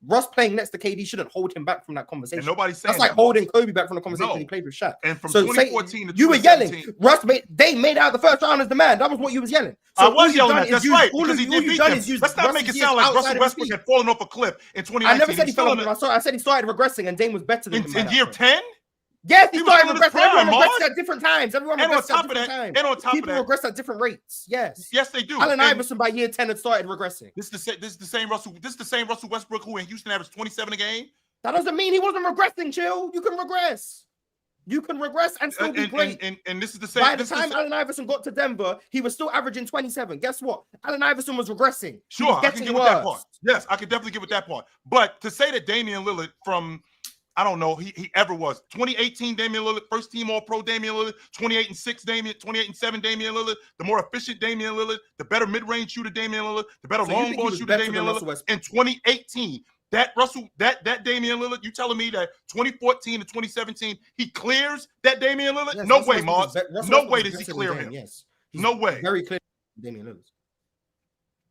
Russ playing next to KD shouldn't hold him back from that And conversation. nobody's saying That's like that. holding Kobe back from the conversation No. when he played with Shaq. And from So 2014 to you were yelling, 2017, they made out the first round as the man. That was what you was yelling. I all was you've yelling done at. is That's use- right, all because he all did you've beat done them. is use Let's not Russ's make it years sound like outside Russell of his Westbrook peak. had fallen off a cliff in 2019. I never said he He's fell still off. in I said he started regressing, and Dame was better than him. in by that year point. 10. Yes, he He was started still in his regressing. Everyone prime, regressed Mark. at different times. Everyone And on regressed at top of different that, times. and on top of People that, regress at different rates. Yes. yes, they do. Allen And Iverson by year 10 had started regressing. This is the same Russell. This is the same Russell Westbrook who in Houston averaged 27 a game. That doesn't mean he wasn't regressing, chill. You can regress. You can regress and still be great. And this is the same. By the this is time the- Allen Iverson got to Denver, he was still averaging 27. Guess what? Allen Iverson was regressing. He Sure, was I can getting get with that worse. part. Yes, I can definitely get with that part. But to say that Damian Lillard from, I don't know, he ever was 2018 Damian Lillard, first team All Pro Damian Lillard, 28-6 Damian, 28-7 Damian Lillard, the more efficient Damian Lillard, the better mid-range shooter Damian Lillard, the better So you long think he ball was shooter better Damian than Russell Lillard. Westbrook? In 2018, that Damian Lillard, you telling me that 2014 to 2017 he clears that Damian Lillard? Yes, No Russell way, Westbrook Mars. is Russell No Westbrook way is does he better than clear Dame, him. Yes. No way. Very clearly Damian Lillard.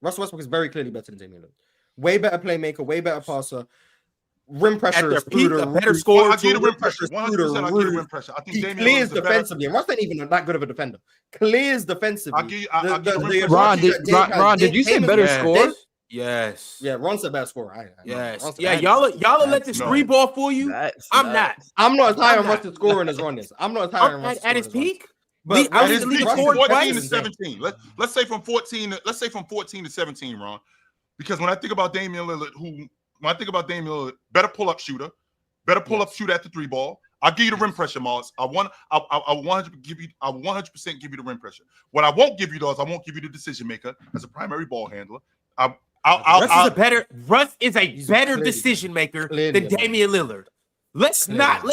Russell Westbrook is very clearly better than Damian Lillard. Way better playmaker, way better passer. Rim pressure their is through peak, the a better roof. score. I get the rim pressure pressure. is through the 100%. I get the roof. rim pressure. I think He Damian clears Lillard's the better. defensively. And Russ ain't even that good of a defender. Clears defensively. I'll give you- I'll give you rim pressure. Ron, advantage that Dame has- Ron, did you say Dame is- better Yes. score? Yes. Yeah, Ron's the best scorer. Yes. Ron's the Yeah, best. y'all let this No. three ball fool you. I'm not. I'm not as high I'm on not. Russ's scoring as Ron is. I'm not as high on Russ's At his scoring as Ron is. peak, But I At was his the leader peak, scoring 14 twice. to 17. Let's say from 14 to 17, Ron. Because when I think about Damian Lillard, better pull-up shooter, better pull-up shooter at the 3 ball. I'll give you the rim pressure, Mars. I 100% give you the rim pressure. What I won't give you though is I won't give you the decision maker as a primary ball handler. Russ is a better decision maker than Damian Lillard. Let's not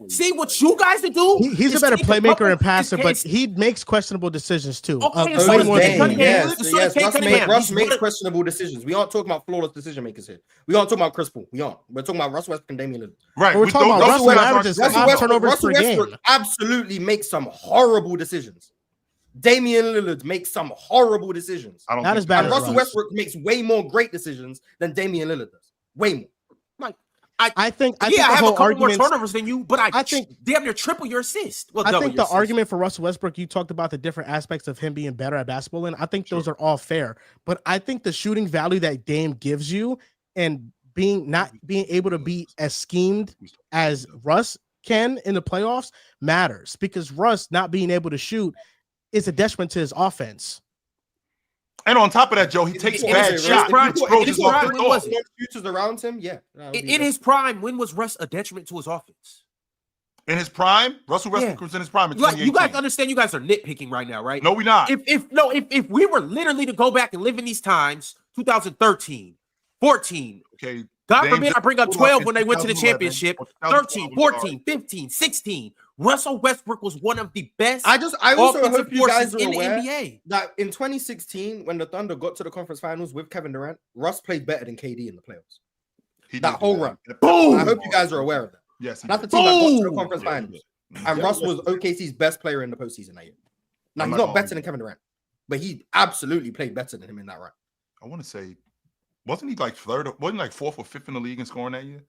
see what you guys are doing. He's a better playmaker and passer, but he makes questionable decisions too. Okay, Russ makes questionable decisions. We aren't talking about flawless decision makers here. We aren't talking about Chris Paul. We aren't. We're talking about Russ Westbrook and Damian Lillard. Right. We're talking about Russell averages 5 turnovers per game. Westbrook absolutely makes some horrible decisions. Damian Lillard makes some horrible decisions. Not as bad as Russell Westbrook makes way more great decisions than Damian Lillard does. Way more. I think I have a couple more turnovers than you, but I think damn near triple your assist. Well, I think the argument for Russell Westbrook, you talked about the different aspects of him being better at basketball, and I think those are all fair. But I think the shooting value that Dame gives you and not being able to be as schemed as Russ can in the playoffs matters, because Russ not being able to shoot is a detriment to his offense. And on top of that, Joe, he takes bad shots. Shooters around him, yeah. In his prime, when was Russ a detriment to his offense? In his prime, Russell Westbrook was in his prime. You guys understand? You guys are nitpicking right now, right? No, we're not. If we were literally to go back and live in these times, 2013, 14. Okay. God forbid I bring up 12 when they went to the championship. 13, 14, 15, 16. Russell Westbrook was one of the best. I also hope you guys are in the aware NBA that in 2016, when the Thunder got to the conference finals with Kevin Durant, Russ played better than KD in the playoffs. That whole run. Boom. I hope you guys are aware of that. Yes. That's the team that got to the conference finals. And Russ was OKC's best player in the postseason that year. Now, he's not better than Kevin Durant, but he absolutely played better than him in that run. I want to say, wasn't he like third? Wasn't he like 4th or 5th in the league in scoring that year?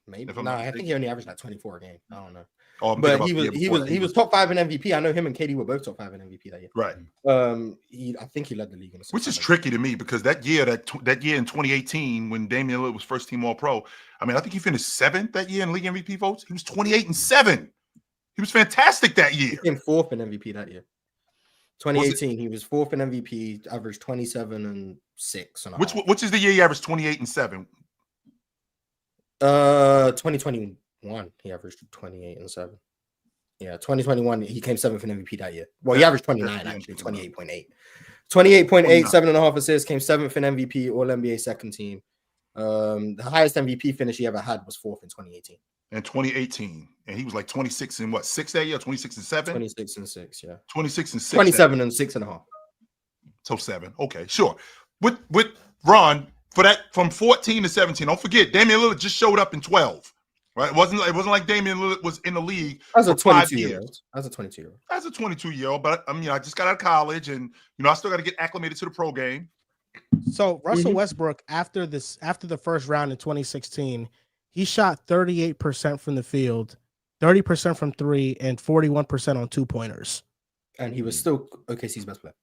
Maybe. No, I think he only averaged like 24 a game. I don't know. Oh, but he was top 5 in MVP. I know him and KD were both top 5 in MVP that year. Right. I think he led the league in which is tricky to me, because that year in 2018 when Damian Lillard was first team All Pro, I mean, I think he finished 7th that year in league MVP votes. He was 28-7. He was fantastic that year. He came 4th in MVP that year. 2018, he was 4th in MVP, averaged 27 and 6. Which is the year he averaged 28-7? 2021, he averaged 28 and 7. Yeah, 2021, he came 7th in MVP that year. Well, he averaged 29 actually, 28.8. 28.8, 7.5 assists, came 7th in MVP, All NBA second team. The highest MVP finish he ever had was 4th in 2018. In 2018, and he was like 26 and what, 6 that year, 26 and 7? 26 and 6, yeah. 26 and 6. 27 and 6.5. So 7. Okay, sure. With Ron, for that from 14 to 17, don't forget, Damian Lillard just showed up in 12. Right? It wasn't like Damian Lillard was in the league as a 22-year-old. As a 22-year-old, but I mean, I just got out of college, and I still got to get acclimated to the pro game. So Russell Westbrook, after the first round in 2016, he shot 38% from the field, 30% from 3, and 41% on 2-pointers. And he was still OKC's best player.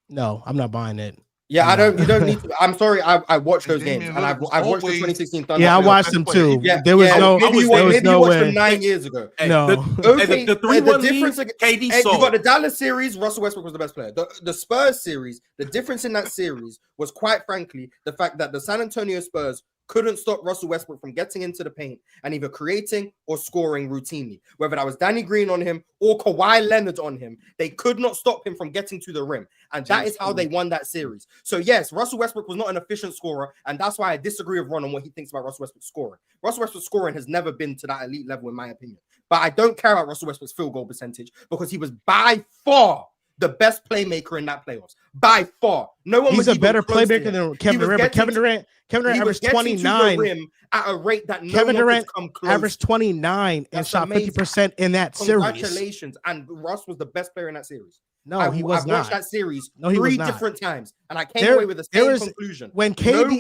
No, I'm not buying it. Yeah, you don't need to. I'm sorry, I watched those games, and I've watched the 2016 Thunder. Yeah, I watched them too. Yeah, there was no watched way. them 9 years ago. No, the 3-1 difference. KD you got the Dallas series. Russell Westbrook was the best player. The Spurs series. The difference in that series was, quite frankly, the fact that the San Antonio Spurs couldn't stop Russell Westbrook from getting into the paint and either creating or scoring routinely. Whether that was Danny Green on him or Kawhi Leonard on him, they could not stop him from getting to the rim. And that is how they won that series. So yes, Russell Westbrook was not an efficient scorer, and that's why I disagree with Ron on what he thinks about Russell Westbrook's scoring. Russell Westbrook's scoring has never been to that elite level, in my opinion. But I don't care about Russell Westbrook's field goal percentage, because he was by far the best playmaker in that playoffs. By far. No one was a better playmaker than Kevin Durant. But Kevin Durant averaged 29 at a rate that Kevin Durant come close. Averaged 29 and shot 50% in that series. Congratulations. And Russ was the best player in that series. No, he was I've not. watched that series no, he 3 was different times, and I came away with the same conclusion. When Kevin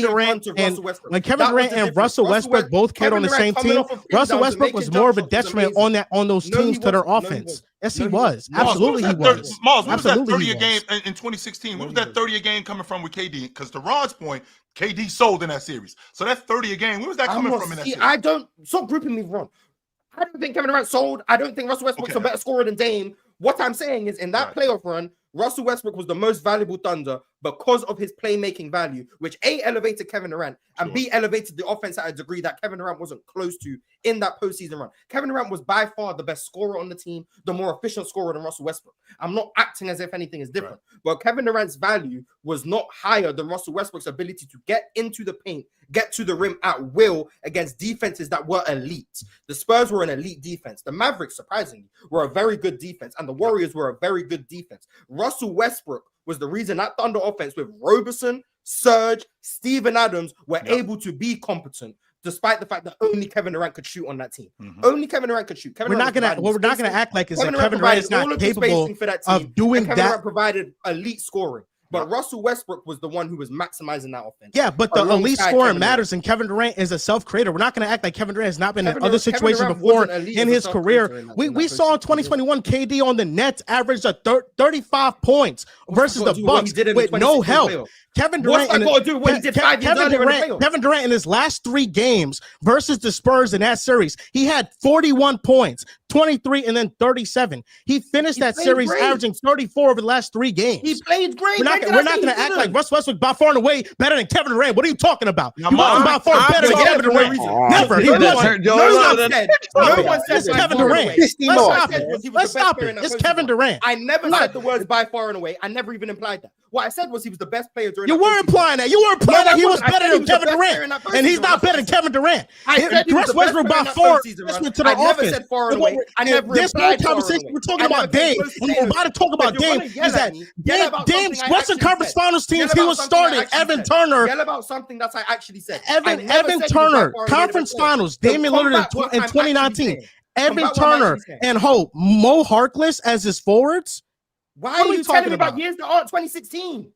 Durant and Russell Westbrook both played on the same team, Russell Westbrook was more of a detriment on those teams to their offense. Yes, he was. Absolutely, he was. Miles, what was that 30 a game in 2016? What was that 30 a game coming from with KD? Because to Ron's point, KD sold in that series. So that 30 a game, where was that coming from in that series? I don't stop grouping me wrong. I don't think Kevin Durant sold. I don't think Russell Westbrook's a better scorer than Dame. What I'm saying is, in that playoff run, Russell Westbrook was the most valuable Thunder because of his playmaking value, which A, elevated Kevin Durant, and B, elevated the offense at a degree that Kevin Durant wasn't close to in that postseason run. Kevin Durant was by far the best scorer on the team, the more efficient scorer than Russell Westbrook. I'm not acting as if anything is different, but Kevin Durant's value was not higher than Russell Westbrook's ability to get into the paint, get to the rim at will against defenses that were elite. The Spurs were an elite defense. The Mavericks, surprisingly, were a very good defense, and the Warriors were a very good defense. Russell Westbrook was the reason that Thunder offense with Roberson, Serge, Steven Adams were able to be competent, despite the fact that only Kevin Durant could shoot on that team. Only Kevin Durant could shoot. We're not gonna act like it's Kevin Durant is not capable of doing that. Kevin Durant provided elite scoring. But Russell Westbrook was the one who was maximizing that offense. Yeah, but the elite scoring matters, and Kevin Durant is a self-creator. We're not going to act like Kevin Durant has not been in other situations before in his career. We saw in 2021 KD on the Nets averaged 35 points versus the Bucks with no help. Kevin Durant Kevin Durant in his last 3 games versus the Spurs in that series, he had 41 points, 23, and then 37. He finished that series averaging 34 over the last 3 games. He played great. We're not going to act like Russ Westbrook by far and away better than Kevin Durant. What are you talking about? He wasn't by far better than Kevin Durant. Never. He wasn't. No one said Kevin Durant. Let's stop it. It's Kevin Durant. I never said the words by far and away. I never even implied that. What I said was he was the best player during. You were implying that. You were implying that he was better than Kevin Durant, and he's not better than Kevin Durant. Russ Westbrook by far to the offense. Said far and away. I never. This whole conversation we're talking about Dame. We're about to talk about Dame. Is that Dame's Western Conference Finals teams? He was starting Evan Turner. Yell about something that I actually said. Evan Turner Conference Finals. Damian Lillard in 2019. Evan Turner and Mo Harkless as his forwards. Why are you telling me about years that aren't 2016?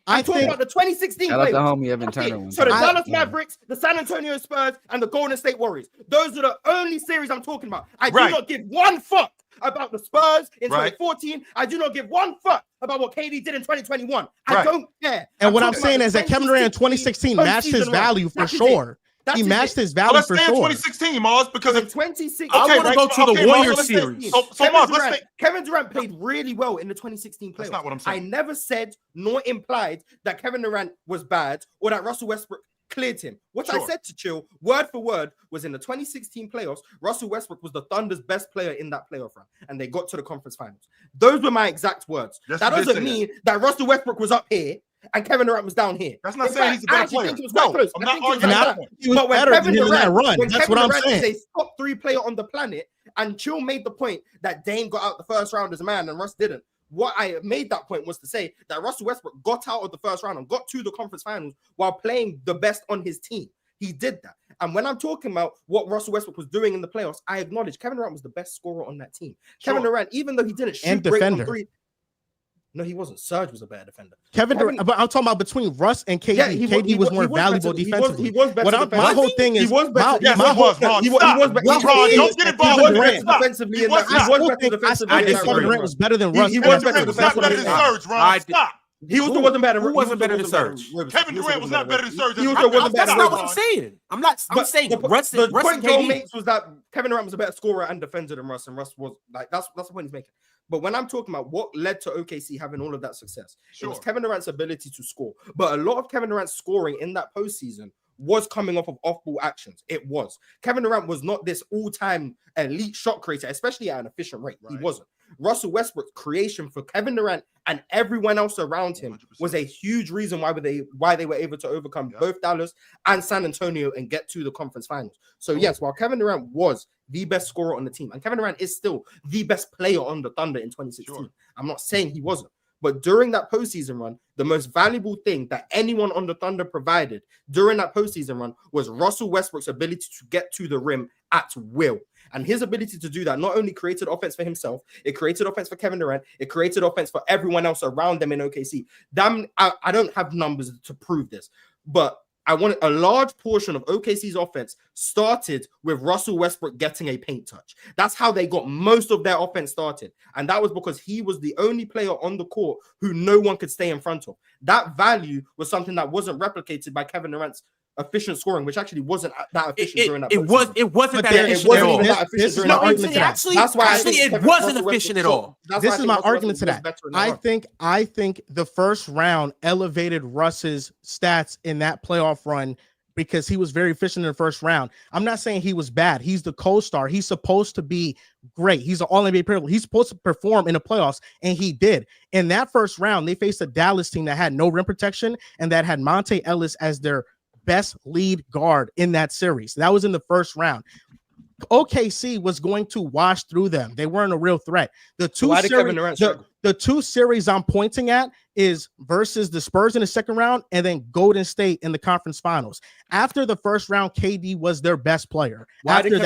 I'm talking about the 2016 playoffs. The homie Evan Turner. So the Dallas Mavericks, the San Antonio Spurs, and the Golden State Warriors. Those are the only series I'm talking about. I do not give one fuck about the Spurs in 2014. I do not give one fuck about what KD did in 2021. I don't care. And what I'm saying is that Kevin Durant in 2016 matched his value for sure. He matched his value for sure. Let's stay in 2016, Mars, because in 2016, I want to go to the Warriors series. So Mars, let's stay. Kevin Durant played really well in the 2016 playoffs. That's not what I'm saying. I never said nor implied that Kevin Durant was bad or that Russell Westbrook cleared him. What I said to Chill, word for word, was in the 2016 playoffs, Russell Westbrook was the Thunder's best player in that playoff run, and they got to the conference finals. Those were my exact words. That doesn't mean that Russell Westbrook was up here and Kevin Durant was down here. That's not saying he's a better player. No, I'm not arguing that. But when Kevin Durant, that's what I'm saying. Is a top 3 player on the planet, and Chill made the point that Dame got out the first round as a man and Russ didn't. What I made that point was to say that Russell Westbrook got out of the first round and got to the conference finals while playing the best on his team. He did that. And when I'm talking about what Russell Westbrook was doing in the playoffs, I acknowledge Kevin Durant was the best scorer on that team. Kevin Durant, even though he didn't shoot great from 3. No, he wasn't. Serge was a better defender. Kevin Durant, but I'm talking about between Russ and KD. Yeah, KD was more valuable defensively. He was better. My whole thing is, he was better. He was better. Don't get involved defensively. I think Kevin Durant was better than Russ. He was better than Serge, Ron. Stop. He also wasn't better. Who wasn't better than Serge? Kevin Durant was not better than Serge. That's not what I'm saying. I'm saying Russ. The point Joel makes was that Kevin Durant was a better scorer and defender than Russ, and Russ was like that's the point he's making. But when I'm talking about what led to OKC having all of that success, it was Kevin Durant's ability to score. But a lot of Kevin Durant's scoring in that postseason was coming off of off-ball actions. It was. Kevin Durant was not this all-time elite shot creator, especially at an efficient rate. He wasn't. Russell Westbrook's creation for Kevin Durant and everyone else around him 100%. Was a huge reason why they were able to overcome both Dallas and San Antonio and get to the conference finals. So yes, while Kevin Durant was the best scorer on the team, and Kevin Durant is still the best player on the Thunder in 2016. I'm not saying he wasn't. But during that postseason run, the most valuable thing that anyone on the Thunder provided during that postseason run was Russell Westbrook's ability to get to the rim at will. And his ability to do that not only created offense for himself, it created offense for Kevin Durant, it created offense for everyone else around them in OKC. I don't have numbers to prove this, but I want a large portion of OKC's offense started with Russell Westbrook getting a paint touch. That's how they got most of their offense started. And that was because he was the only player on the court who no one could stay in front of. That value was something that wasn't replicated by Kevin Durant's efficient scoring, which actually wasn't that efficient during that. It wasn't But that then it efficient wasn't at all. even that efficient during that argument season. to that. Actually, That's why I actually think it Kevin wasn't Russell efficient at Westbrook- all. That's This why is think my Russell argument to Westbrook was that. better in that run. I think the first round elevated Russ's stats in that playoff run because he was very efficient in the first round. I'm not saying he was bad. He's the co-star. He's supposed to be great. He's an all-NBA player. He's supposed to perform in the playoffs, and he did. In that first round, they faced a Dallas team that had no rim protection and that had Monte Ellis as their best lead guard in that series. That was in the first round. OKC was going to wash through them. They weren't a real threat. The two series I'm pointing at is versus the Spurs in the second round and then Golden State in the conference finals. After the first round, KD was their best player. After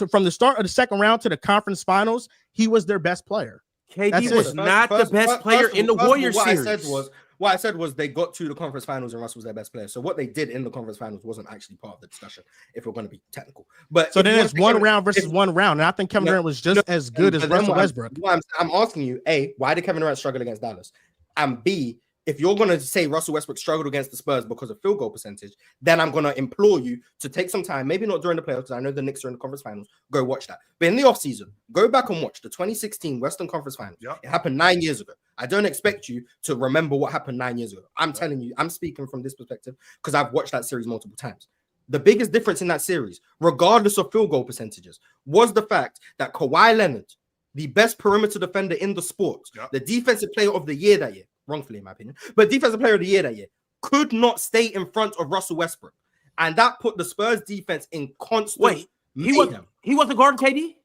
from the start of the second round to the conference finals, he was their best player. KD was not the best player in the Warriors series. What I said was they got to the conference finals and Russ was their best player. So what they did in the conference finals wasn't actually part of the discussion, if we're going to be technical. But so then it's one round versus one round, and I think Kevin Durant was just as good as Russell Westbrook. I'm asking you, A, why did Kevin Durant struggle against Dallas? And B, if you're going to say Russell Westbrook struggled against the Spurs because of field goal percentage, then I'm going to implore you to take some time, maybe not during the playoffs, because I know the Knicks are in the conference finals, go watch that. But in the offseason, go back and watch the 2016 Western Conference Finals. Yep. It happened 9 years ago. I don't expect you to remember what happened 9 years ago. I'm telling you, I'm speaking from this perspective because I've watched that series multiple times. The biggest difference in that series, regardless of field goal percentages, was the fact that Kawhi Leonard, the best perimeter defender in the sport, the defensive player of the year that year, wrongfully in my opinion, but defensive player of the year that year, could not stay in front of Russell Westbrook. And that put the Spurs defense in constant mayhem. He wasn't guarding KD?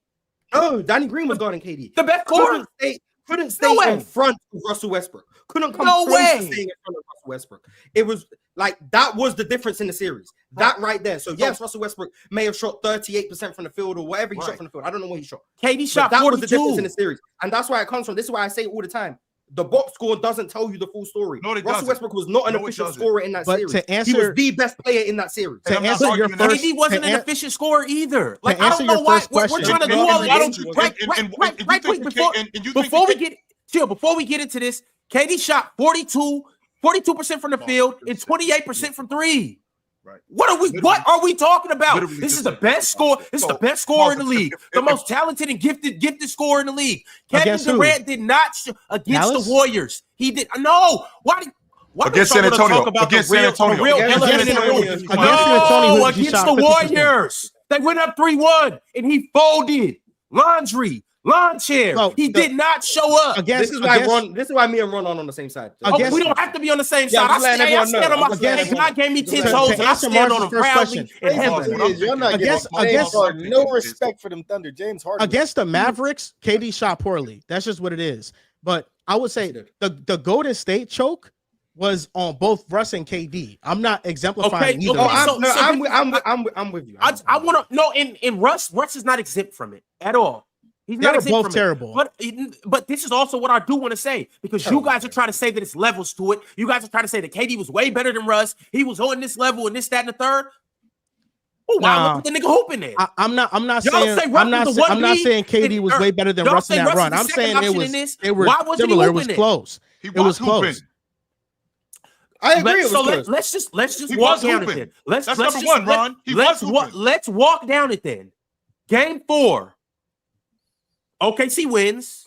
No, Danny Green was guarding KD. The best scorer? Couldn't stay in front of Russell Westbrook. Couldn't come close to staying in front of Russell Westbrook. It was like that was the difference in the series. That right there. So yes, Russell Westbrook may have shot 38% from the field or whatever he shot from the field. I don't know what he shot. KD shot 42. That was the difference in the series. And that's where it comes from. This is why I say it all the time. The box score doesn't tell you the full story. No, Russell Westbrook was not an efficient scorer in that series. He was the best player in that series. KD wasn't an efficient scorer either. Like, I don't know why we're trying to do all of this. Right quick before we get into this, KD shot 42% from the field and 28% from three. Right. What are we talking about? This is the best score. This is the best scorer in the league. The most talented and gifted scorer in the league. Kevin Durant did not against the Warriors. He did no. Why against San Antonio? Against San Antonio. No, against the Warriors. They went up 3-1 and he folded. Lawn chair. So he did not show up. This is why me and Ron are on the same side. We don't have to be on the same side. I stand on my God gave me 10 toes and I stand on them proudly. You're not getting no respect for them Thunder. James Harden. Against the Mavericks, KD shot poorly. That's just what it is. But I would say the Golden State choke was on both Russ and KD. I'm not exemplifying either. I'm with you. I want to know in Russ is not exempt from it at all. He's They're both terrible. But this is also what I do want to say, because you guys are trying to say that it's levels to it. You guys are trying to say that KD was way better than Russ. He was on this level and this, that, and the third. Oh, wow, put the nigga hoop in there. I'm not saying KD was way better than Russ in that run. I'm saying it was similar. It was close. It was close. I agree. So let's just walk down it then. That's number one, Ron. Let's walk down it then. Game 4. OKC wins.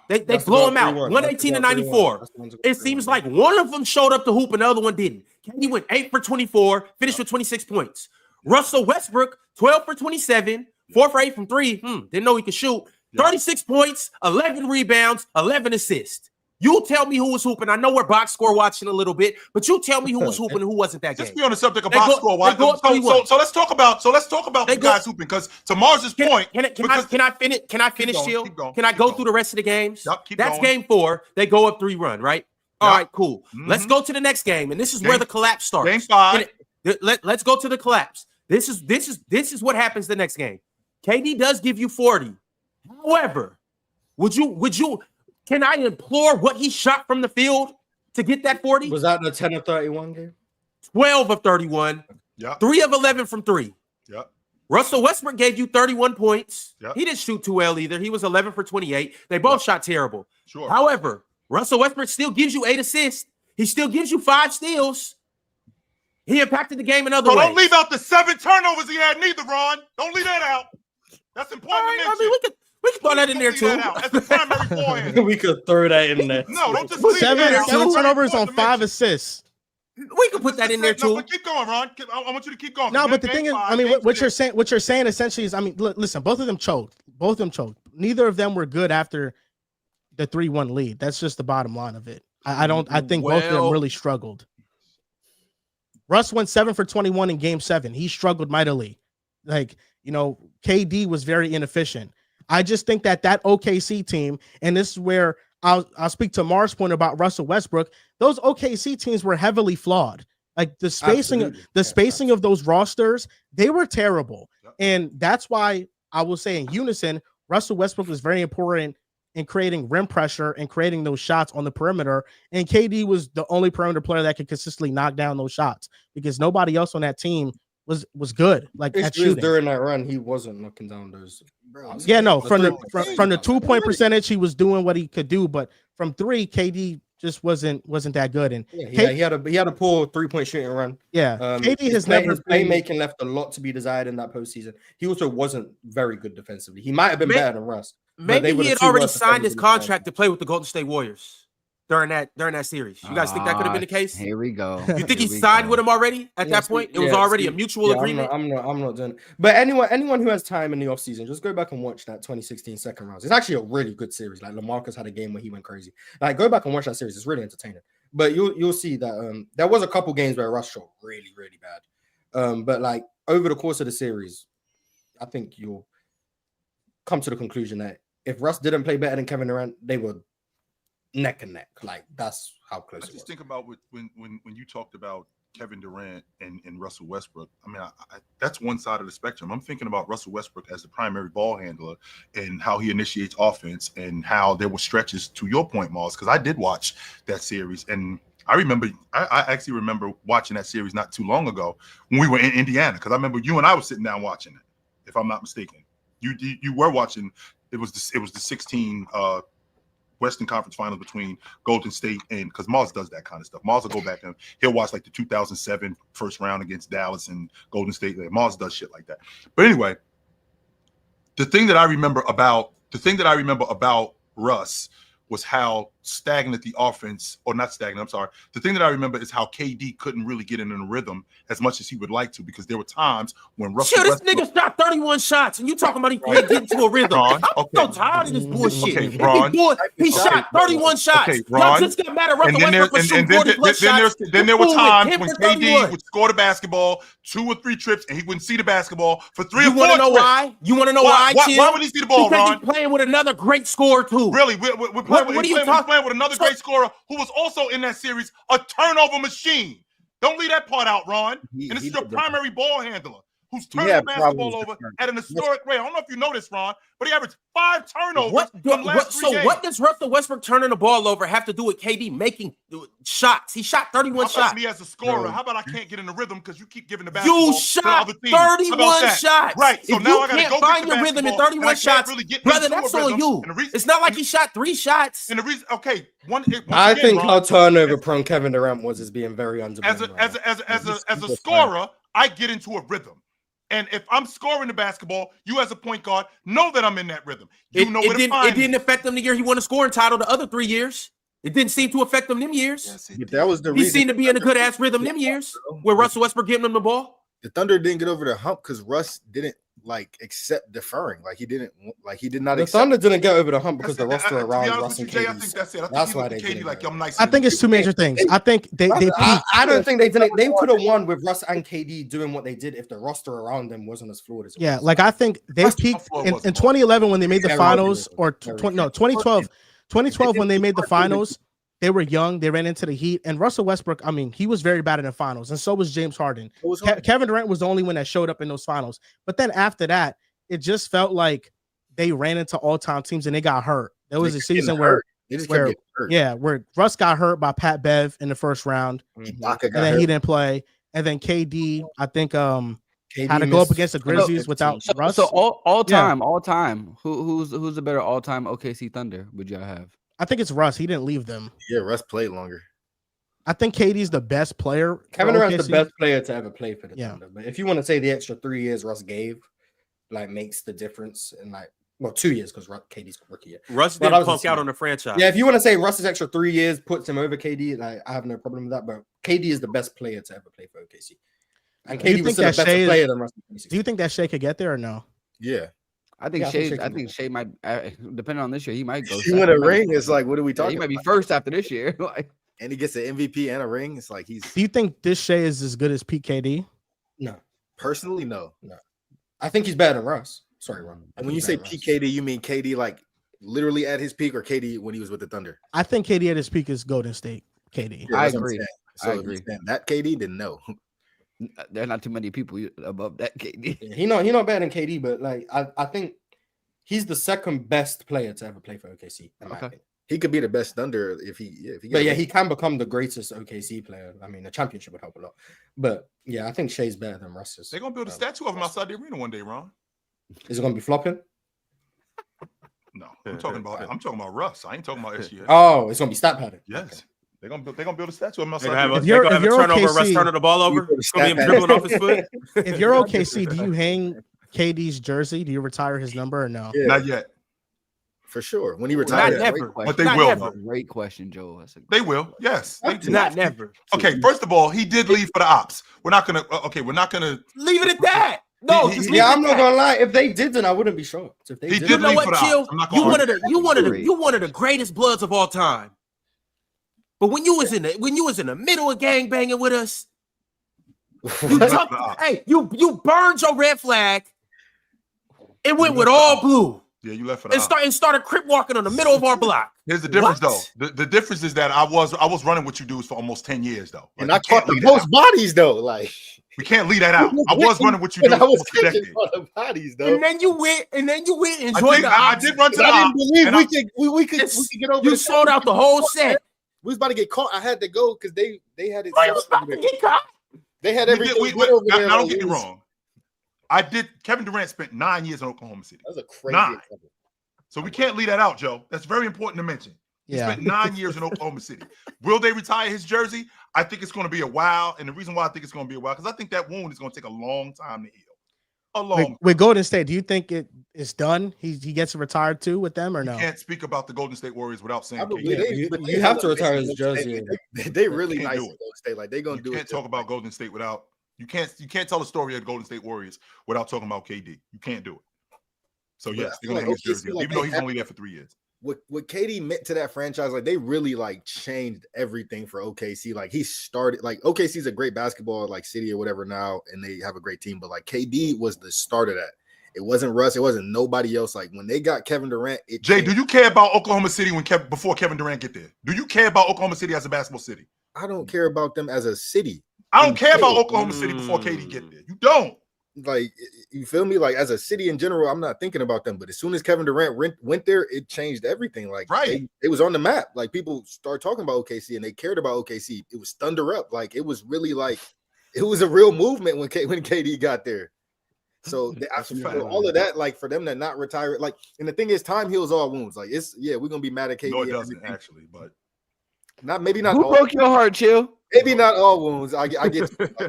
They blow him out. 118-94. It seems like one of them showed up to hoop and the other one didn't. KD went 8 for 24, finished with 26 points. Russell Westbrook, 12 for 27, 4 for 8 from 3. Didn't know he could shoot. 36 points, 11 rebounds, 11 assists. You tell me who was hooping. I know we're box score watching a little bit, but you tell me who was hooping and who wasn't that game. Just be on the subject of box score watching. So let's talk about the guys hooping, because to Mars's point. Can I finish, Chill? Can I go through the rest of the games? Yep, That's game 4. They go up 3-run, right? All right, cool. Let's go to the next game, and this is where the collapse starts. Game 5. Let's go to the collapse. This is what happens the next game. KD does give you 40. However, would you? Can I implore what he shot from the field to get that 40? Was that the 10 of 31 game? 12 of 31. Yeah. 3 of 11 from 3. Yeah. Russell Westbrook gave you 31 points. Yep. He didn't shoot too well either. He was 11 for 28. They both shot terrible. Sure. However, Russell Westbrook still gives you 8 assists. He still gives you 5 steals. He impacted the game in other So ways. don't leave out the 7 turnovers he had neither, Ron. Don't leave that out. That's important to mention. I mean, we can throw that in there too. That's the primary ball handler. We could throw that in there. No, don't just leave Seven it out. turnovers on 5 assists. We can put that in there too. No, but keep going, Ron. I want you to keep going. No, but the thing is, I mean, what you're saying essentially is, I mean, listen, both of them choked. Neither of them were good after the 3-1 lead. That's just the bottom line of it. I think both of them really struggled. Russ went 7 for 21 in game 7. He struggled mightily. Like, KD was very inefficient. I just think that OKC team, and this is where I'll speak to Mars' point about Russell Westbrook. Those OKC teams were heavily flawed. Like the spacing of those rosters, they were terrible. And that's why I will say in unison, Russell Westbrook was very important in creating rim pressure and creating those shots on the perimeter. And KD was the only perimeter player that could consistently knock down those shots because nobody else on that team was good. Like at shooting. During that run, he wasn't knocking down those. Yeah, no, from the 2-point percentage, he was doing what he could do, but from 3, KD just wasn't that good. And he had a poor 3-point shooting run. Yeah, KD has never his playmaking left a lot to be desired in that postseason. He also wasn't very good defensively. He might have been better than Russ. Maybe he had already signed his contract to play with the Golden State Warriors during that series. You guys think that could have been the case? Here we go. You think he signed with him already at that point? It was already a mutual agreement. I'm not doing it. But anyone who has time in the offseason, just go back and watch that 2016 second round. It's actually a really good series. Like LaMarcus had a game where he went crazy. Like go back and watch that series. It's really entertaining. But you'll see that there was a couple games where Russ shot really, really bad. But like over the course of the series, I think you'll come to the conclusion that if Russ didn't play better than Kevin Durant, they were neck and neck. Like that's how close it was. Just think about when you talked about Kevin Durant and Russell Westbrook. I mean, that's one side of the spectrum. I'm thinking about Russell Westbrook as the primary ball handler and how he initiates offense and how there were stretches, to your point, Mars, because I did watch that series. And I actually remember watching that series not too long ago when we were in Indiana, because I remember you and I were sitting down watching it, if I'm not mistaken. You were watching. It was the 16 Western Conference Finals between Golden State and, because Mars does that kind of stuff. Mars will go back and he'll watch like the 2007 first round against Dallas and Golden State. Mars does shit like that. But anyway, the thing that I remember about Russ was how stagnant the offense, or not stagnant, I'm sorry. The thing that I remember is how KD couldn't really get in a rhythm as much as he would like to, because there were times when Russell this nigga shot 31 shots, and you talking about he can't get into a rhythm. I'm so tired of this bullshit. Okay, Ron. He shot 31 shots. Okay, Ron. Y'all just got mad at Russell Westbrook for shooting 40+ shots. Then there were times when KD would score the basketball 2 or 3 trips, and he wouldn't see the basketball for 3 or 4 trips. You want to know why? You want to know why? Why would he see the ball, because Ron? He's playing with another great scorer, too. Really? We're playing with another great scorer who was also in that series a turnover machine. Don't leave that part out, Ron. And this is your primary ball handler who's turning the basketball over at an historic rate. I don't know if you know this, Ron, but he averaged 5 turnovers. What does Russell Westbrook turning the ball over have to do with KD making shots? He shot 31 shots. Me as a scorer, how about I can't get in the rhythm because you keep giving the basketball? You shot 31 shots. Right. So if now you I got to can't go find your rhythm in 31 shots, brother, that's on you. It's not like he shot 3 shots. And the reason, I think how turnover prone Kevin Durant was is being very underrated. As a scorer, I get into a rhythm. And if I'm scoring the basketball, you as a point guard know that I'm in that rhythm. It didn't affect him the year he won a scoring title. The other 3 years, it didn't seem to affect him them years. Yes, that was the he reason. Seemed to be in a good ass rhythm them years where Russell Westbrook giving him the ball. The Thunder didn't get over the hump because Russ didn't accept deferring. He did not. The Thunder didn't get over the hump because the roster around Russ and KD. I think that's it. That's why they did. I think it's 2 major things. I think they I don't think they didn't. They could have won with Russ and KD doing what they did if the roster around them wasn't as flawed as it was. Like I think they peaked in 2011 when they made the finals, or 2012 when they made the finals. They were young. They ran into the Heat. And Russell Westbrook, I mean, he was very bad in the finals. And so was James Harden. Kevin Durant was the only one that showed up in those finals. But then after that, it just felt like they ran into all-time teams and they got hurt. There was a season where Russ got hurt by Pat Bev in the first round. And then he didn't play. And then KD, I think, had to go up against the Grizzlies without Russ. So all time. Who's the better all-time OKC Thunder would y'all have? I think it's Russ. He didn't leave them. Yeah, Russ played longer. I think KD's the best player. Kevin for Durant's OKC. the best player to ever play for the Yeah. Thunder. But if you want to say the extra 3 years Russ gave, like makes the difference in like 2 years because KD's rookie year. Russ But I didn't was punk just- out on the franchise. Yeah, if you want to say Russ's extra 3 years puts him over KD, like I have no problem with that. But KD is the best player to ever play for OKC. And Do you KD was think still a that better Shai is- player than Russ. Do you think that Shai could get there or no? Yeah. I think Yeah, I think Shai. Shai I can think go. Shai might, depending on this year, he might go. If he second. win a He might- ring, it's like, what are we Yeah, talking he might be about? first after this year. Like, And he gets an MVP and a ring. It's like he's Do you think this Shai is as good as PKD? No, personally no. I think he's better than Russ. Sorry, Ron. And when you say PKD, you mean KD like literally at his peak or KD when he was with the Thunder? I think KD at his peak is Golden State. KD. Yeah, I that's what I'm agree. saying. I So if agree. you're saying that KD, then no. There are not too many people above that KD. Yeah, he not better than KD, but like I think he's the second best player to ever play for OKC. In my Okay. opinion. He could be the best Thunder if he But yeah, he can become the greatest OKC player. I mean, the championship would help a lot. But yeah, I think Shai's better than Russ. They're gonna build a statue of him outside the arena one day, Ron. Is it going to be flopping? No, I'm talking about Russ. I ain't talking about SGA. Oh, it's going to be stat padded. Yes, they're gonna build a statue of him They're outside. gonna have a, If they you're- gonna if have a you're turnover. Russ OKC turning the ball over. It's gonna be him dribbling off his foot. If you're OKC, do you hang KD's jersey? Do you retire his number or no? Yeah, Not yet, for sure. When he Not retired, never. but they Not will. never. though. Great question, Joe. That's a They will. Yes, they do. Not never. Okay, first of all, he did leave for the ops. We're not gonna. Okay, we're not gonna. Leave it at that. No, He- just he- leave Yeah, it I'm at not that. going to lie. If they didn't, I wouldn't be shocked. If they He did, did You know leave what, for the Chill? ops. I'm not You gonna one argue. of the greatest bloods of all time. But when you was in the middle of gang banging with us, you Left took, for the ops. hey, you burned your red flag and went with all blue Yeah, you left for the and ops. started crip walking on the middle of our block. Here's the difference, What? though. The difference is that I was running with you dudes for almost 10 years, though. and Like, I caught the most bodies though. Like we can't leave that out. I was running with you and dudes I for was almost a catching decade. all the bodies though. And then you went and I joined the I ops. did run to But the I ops. didn't believe and we could get over. You the sold out the whole set. We was about to get caught. I had to go because they had it. Bro, set you was up about over to there. get caught. They had we everything. did- good over now, there. now don't Like, get it me was- wrong. I did. Kevin Durant spent 9 years in Oklahoma City. That was a crazy. 9. example. So we can't leave that out, Joe. That's very important to mention. He Yeah. spent 9 years in Oklahoma City. Will they retire his jersey? I think it's going to be a while. And the reason why I think it's going to be a while, because I think that wound is going to take a long time to heal. A long With Golden State, do you think it's done? He gets retired too with them or no? You can't speak about the Golden State Warriors without saying I KD. believe you- but you have to hella retire nice his Golden jersey. State. They really Can't nice do in it. Golden State. Like they gonna You do can't it. talk about Golden State without you can't tell the story of Golden State Warriors without talking about KD. You can't do it. So But yes, I they're feel gonna hang like his jersey OKC, up, like, even though they he's have- only there for 3 years. What KD meant to that franchise, like they really like changed everything for OKC. Like he started, like OKC's a great basketball like city or whatever now, and they have a great team. But like KD was the start of that. It wasn't Russ. It wasn't nobody else. Like when they got Kevin Durant, it Jay, changed. do you care about Oklahoma City before Kevin Durant get there? Do you care about Oklahoma City as a basketball city? I don't care about them as a city. I don't care about Oklahoma City before KD get there. You don't. Like you feel me? Like as a city in general, I'm not thinking about them. But as soon as Kevin Durant went there, it changed everything. Like Right. it was on the map. Like people started talking about OKC and they cared about OKC. It was thunder up. Like it was really like it was a real movement when KD got there. So That's a fact. all of that, like for them to not retire, like, and the thing is, time heals all wounds. Like it's we're gonna be mad at KD. No, it and doesn't everything. actually, but Maybe not Who all, broke your heart, Chill? maybe not all wounds. I get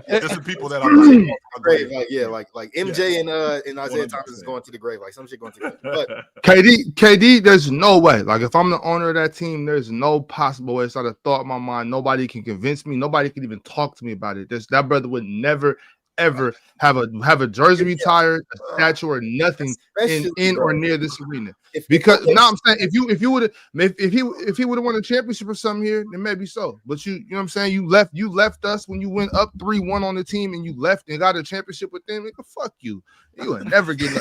there's some people that I'm grave. Like like MJ Yes. and Isaiah Thomas is 100%. going to the grave. Like some shit going to the grave. But KD, there's no way. Like if I'm the owner of that team, there's no possible way. It's not a thought in my mind. Nobody can convince me. Nobody can even talk to me about it. That brother would never ever have a jersey retired, a statue, or nothing in or near this arena. Because now I'm saying if he would have won a championship or something here, then maybe so. But you know what I'm saying? You left us when you went up 3-1 on the team and you left and got a championship with them. Nigga, fuck you. You would never get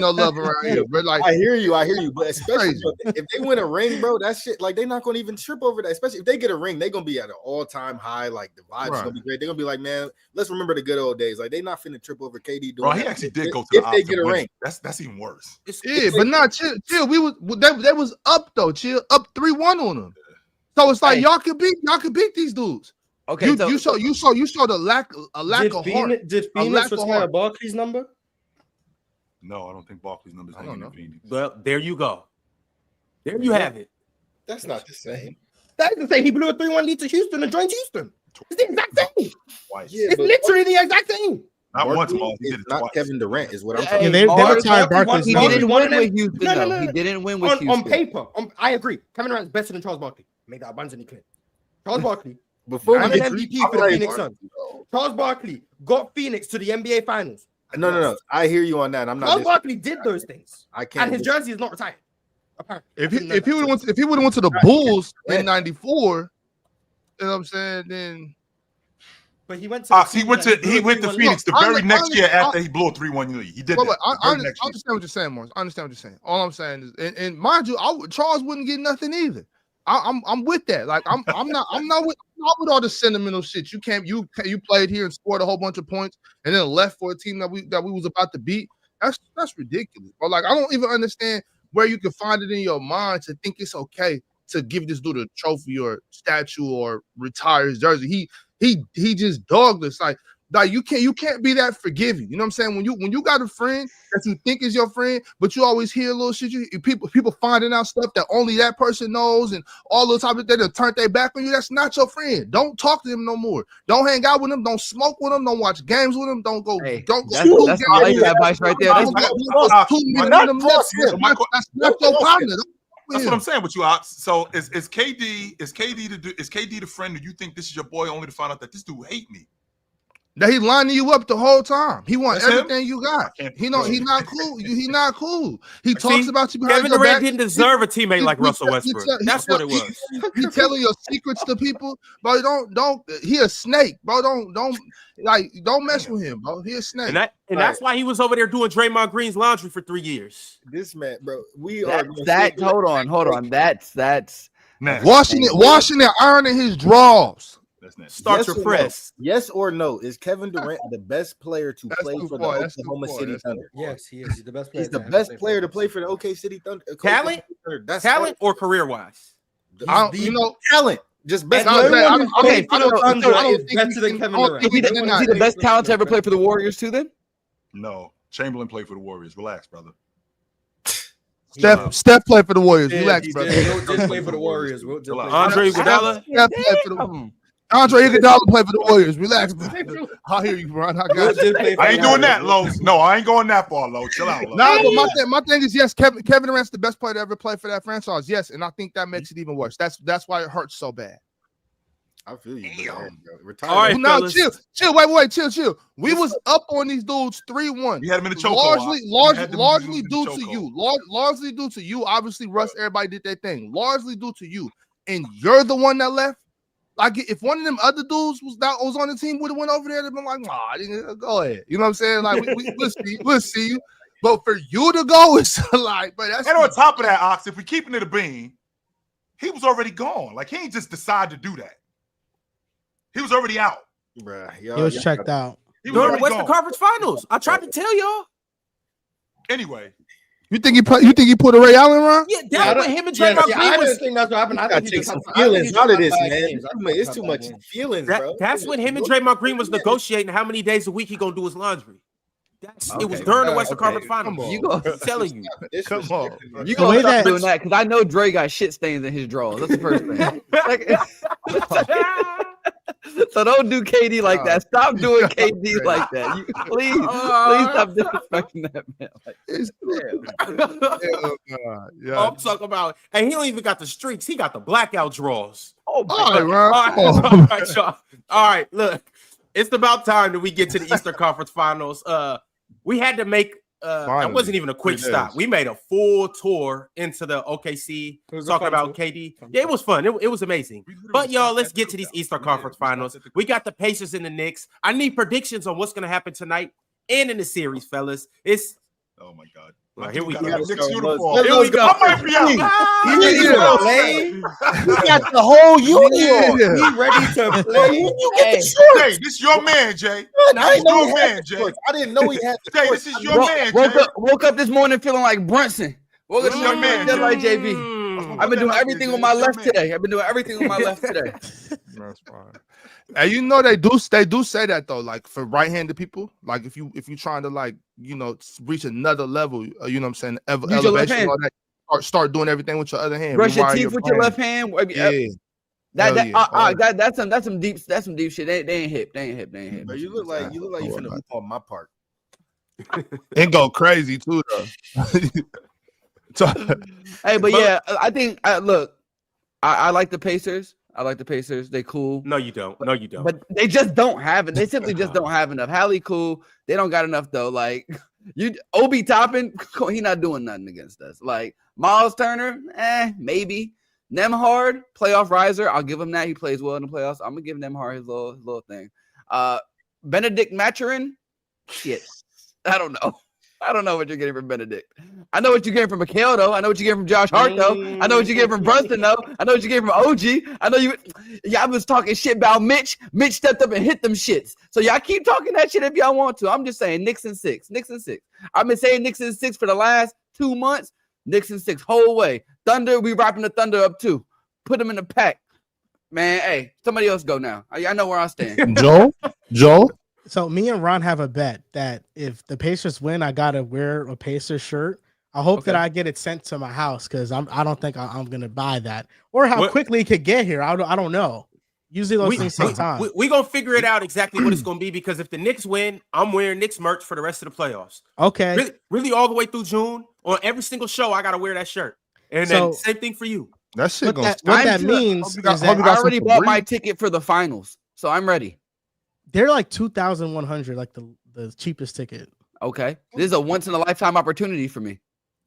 no love around here. But like I hear you, but especially crazy. if they win a ring, bro, that shit, like they're not gonna even trip over that. Especially if they get a ring, they're gonna be at an all-time high. Like the vibes Right. gonna be great. They're gonna be like, man, let's remember the good old days. Like they not finna trip over KD doing bro, he that. actually did go to if the they ops get and a win. ring. That's even worse. yeah, but not chill. They was up though. Chill up 3-1 on them. So it's like Hey. y'all could beat these dudes. Okay, You so saw the lack did of heart. Did A Phoenix lack of retire heart. Barkley's number? No, I don't think Barkley's numbers I hanging don't in Phoenix. Well, there you go. There you have it. That's not the same. That is to say he blew a 3-1 lead to Houston and joined Houston. It's the exact same. Twice. Yeah, It's literally the exact same. Not once, Barkley Mars. He is did it not twice. Kevin Durant is what I'm Hey, saying. Yeah, they Mars- retired Barkley's He number. didn't win with Houston, No, though. He didn't win with Houston. On paper, I agree. Kevin Durant's better than Charles Barkley. Make that abundantly clear. Charles Barkley Before won we an get MVP for the Phoenix Suns. Charles Barkley got Phoenix to the NBA Finals. no. I hear you on that. I'm not. Charles Barkley did those things, I can't. and his jersey is not retired. Apparently, If he would have went to the Bulls in '94, you know what I'm saying? Then but he went to. He went to Phoenix the very next year after he blew a 3-1 lead. He did that. I understand what you're saying, Morris. I understand what you're saying. All I'm saying is, and mind you, Charles wouldn't get nothing either. I'm with that. Like I'm not with all the sentimental shit. You played here and scored a whole bunch of points and then left for a team that we was about to beat. That's ridiculous. But like I don't even understand where you can find it in your mind to think it's okay to give this dude a trophy or statue or retire his jersey. He just dogless. Like you can't be that forgiving. You know what I'm saying? When you got a friend that you think is your friend, but you always hear little shit, people finding out stuff that only that person knows, and all those type of things that turn their back on you. That's not your friend. Don't talk to them no more. Don't hang out with them. Don't smoke with them. Don't watch games with them. Don't go. Hey, don't go. that's life advice right there. That's not your partner. That's what I'm saying with you, Ox. So is KD the friend that you think this is your boy only to find out that this dude hate me? That he lining you up the whole time. He wants That's everything you got. He's not cool. He's not cool. He talks about you behind Kevin your Durant back. didn't deserve a teammate like Russell Westbrook. That's what it was. He telling your secrets to people, bro. Don't. He a snake, bro. Don't mess with him, bro. He a snake. And that's why he was over there doing Draymond Green's laundry for 3 years. This man, bro. Hold on. That's washing and ironing his drawers. Start your press. No? Yes or no? Is Kevin Durant the best player to play for the Oklahoma City Thunder? Yes, he is. He's the best player. He's the best player to play for the OK City Thunder. Talent or career wise? Talent. Just best. Okay, I don't think better than Kevin Durant. Is he the best talent to ever play for the Warriors too? Then no. Chamberlain played for the Warriors. Relax, brother. Steph played for the Warriors. Relax, brother. Just play for the Warriors. Andre Iguodala. Steph played for the Andre Iguodala played for the Warriors. Relax, bro. I'll hear you, bro. I got you. I ain't doing that, Lo. No, I ain't going that far, Lo. Chill out, Lo. No, but my thing is, yes, Kevin Durant's the best player to ever play for that franchise. Yes, and I think that makes it even worse. That's why it hurts so bad. I feel you. All right, no, chill. Wait, chill. We was up on these dudes 3-1. You had them in the choke. Largely due to you. Largely due to you. Obviously, Russ, everybody did their thing. Largely due to you. And you're the one that left. Like, if one of them other dudes was on the team, would have went over there and been like, nah, go ahead. You know what I'm saying? Like, we'll see you. But for you to go, it's like, but that's. And on top of that, Ox, if we're keeping it a bean, he was already gone. Like, he ain't just decide to do that. He was already out. Bruh, he was checked out. During the Western Conference Finals. I tried to tell y'all. Anyway. You think he put a Ray Allen around? Yeah, that's what him and Draymond Green I was. didn't think that's what happened. I think he take just some had feelings out of this, man. games. It's too much feelings, bro. That's when him and Draymond Green was negotiating how many days a week he gonna do his laundry. It was during the Western Conference Finals. I'm telling you. Come on. You gonna stop doing that because I know Dre got shit stains in his drawers. That's the first thing. So don't do KD like that. Stop doing KD like that. Please stop disrespecting that man. I'm talking about, and he don't even got the streaks. He got the blackout draws. All right, look, it's about time that we get to the Eastern Conference Finals. We had to make. It wasn't even a quick stop. We made a full tour into the OKC, talking about KD. Yeah, it was fun. It was amazing. But y'all, let's get to these Eastern Conference Finals. We got the Pacers and the Knicks. I need predictions on what's going to happen tonight and in the series, fellas. Oh my God. Here we go. Here we go. I might be out. He got the whole union. He ready to play. You get the Jay, choice. this is your man, Jay. I didn't know he had man, the Jay. choice. I didn't know he had the Jay, choice. this is your man, Jay. Woke up this morning feeling like Brunson. Woke up this morning man, feeling like JB. I've been doing everything on my left today. That's fine. And you know they do say that though, like for right-handed people, like if you trying to like reach another level, you know what I'm saying, elevation, all that, start doing everything with your other hand. Brush your teeth with your left hand. Yeah. That's some deep shit. They ain't hip. But you look like you finna hoop on my part. And go crazy too though. Hey, but yeah, I think look, I like the Pacers. They cool. No, you don't. No, you don't. But they just don't have it. They simply just don't have enough. Hallie cool. They don't got enough though. Like Obi Toppin, he not doing nothing against us. Like Miles Turner, maybe. Nemhard, playoff riser. I'll give him that. He plays well in the playoffs. I'm gonna give Nemhard his little thing. Benedict Mathurin, shit. I don't know. I don't know what you're getting from Benedict. I know what you're getting from Mikhail, though. I know what you're getting from Josh Hart, though. I know what you're getting from Brunson, though. I know what you're getting from OG. I know y'all was talking shit about Mitch. Mitch stepped up and hit them shits. So y'all keep talking that shit if y'all want to. I'm just saying Knicks and 6. I've been saying Knicks and 6 for the last 2 months. Knicks and 6 whole way. Thunder, we wrapping the Thunder up too. Put them in the pack. Man, hey, somebody else go now. I know where I stand. Joel? So me and Ron have a bet that if the Pacers win, I gotta wear a Pacers shirt. I hope that I get it sent to my house because I don't think I'm gonna buy that or how quickly it could get here. I don't know. Usually those things take time. We gonna figure it out exactly what it's gonna be because if the Knicks win, I'm wearing Knicks merch for the rest of the playoffs. Okay, really all the way through June. On every single show, I gotta wear that shirt. And then same thing for you. That shit what that means is that I already bought my ticket for the finals, so I'm ready. They're like 2,100, like the cheapest ticket. Okay, this is a once in a lifetime opportunity for me.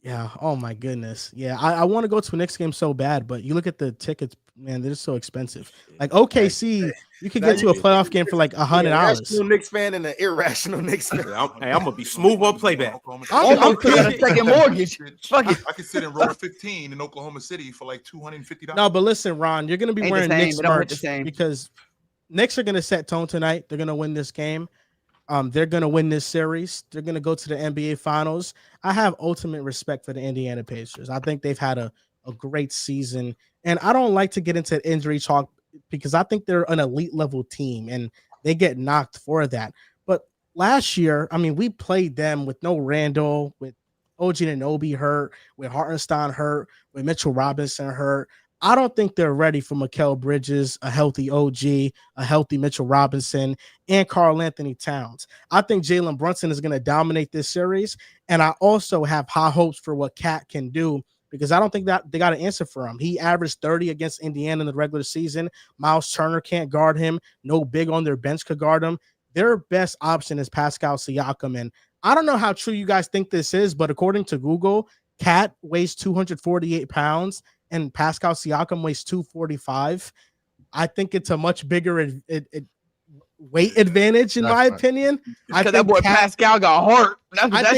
Yeah. Oh my goodness. Yeah. I want to go to a Knicks game so bad, but you look at the tickets, man, they're so expensive. Like OKC, you could get to a playoff game for like $100. Irrational Knicks fan and an irrational Knicks fan. I'm gonna be smooth on playback. I'm paying a second mortgage. Fuck it. I could sit in row 15 in Oklahoma City for like $250. No, but listen, Ron, you're gonna be wearing Knicks merch because Knicks are gonna set tone tonight. They're gonna win this game. They're going to win this series. They're going to go to the NBA Finals. I have ultimate respect for the Indiana Pacers. I think they've had a great season. And I don't like to get into injury talk because I think they're an elite level team and they get knocked for that. But last year, I mean, we played them with no Randall, with OG Anunoby hurt, with Hartenstein hurt, with Mitchell Robinson hurt. I don't think they're ready for Mikal Bridges, a healthy OG, a healthy Mitchell Robinson, and Karl Anthony Towns. I think Jalen Brunson is going to dominate this series, and I also have high hopes for what Cat can do because I don't think that they got an answer for him. He averaged 30 against Indiana in the regular season. Miles Turner can't guard him. No big on their bench could guard him. Their best option is Pascal Siakam, and I don't know how true you guys think this is, but according to Google, Cat weighs 248 pounds, and Pascal Siakam weighs 245. I think it's a much bigger weight advantage, in my opinion. I think that boy Pascal got heart. I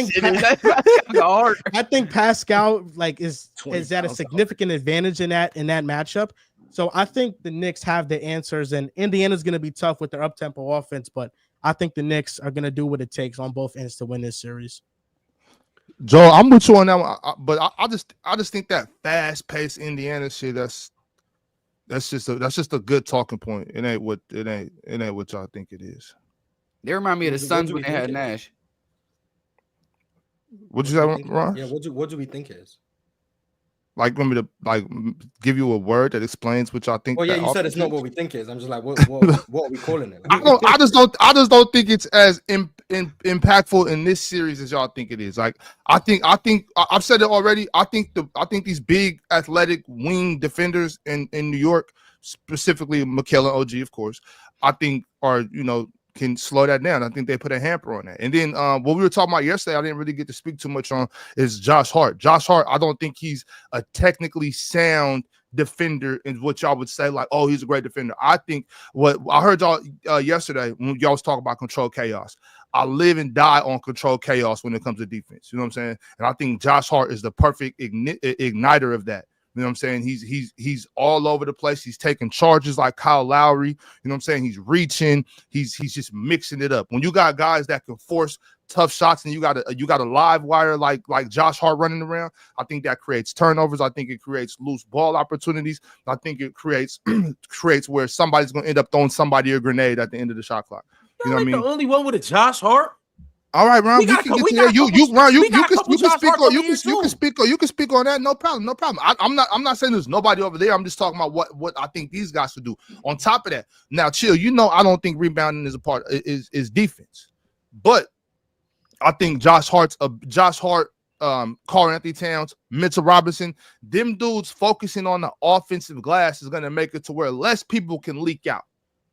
think Pascal is at a significant advantage in that matchup. So I think the Knicks have the answers, and Indiana's going to be tough with their up-tempo offense, but I think the Knicks are going to do what it takes on both ends to win this series. Joe, I'm with you on that one, but I just think that fast-paced Indiana shit that's just a good talking point. It ain't what y'all think it is. They remind me of the Suns when they had Nash. What'd you say, Ron? Yeah, what do we think it is? Like, want me to give you a word that explains what y'all think? Well, yeah, you said it's not what we think it is. I'm just like, what are we calling it? I just don't think it's as impactful in this series as y'all think it is. Like, I think I've said it already. I think these big athletic wing defenders in New York, specifically Mikal and OG, of course, I think are can slow that down. I think they put a hamper on that. And then what we were talking about yesterday, I didn't really get to speak too much on, is Josh Hart. Josh Hart, I don't think he's a technically sound defender in what y'all would say, like, oh, he's a great defender. I think what I heard y'all yesterday when y'all was talking about control chaos. I live and die on control chaos when it comes to defense. You know what I'm saying? And I think Josh Hart is the perfect igniter of that. You know what I'm saying? He's all over the place. He's taking charges like Kyle Lowry. You know what I'm saying? He's reaching. He's just mixing it up. When you got guys that can force tough shots and you got a live wire like Josh Hart running around, I think that creates turnovers. I think it creates loose ball opportunities. I think it creates where somebody's going to end up throwing somebody a grenade at the end of the shot clock. You know what I mean? The only one with a Josh Hart. All right, Ron. We You got a can cou- get we to got that. a You couple- Ron. You we got a can couple Josh speak Hart on. over You here, can speak on that. No problem. No problem. I'm not saying there's nobody over there. I'm just talking about what I think these guys should do. On top of that, now chill. You know, I don't think rebounding is a part is defense, but I think Josh Hart, Karl Anthony Towns, Mitchell Robinson, them dudes focusing on the offensive glass is going to make it to where less people can leak out.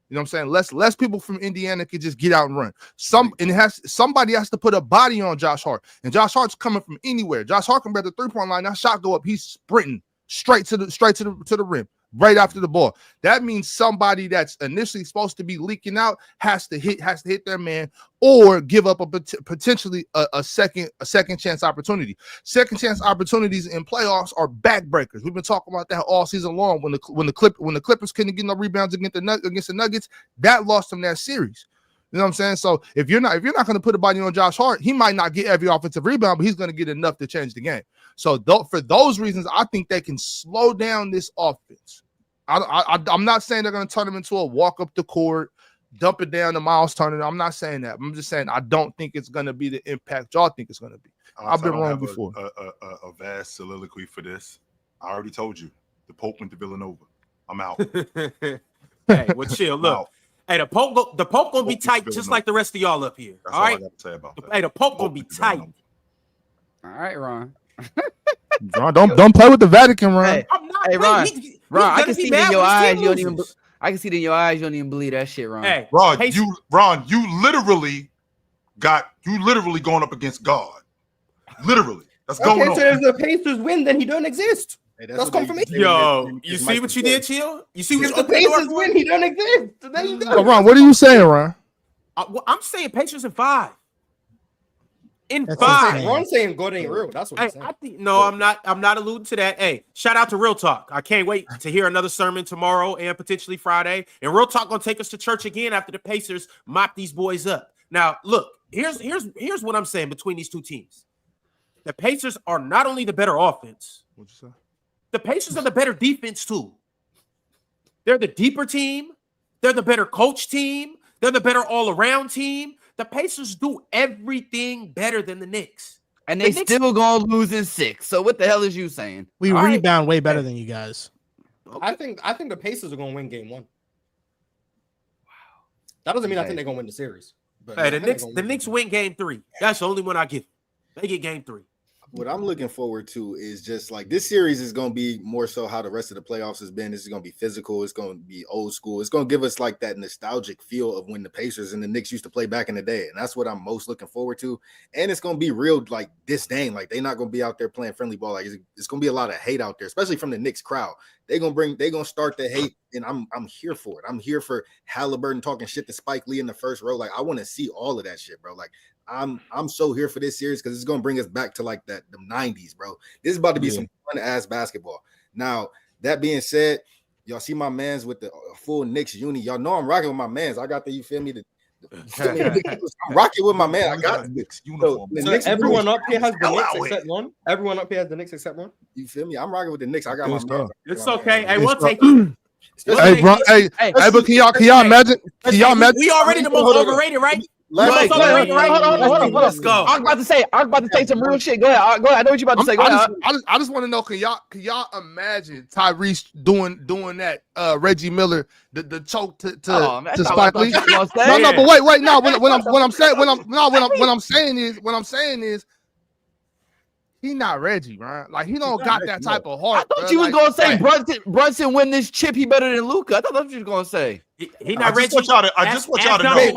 You know what I'm saying? Less people from Indiana can just get out and run. Somebody has to put a body on Josh Hart, and Josh Hart's coming from anywhere. Josh Hart can be at the 3-point line. That shot go up, he's sprinting straight to the rim. Right after the ball. That means somebody that's initially supposed to be leaking out has to hit their man or give up potentially a second chance opportunity. Second chance opportunities in playoffs are backbreakers. We've been talking about that all season long. When the Clippers couldn't get no rebounds against the Nuggets, that lost them that series. You know what I'm saying? So if you're not going to put a body on Josh Hart, he might not get every offensive rebound, but he's going to get enough to change the game. So for those reasons, I think they can slow down this offense. I'm not saying they're going to turn him into a walk up the court, dump it down to Miles Turner. I'm not saying that. I'm just saying I don't think it's going to be the impact y'all think it's going to be. I've been wrong before. A vast soliloquy for this. I already told you. The Pope went to Villanova. I'm out. Hey, well, chill. Look. Hey, the Pope gonna be tight just like the rest of y'all up here. That's all right. I got to say about that. Hey, the Pope gonna be tight. All right, Ron. Ron, don't play with the Vatican, Ron. Hey, I'm not. Hey, Ron. Ron, I can see it in your eyes. You don't even. I can see it in your eyes. You don't even believe that shit, Ron. Hey, Ron, you literally going up against God. Literally, that's going on. So if the Pacers win, then he don't exist. Hey, That's confirmation. Yo, you see what you did, Chill? You see what If the Pacers win, he don't exist. So there you go. So, Ron, what are you saying, Ron? I'm saying Pacers in 5. That's 5. insane. Ron's saying God ain't real. That's what Hey, he's saying. I think no, I'm not alluding to that. Hey, shout out to Real Talk. I can't wait to hear another sermon tomorrow and potentially Friday. And Real Talk gonna take us to church again after the Pacers mop these boys up. Now, look, here's what I'm saying between these two teams. The Pacers are not only the better offense, What'd you say? the Pacers are the better defense too. They're the deeper team. They're the better coach team. They're the better all-around team. The Pacers do everything better than the Knicks. And they still gonna lose in 6. So what the hell is you saying? We All right. rebound way better than you guys. I think the Pacers are gonna win game 1. Wow. That doesn't mean I think they're gonna win the series. But Hey, the Knicks win game 3. That's the only one I give. They get game 3. What I'm looking forward to is just like this series is going to be more so how the rest of the playoffs has been. This is going to be physical. It's going to be old school. It's going to give us like that nostalgic feel of when the Pacers and the Knicks used to play back in the day. And that's what I'm most looking forward to. And it's going to be real like disdain. Like they're not going to be out there playing friendly ball. Like it's going to be a lot of hate out there, especially from the Knicks crowd. They're going to start the hate. And I'm here for it. I'm here for Halliburton talking shit to Spike Lee in the first row. Like I want to see all of that shit, bro. Like I'm so here for this series because it's gonna bring us back to like the 90s, bro. This is about to be some fun ass basketball. Now, that being said, y'all see my mans with the full Knicks uni. Y'all know I'm rocking with my mans. I got the you feel me? I'm rocking with my man. I got the Knicks uniform. So everyone up here has the Knicks except one. Everyone up here has the Knicks except one. You feel me? I'm rocking with the Knicks. I got my man. It's okay. Hey, we'll take it. Hey, bro. Hey, but can y'all imagine? Can y'all imagine? We already the most overrated, right? Hold on. Let's go. I was about to say some real shit. Go ahead. I know what you're about to say. Go ahead. I just want to know, can y'all imagine Tyrese doing that Reggie Miller the choke to Spike Lee? No, but wait. No, what I'm saying is he not Reggie, right? Like he don't got that type of heart. I thought you was gonna say Brunson win this chip. He better than Luka. I thought that's what you was gonna say. He not Reggie. I just want y'all to know. He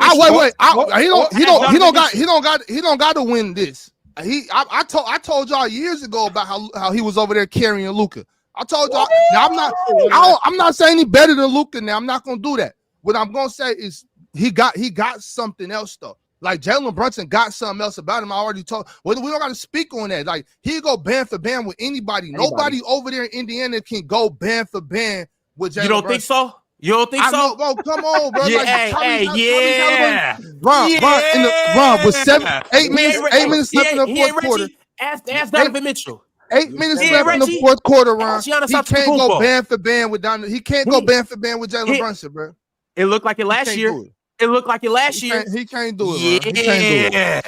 don't got to win this. I told y'all years ago about how he was over there carrying Luka. I told y'all. Now I'm not saying he better than Luka. Now I'm not gonna do that. What I'm gonna say is he got something else though. Like Jalen Brunson got something else about him. I already told. We don't got to speak on that. Like he go band for band with anybody. Nobody over there in Indiana can go band for band with Jalen. You don't think so? You don't think so? Bro, come on, bro. Yeah, Ron, with 8 minutes left in the fourth quarter. Ask Donovan Mitchell. 8 minutes left in the fourth quarter, Ron. He Giannis can't go band for band with Donovan. He can't go band for band with Jalen Brunson, bro. It looked like it last year. It looked like it last year. He can't do it, man. He can't do it.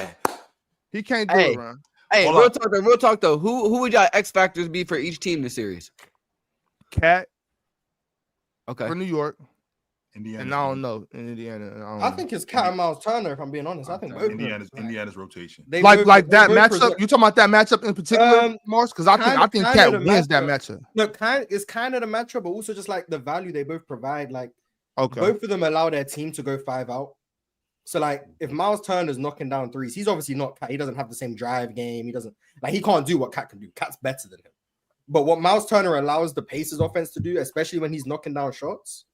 He can't do it, Ron. Hey, real talk though. Who would y'all X factors be for each team this series? Cat. Okay. For New York. Indiana. And I don't know in Indiana. I think it's Cat and Miles Turner. If I'm being honest, I think both Indiana's rotation. Like that matchup. You talking about that matchup in particular, Mars? Because I think Cat wins that matchup. No, it's kind of the matchup, but also just like the value they both provide. Like, okay, both of them allow their team to go 5 out. So like, if Miles Turner's knocking down threes, he's obviously not Cat. He doesn't have the same drive game. He can't do what Cat can do. Cat's better than him. But what Miles Turner allows the Pacers offense to do, especially when he's knocking down shots,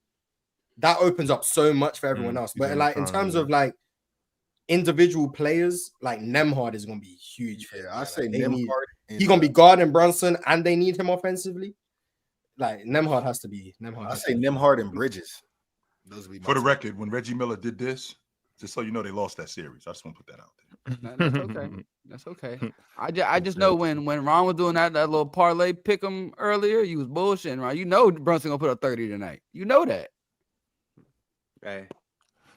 that opens up so much for everyone else. But like in terms of like individual players, like Nembhard is going to be huge. Yeah, I say Nembhard. He's going to be guarding Brunson, and they need him offensively. Like Nembhard has to be. I say Nembhard and Bridges. Those would be for the record. When Reggie Miller did this, just so you know, they lost that series. I just want to put that out there. That's okay. That's okay. I just know when Ron was doing that little parlay pick 'em earlier, you was bullshitting, Ron. You know Brunson gonna put up 30 tonight. You know that. Hey.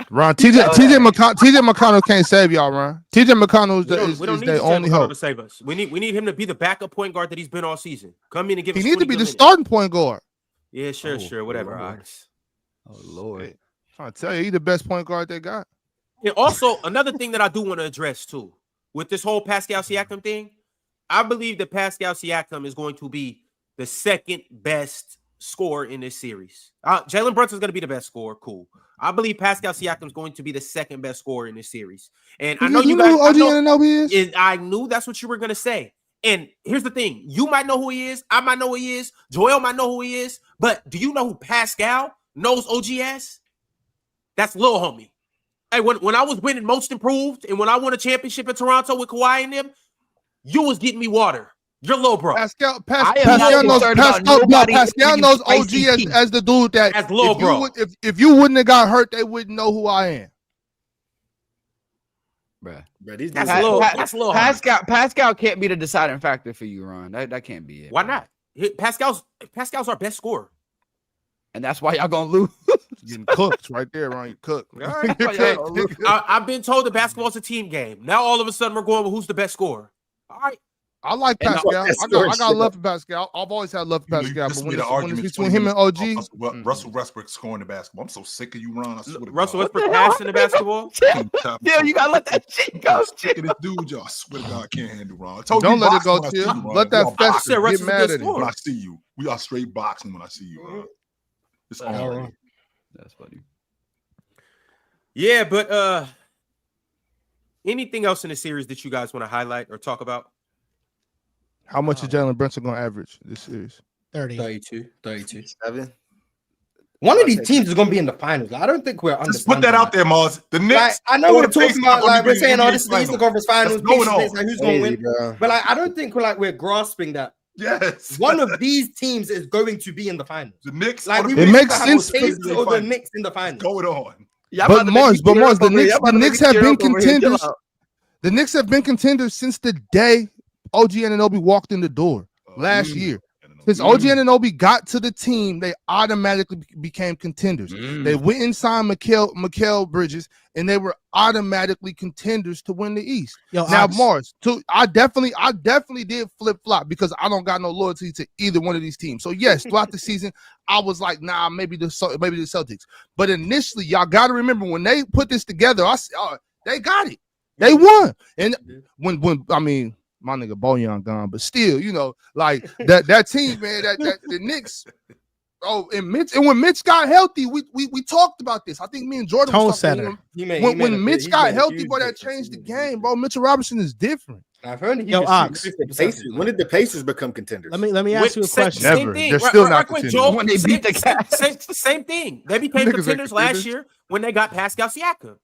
Ron, TJ McConnell can't save y'all, Ron. TJ McConnell is their only hope to save us. We need him to be the backup point guard that he's been all season. Come in and give. He needs to be the starting point guard. Yeah, sure, whatever. Oh Lord, I tell you, he's the best point guard they got. And also another thing that I do want to address too, with this whole Pascal Siakam thing, I believe that Pascal Siakam is going to be the second best scorer in this series. Jalen Brunson is going to be the best scorer. Cool. I believe Pascal Siakam is going to be the second best scorer in this series. And I know you guys. Who OG Anunoby is? I knew that's what you were going to say. And here's the thing: you might know who he is. I might know who he is. Joel might know who he is. But do you know who Pascal knows OG as? That's Lil Homie. Hey, when I was winning Most Improved and when I won a championship in Toronto with Kawhi and them, you was getting me water. You're low, bro. Pascal knows OG as the dude that as low, bro. If you wouldn't have got hurt, they wouldn't know who I am. Bruh. That's low. Pascal can't be the deciding factor for you, Ron. That can't be it. Why not? Pascal's our best scorer. And that's why y'all gonna lose. Getting cooked right there, Ron. You cooked. I've been told that basketball's a team game. Now all of a sudden we're going with who's the best scorer. All right. I like Pascal. I got love for Pascal. I've always had love for Pascal. But when it's between him and OG, Russell Westbrook scoring the basketball. I'm so sick of you, Ron. Russell Westbrook passing the basketball. Yeah, you gotta let that shit go. Sick of this dude, y'all. I swear to God, I can't handle Ron. Don't let it go, Tim. Let that fester. Get mad at him. When I see you, we are straight boxing when I see you, Ron. It's all That's funny. Yeah, but anything else in the series that you guys want to highlight or talk about? How much is Jalen Brunson going to average this series? 32. 7. One of these teams is going to be in the finals. I don't think we're just put that out there, Mars. The Knicks. Like, I know we're talking about we're saying, this is the Eastern Conference Finals. Like, who's going to win? Bro. But like, I don't think we're grasping that. Yes. One of these teams is going to be in the finals. The Knicks. Like, it makes sense. Or the Knicks in the finals. Going on. Yeah, but Mars, the Knicks have been contenders. The Knicks have been contenders since the day OG Anunoby walked in the door last year. Since OG Anunoby got to the team, they automatically became contenders. They went and signed Mikal Bridges, and they were automatically contenders to win the East. Mars, I definitely did flip-flop because I don't got no loyalty to either one of these teams. So yes, throughout the season, I was like, nah, maybe the Celtics. But initially, y'all got to remember when they put this together, I said, they got it. They won. And when I mean, my nigga Bojan gone, but still, like that team, man, that the Knicks. Oh, and when Mitch got healthy, we talked about this. I think me and Jordan was talking. When Mitch got healthy, boy, that changed the game, bro. Mitchell Robinson is different. I've heard Ox. When did the Pacers become contenders? Let me ask you a question. Never. They're still not contenders. When they beat the Cavs. Same thing. They became contenders last year when they got Pascal Siakam.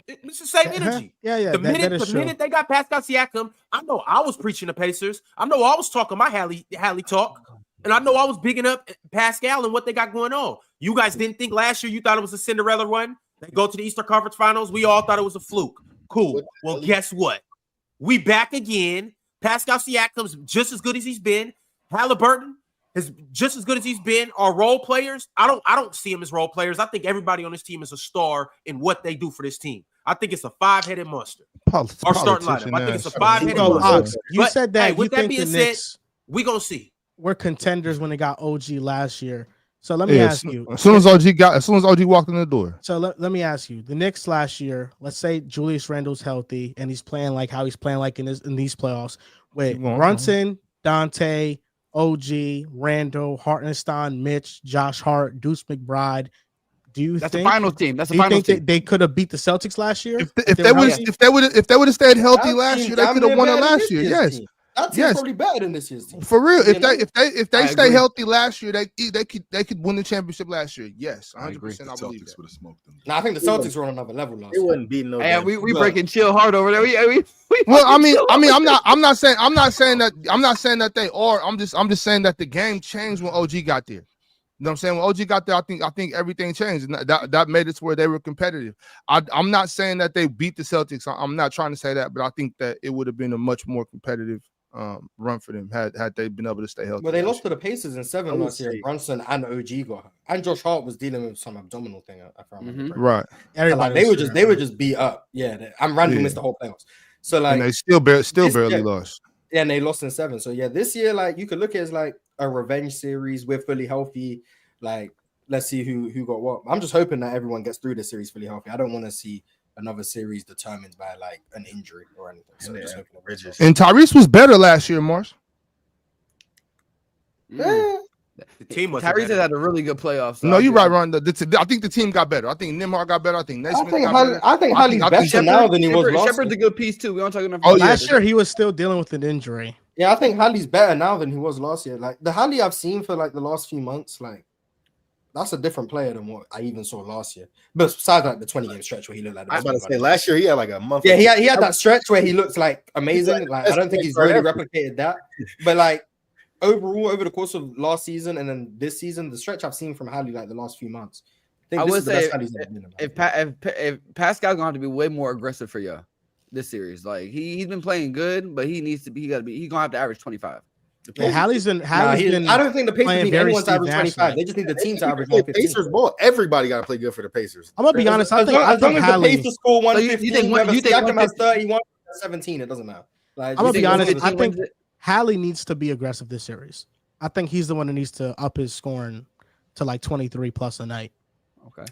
It's the same energy. Yeah. The minute they got Pascal Siakam, I know I was preaching the Pacers. I know I was talking my Hallie talk. And I know I was bigging up Pascal and what they got going on. You guys didn't think last year you thought it was a Cinderella run? They go to the Eastern Conference Finals. We all thought it was a fluke. Cool. Well, guess what? We back again. Pascal Siakam's just as good as he's been. Halliburton is just as good as he's been. Our role players, I don't see him as role players. I think everybody on this team is a star in what they do for this team. I think it's a 5-headed monster. Our starting lineup. I think it's a 5-headed So, monster. Ox, you But, said that hey, you with that think being the said, Knicks we gonna see. were contenders when they got OG last year. So let me ask you. As soon as OG walked in the door. So let me ask you. The Knicks last year, let's say Julius Randle's healthy and he's playing like how he's playing like in these playoffs with Brunson, Dante, OG, Randle, Hartenstein, Mitch, Josh Hart, Deuce McBride. Do you That's think the finals team? That's the do you finals think team. they could have beat the Celtics last year? If they would have stayed healthy last year, they could have won it last year. Yes. That team's probably better than this year's team. For real, if they I stay agree. healthy last year, they could win the championship last year. Yes, 100%. I believe Celtics that. would have smoked them. Nah, I think the Celtics were on another level last It year. wouldn't be no. Hey, damn- we breaking chill hard over there. We Well, I'm not saying that they are. I'm just saying that the game changed when OG got there. You know what I'm saying? When OG got there, I think everything changed, and that made it to where they were competitive. I'm not saying that they beat the Celtics. I'm not trying to say that, but I think that it would have been a much more competitive run for them had they been able to stay healthy. Well, they lost to the Pacers in 7 last year. Brunson and OG got hurt. And Josh Hart was dealing with some abdominal thing. If I remember correctly. Right. So, like, they were just beat up. Yeah, and Randle missed the whole playoffs. So like, and they still barely lost. Yeah, and they lost in 7. So yeah, this year, like, you could look at it as like a revenge series. We're fully healthy. Like, let's see who got what. I'm just hoping that everyone gets through the series fully healthy. I don't want to see another series determined by like an injury or anything. So just hoping and Tyrese was better last year, Mars. Yeah. The team was Tyrese has had a really good playoff. So No, you're right, Ron. I think the team got better. I think Nimhard got better. I think Naismith got better. I think Hallie's better now than he was last Shepard's year. a good piece too. We don't talk enough. Oh, about Last year he was still dealing with an injury. Yeah, I think Hallie's better now than he was last year. Like the Hallie I've seen for like the last few months, like that's a different player than what I even saw last year. But besides like the 20-game stretch where he looked like I was about to say last year he had like a month. Yeah, he had that stretch where he looked like amazing. Like I don't think he's really replicated that. But like overall, over the course of last season and then this season, the stretch I've seen from Hallie like the last few months, I think I this would is the say best Hallie's ever been. if Pascal's gonna have to be way more aggressive for y'all this series. Like he's been playing good, but he's gonna have to average 25. Yeah, Hallie's been. I don't think the Pacers need anyone to average 25. They just need the team to average 115. Pacers ball. Everybody got to play good for the Pacers. I'm gonna be honest. I think as long as the Hallie. Pacers score 115, you think Siakam has 31, 17. It doesn't matter. Like, I'm gonna be honest. I I think Hallie needs to be aggressive this series. I think he's the one that needs to up his scoring to like 23 plus a night. Okay.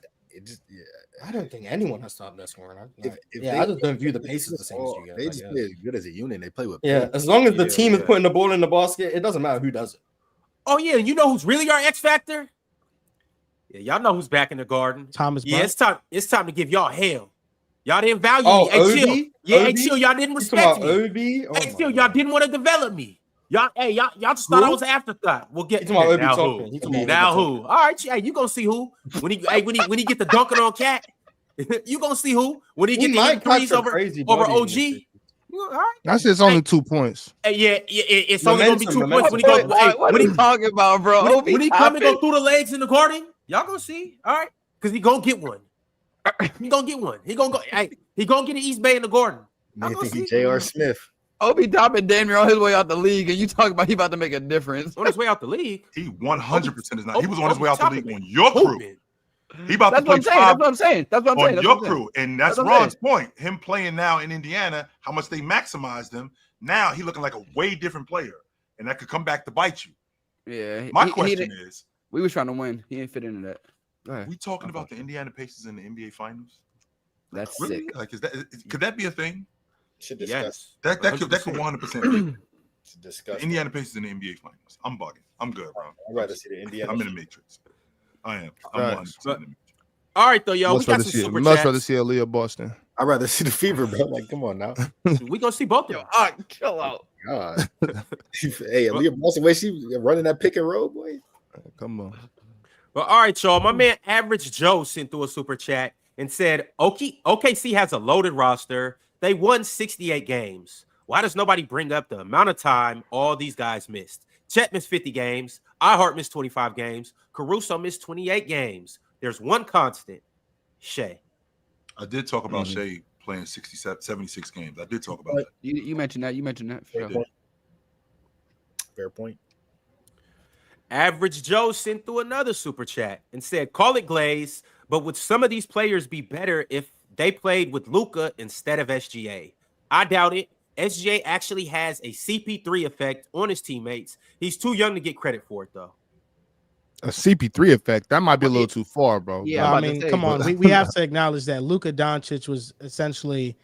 I don't think anyone has to up their scoring. If I just don't view the Pacers the same as you guys. They just play as good as a unit. They play with. Yeah, as long as the team is putting the ball in the basket, it doesn't matter who does it. Oh yeah, you know who's really our X factor? Yeah, y'all know who's back in the Garden. Thomas. Yeah, it's time to give y'all hell. Y'all didn't value Oh, me. Hey, chill. Obi? Yeah, Obi? hey, chill. Y'all didn't You respect talking me. about Obi? Oh Hey, my chill. God. Y'all didn't want to develop me. Y'all just thought I was an afterthought. We'll get You talking about Obi now talking. who? You talking about Now Obi who? All right, hey, you gonna see who when he get the dunking on Cat. You gonna see who when he get the threes over OG. All right. That's just only 2 points. Hey, yeah, it's only gonna be 2 points when he goes. What are you talking about, bro? When he come and go through the legs in the Garden, y'all gonna see. All right, because he gonna get one. He gonna get one. He gonna go. Hey, he gonna get an East Bay in the Garden. I think he J.R. Smith. Obi Toppin damn near on his way out the league, and you talking about he about to make a difference. On his way out the league. He 100% is not. He was on his way out the league on your crew. He about That's to play what I'm saying. That's what I'm saying. on your crew, and that's Ron's point. Him playing now in Indiana, how much they maximized him. Now he looking like a way different player, and that could come back to bite you. Yeah. My question is, we was trying to win. He ain't fit into that. Go ahead. we talking about the Indiana Pacers in the NBA Finals? That's Really? sick. Like, could that be a thing? Yes. That could 100%. It's disgusting. Indiana Pacers in the NBA Finals. I'm bugging. I'm good, bro. I'd rather see the Indiana. I'm in the Matrix. I am. I'm 100% in the Matrix. All right, though, y'all. We got some super chats. rather see Aaliyah Boston. I'd rather see the Fever, bro. Like, come on now. We gonna see both of them. Chill out. God. Hey, Aaliyah Boston, way she running that pick and roll, boy. Come on. Well, all right, y'all. My man Average Joe sent through a super chat and said, OKC has a loaded roster. They won 68 games. Why does nobody bring up the amount of time all these guys missed? Chet missed 50 games. iHeart missed 25 games. Caruso missed 28 games. There's one constant, Shai. I did talk about Shai playing 76 games. I did talk about that. You mentioned that. You mentioned that. For sure. Fair point. Average Joe sent through another super chat and said, call it glaze, but would some of these players be better if they played with Luka instead of SGA. I doubt it. SGA actually has a CP3 effect on his teammates. He's too young to get credit for it, though. A CP3 effect, that might be a little too far, bro. Yeah, Well, I'm I about to mean, say, come on. but- We have to acknowledge that Luka Doncic was essentially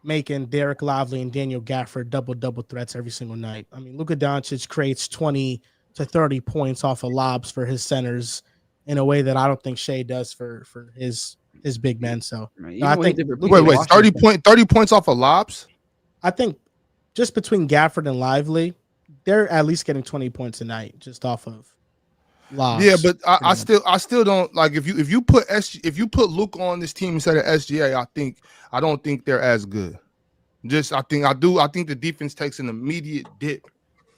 making Derek Lively and Daniel Gafford double threats every single night. I mean, Luka Doncic creates 20 to 30 points off of lobs for his centers in a way that I don't think Shai does for his big men. So Man, I even when he think did Luka repeat Wait, Washington- 30 points off of lobs? I think just between Gafford and Lively, they're at least getting 20 points a night just off of lobs. Yeah, but I still don't like if you put Luka on this team instead of SGA, I don't think they're as good. I think the defense takes an immediate dip.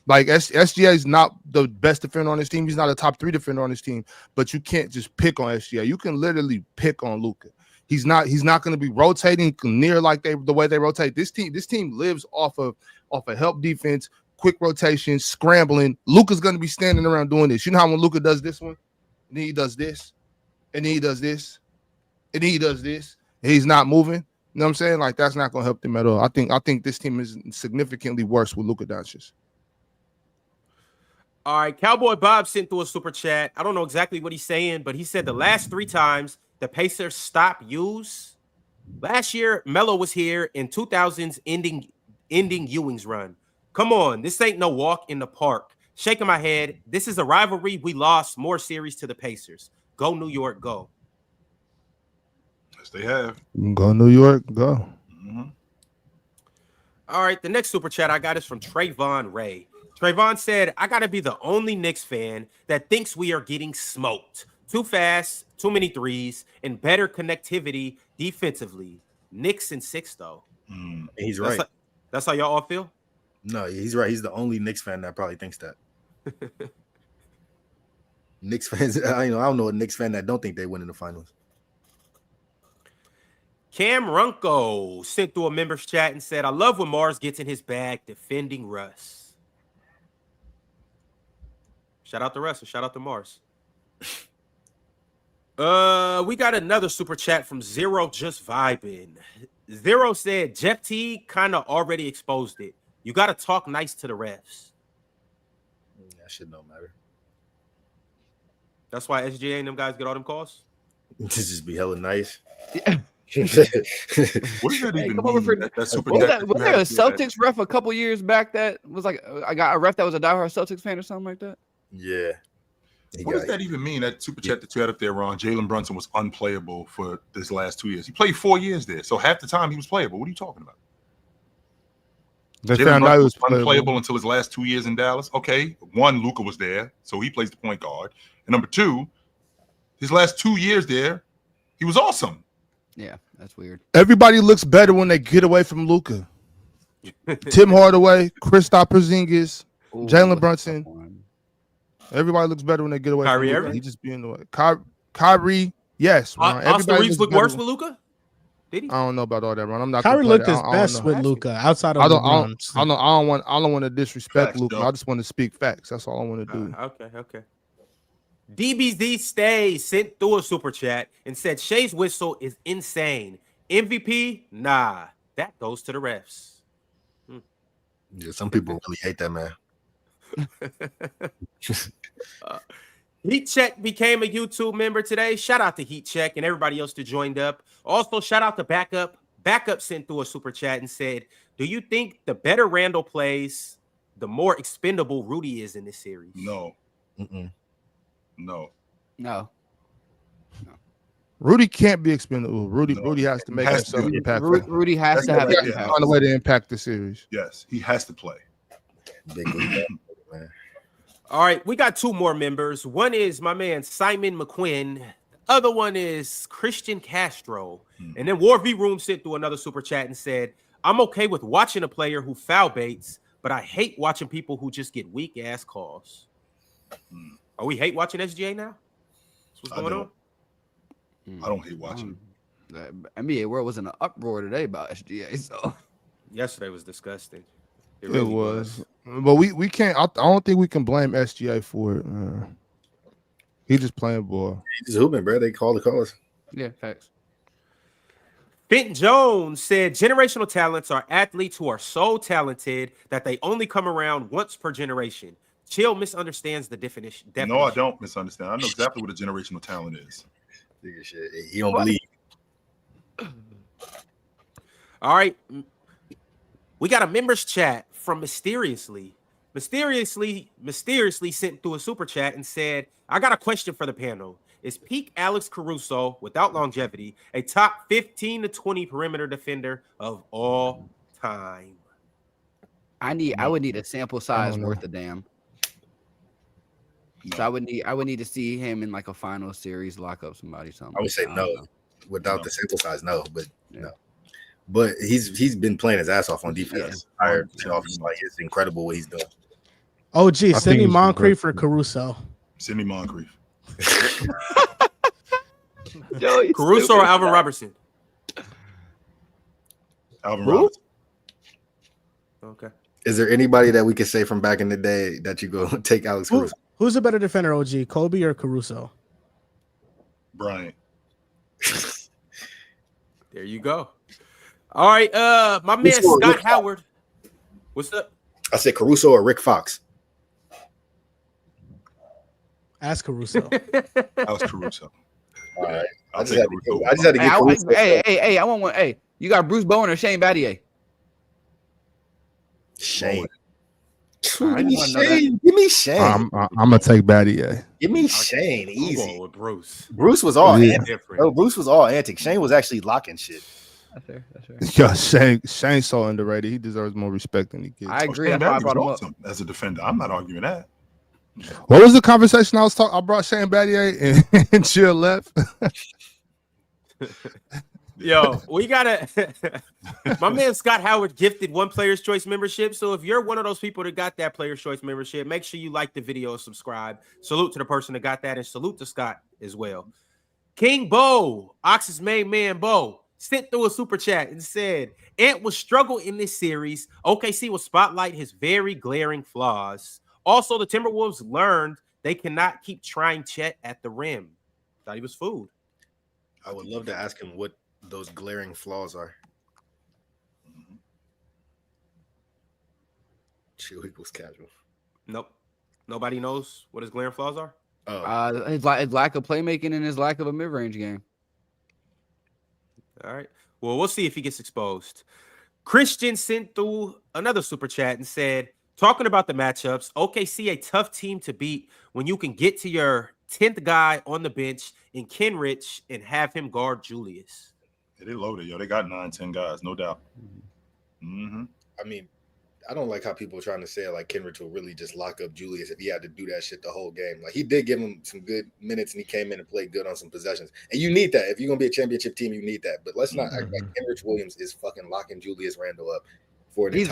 Like SGA is not the best defender on this team. He's not a top 3 defender on this team, but you can't just pick on SGA. You can literally pick on Luka. He's not going to be rotating near like the way they rotate. This team lives off of help defense, quick rotation, scrambling. Luka's going to be standing around doing this. You know how when Luka does this one, and then he does this, and then he does this, and then he does this, and he's not moving. You know what I'm saying? Like, that's not going to help them at all. I think this team is significantly worse with Luka Doncic. All right, Cowboy Bob sent through a super chat. I don't know exactly what he's saying, but he said the last 3 times the Pacers stopped Ewes. Last year, Melo was here in 2000's ending Ewing's run. Come on, this ain't no walk in the park. Shaking my head. This is a rivalry. We lost more series to the Pacers. Go New York, go. Yes, they have. Go New York, go. Mm-hmm. All right, the next super chat I got is from Trayvon Ray. Trayvon said, I got to be the only Knicks fan that thinks we are getting smoked. Too fast, too many threes, and better connectivity defensively. Knicks in 6, though. He's right. That's how y'all all feel? No, he's right. He's the only Knicks fan that probably thinks that. Knicks fans, I don't know a Knicks fan that don't think they win in the finals. Cam Runko sent through a members chat and said, I love when Mars gets in his bag defending Russ. Shout out to Russ and shout out to Mars. We got another super chat from Zero Just Vibing. Zero said, Jeff T kind of already exposed it. You got to talk nice to the refs. That shit don't matter. That's why SGA and them guys get all them calls? To just be hella nice. What does that even mean? That super was chat there a Celtics ref a couple years back that was like I got a ref that was a diehard Celtics fan or something like that? Yeah. What does that even mean? That super chat that you had up there, Ron? Jalen Brunson was unplayable for this last 2 years. He played 4 years there, so half the time he was playable. What are you talking about? They Jalen found out Brunson he was was unplayable until his last 2 years in Dallas. Okay, 1, Luka was there, so he plays the point guard. And number 2, his last 2 years there, he was awesome. Yeah, that's weird. Everybody looks better when they get away from Luka. Tim Hardaway, Kristaps Porzingis, Jalen Brunson. Everybody looks better when they get away Kyrie from Luka. Irving? He just be in the way. Kyrie, yes. Ron. Austin Reeves looks look better worse when- with Luka? Did he? I don't know about all that, Ron. I'm not. Kyrie gonna looked play his that. best I with don't know. Luka outside of I don't want to disrespect Facts, Luka. though. I just want to speak facts. That's all I want to do. Okay. DBZ Stay sent through a super chat and said Shai's whistle is insane. MVP? Nah. That goes to the refs. Yeah, some people really hate that man. Heat Check became a YouTube member today. Shout out to Heat Check and everybody else that joined up. Also, shout out to Backup. Backup sent through a super chat and said, do you think the better Randall plays, the more expendable Rudy is in this series? No. Mm-mm. No. No. Rudy can't be expendable. Rudy has to make Has to himself be. impact. Rudy has to have He an has to impact. find a way to impact the series. Yes, he has to play. Big league, man. All right, we got 2 more members. One is my man Simon McQuinn. The other one is Christian Castro. And then War V Room sent through another super chat and said, I'm okay with watching a player who foul baits, but I hate watching people who just get weak ass calls. Oh, we hate watching SGA now? That's what's going on? I don't hate watching. The NBA world was in an uproar today about SGA. So Yesterday was disgusting. It was. But we can't. I don't think we can blame SGA for it. He just playing ball. He's hooping, bro. They call the calls. yeah, facts. Benton Jones said generational talents are athletes who are so talented that they only come around once per generation. Chill misunderstands the definition. No, I don't misunderstand. I know exactly what a generational talent is. He don't believe. All right. We got a members chat from mysteriously sent through a super chat and said, I got a question for the panel. Is peak Alex Caruso, without longevity, a top 15 to 20 perimeter defender of all time? I would need a sample size worth a damn. No. So I would need to see him in like a final series lock up somebody. Something. I would say no. Without No. the sample size, no. But no. But he's been playing his ass off on defense. Like it's incredible what he's doing. Oh, gee, I Sidney think he's Moncrief for Caruso. Sidney Moncrief. Caruso or Alvin Robertson? Alvin Robertson. Okay. Is there anybody that we could say from back in the day that you go take Alex Caruso? Who's a better defender, OG, Kobe or Caruso? Bryant. There you go. All right, my man Scott Howard. What's up? I said Caruso or Rick Fox. Ask Caruso. Alex Caruso. All right. I I'll just take had Caruso. to get Caruso. Hey, I want one. Hey, you got Bruce Bowen or Shane Battier? Shane. I Give me didn't wanna know Shane. Give me Shane. I'm gonna take Battier. Give me Shane. I'm Easy. going with Bruce. Bruce was all Yeah. antic. No, Bruce was all antic. Shane was actually locking shit. That's fair. Yeah, Shane's so underrated. He deserves more respect than he gets. I agree. Shane That's why I Battier brought him was up. awesome as a defender. I'm not arguing that. What was the conversation I was talking? I brought Shane Battier and Chill left. Yo, we gotta. My man Scott Howard gifted one Player's Choice membership. So if you're one of those people that got that Player's Choice membership, make sure you like the video and subscribe. Salute to the person that got that, and salute to Scott as well. King Bo, Ox's main man Bo, sent through a super chat and said, Ant will struggle in this series. OKC will spotlight his very glaring flaws. Also, the Timberwolves learned they cannot keep trying Chet at the rim. Thought he was food. I would love to ask him what those glaring flaws are. Chill equals casual. Nope. Nobody knows what his glaring flaws are. Oh, His lack of playmaking and his lack of a mid-range game. All right. Well, we'll see if he gets exposed. Christian sent through another super chat and said, talking about the matchups, OKC a tough team to beat when you can get to your 10th guy on the bench in Kenrich and have him guard Julius. Yeah, they loaded, yo. They got 9-10 guys, no doubt. I mean, I don't like how people are trying to say like Kenrich will really just lock up Julius if he had to do that shit the whole game. Like he did give him some good minutes and he came in and played good on some possessions. And you need that. If you're gonna be a championship team, you need that. But let's not act like Kenrich Williams is fucking locking Julius Randle up for an He's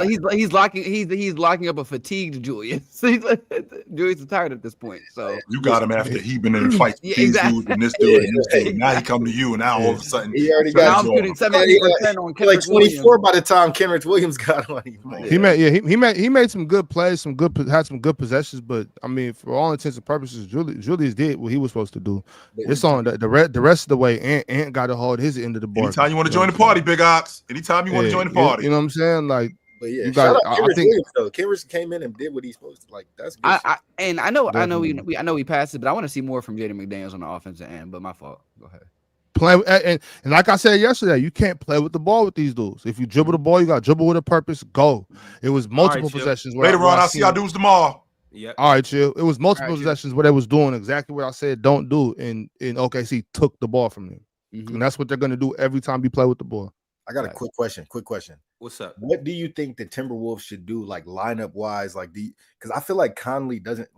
locking up a fatigued Julius. Julius is tired at this point. So you got him after he been in fights with Yeah, these exactly. dudes and this dude and this dude. Now he come to you and now all of a sudden he already now got I'm shooting 70% on Kenrich like 24 Williams. by the time Kenrich Williams got on him. He made some good plays, had some good possessions, but I mean, for all intents and purposes, Julius did what he was supposed to do. It's on the rest of the way. Ant got to hold his end of the bar. anytime you want to join the party, Big Ox. Anytime you want to join the party. You know what I'm saying? Like, But yeah, you shout got. out Kenrich Williams though. Kenrich came in and did what he's supposed to. Like that's good. I know we passed it, but I want to see more from Jaden McDaniels on the offensive end. But my fault. Go ahead. Play and like I said yesterday, you can't play with the ball with these dudes. If you dribble the ball, you got to dribble with a purpose. Go. It was multiple Chill. possessions. Later on, I'll see y'all dudes tomorrow. Yeah. All right, chill. It was multiple All right, chill. possessions where they was doing exactly what I said don't do, and OKC took the ball from them, Mhm. and that's what they're gonna do every time you play with the ball. I got a quick question. What's up? What do you think the Timberwolves should do, like lineup wise, like because I feel like Conley doesn't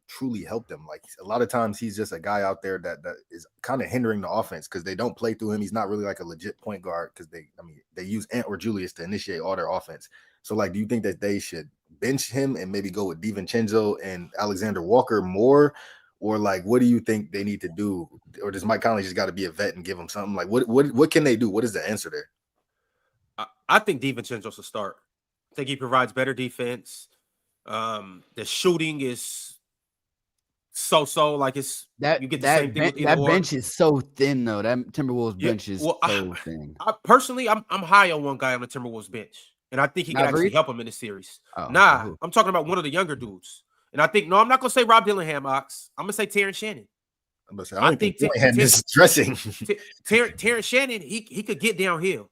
truly help them. Like a lot of times he's just a guy out there that is kind of hindering the offense because they don't play through him. He's not really like a legit point guard because they use Ant or Julius to initiate all their offense. So like, do you think that they should bench him and maybe go with DiVincenzo and Alexander Walker more? Or like, what do you think they need to do? Or does Mike Conley just got to be a vet and give him something? Like, what can they do? What is the answer there? I think DiVincenzo should start. I think he provides better defense. The shooting is so like it's you get the same thing with that bench is so thin though. That Timberwolves bench is so thin. I personally, I'm high on one guy on the Timberwolves bench, and I think he can actually help him in the series. I'm talking about one of the younger dudes, and I think I'm not gonna say Rob Dillingham, Ox. I'm gonna say Terrence Shannon. I think Dillingham is dressing. Terrence Shannon, he could get downhill.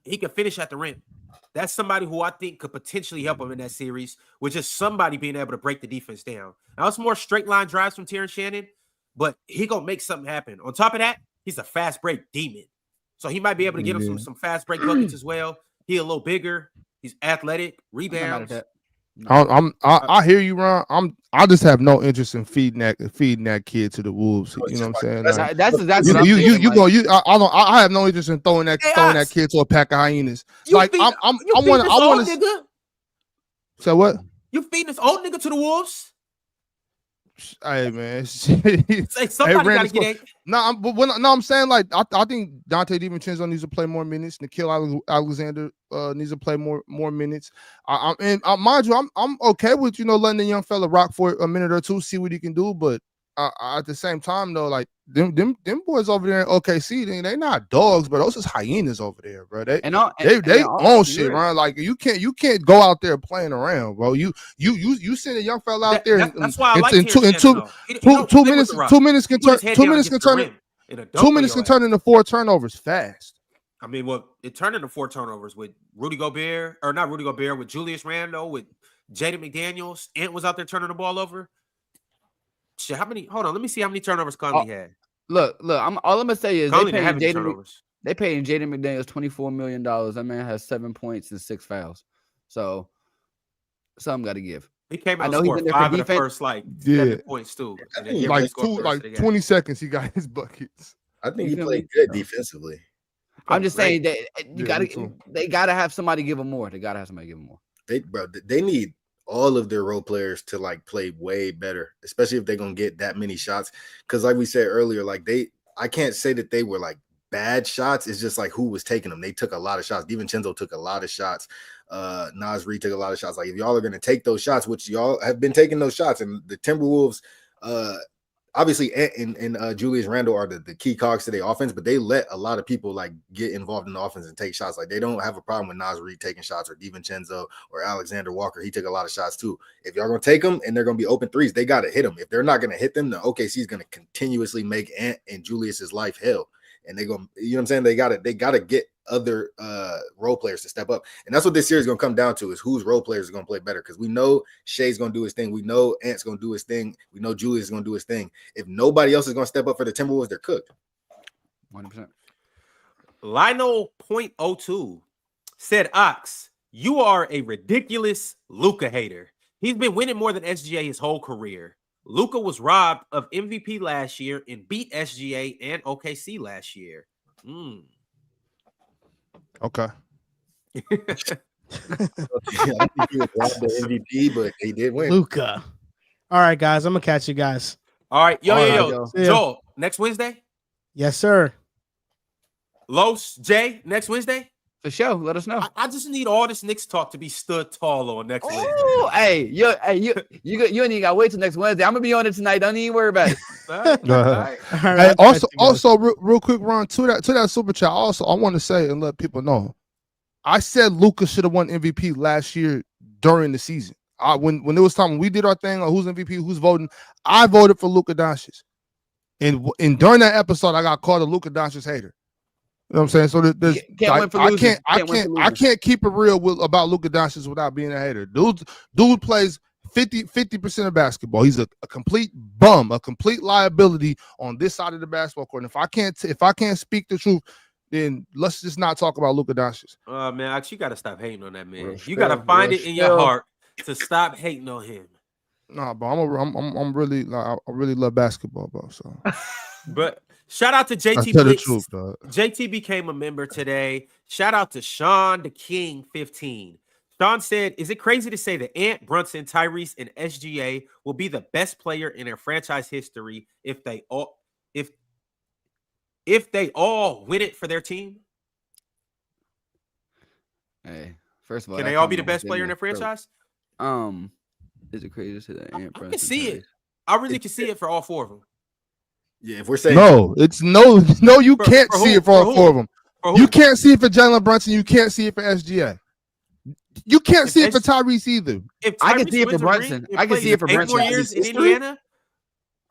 He could finish at the rim. That's somebody who I think could potentially help him in that series, with just somebody being able to break the defense down. Now, it's more straight line drives from Terrence Shannon, but he going to make something happen. On top of that, he's a fast break demon. So he might be able to get him some fast break buckets as well. He's a little bigger. He's athletic, rebounds. I hear you, Ron. I just have no interest in feeding that kid to the Wolves. You know what I'm saying? That's exactly what I'm thinking, I have no interest in throwing that kid to a pack of hyenas. Like I want to. So what? You feeding this old nigga to the Wolves? Hey man, somebody got to get it. I'm saying like I think Dante DiVincenzo needs to play more minutes. Alexander needs to play more minutes. Mind you, I'm okay with letting the young fella rock for a minute or two, see what he can do. But at the same time though, like them boys over there in OKC, they not dogs, but those is hyenas over there, bro. They own shit, right? Like you can't go out there playing around, bro. You send a young fella out there. That's why I like two minutes can turn into 4 turnovers fast. I mean, it turned into 4 turnovers with with Julius Randle, with Jaden McDaniels. Ant was out there turning the ball over. Shit, how many? Hold on, let me see how many turnovers Conley had. Look. All I'm gonna say is they paying Jaden McDaniels $24 million. That man has 7 points and 6 fouls. So something got to give. He came out and scored 5 in the first 7 points too. Like 20 seconds, he got his buckets. I think he played good defensively. I'm just saying that they gotta have somebody give him more. They gotta have somebody give him more. They need all of their role players to like play way better, especially if they're gonna get that many shots. Because like we said earlier, like I can't say that they were like bad shots. It's just like who was taking them. They took a lot of shots. DiVincenzo took a lot of shots. Naz Reid took a lot of shots. Like if y'all are gonna take those shots, which y'all have been taking those shots, and the Timberwolves, obviously and Julius Randle are the key cogs to their offense, but they let a lot of people like get involved in the offense and take shots. Like they don't have a problem with Naz Reid taking shots, or DiVincenzo or Alexander Walker. He took a lot of shots too. If y'all gonna take them and they're gonna be open threes, they gotta hit them. If they're not gonna hit them, the OKC is gonna continuously make Ant and Julius's life hell. And they're gonna, you know what I'm saying? They gotta get other role players to step up. And that's what this series is gonna come down to, is whose role players are gonna play better. Because we know Shai's gonna do his thing, we know Ant's gonna do his thing, we know Julius is gonna do his thing. If nobody else is gonna step up for the Timberwolves, they're cooked. 100%. Lionel .02 said, Ox, you are a ridiculous Luka hater. He's been winning more than SGA his whole career. Luka was robbed of MVP last year and beat SGA and OKC last year. Okay. I think he was robbed the MVP, but he did win. Luka. All right, guys. I'm gonna catch you guys. All right. Yo. Joel, next Wednesday? Yes, sir. Los, Jay, next Wednesday? For sure. Let us know. I just need all this Knicks talk to be stood tall on next Wednesday. You ain't even got to wait till next Wednesday. I'm gonna be on it tonight. Don't even worry about it. All right. Also, real quick, Ron, to that super chat. Also, I want to say and let people know, I said Luka should have won MVP last year during the season. When it was time when we did our thing on who's MVP, who's voting, I voted for Luka Doncic, and during that episode, I got called a Luka Doncic hater. You know what I'm saying? So there's I can't keep it real about Luka Doncic without being a hater. Dude plays 50% of basketball. He's a complete bum, a complete liability on this side of the basketball court. And if I can't speak the truth, then let's just not talk about Luka Doncic. Man, you gotta stop hating on that man. You gotta find it in your heart to stop hating on him. Nah, but I'm really like, I really love basketball, bro. So, but shout out to JT. Tell the truth, dog. JT became a member today. Shout out to Sean the King 15. Sean said, "Is it crazy to say that Ant, Brunson, Tyrese, and SGA will be the best player in their franchise history if they all win it for their team?" Hey, first of all, can they all be the best player in their franchise? Is it crazy to say that Ant, I can see it. I really can see it for all four of them. Yeah, if we're saying no, it's no. You can't see it for all four of them. You can't see it for Jalen Brunson. You can't see it for SGA. You can't see it for Tyrese either. I can see it for Brunson. I can see it for Brunson. More years in Indiana.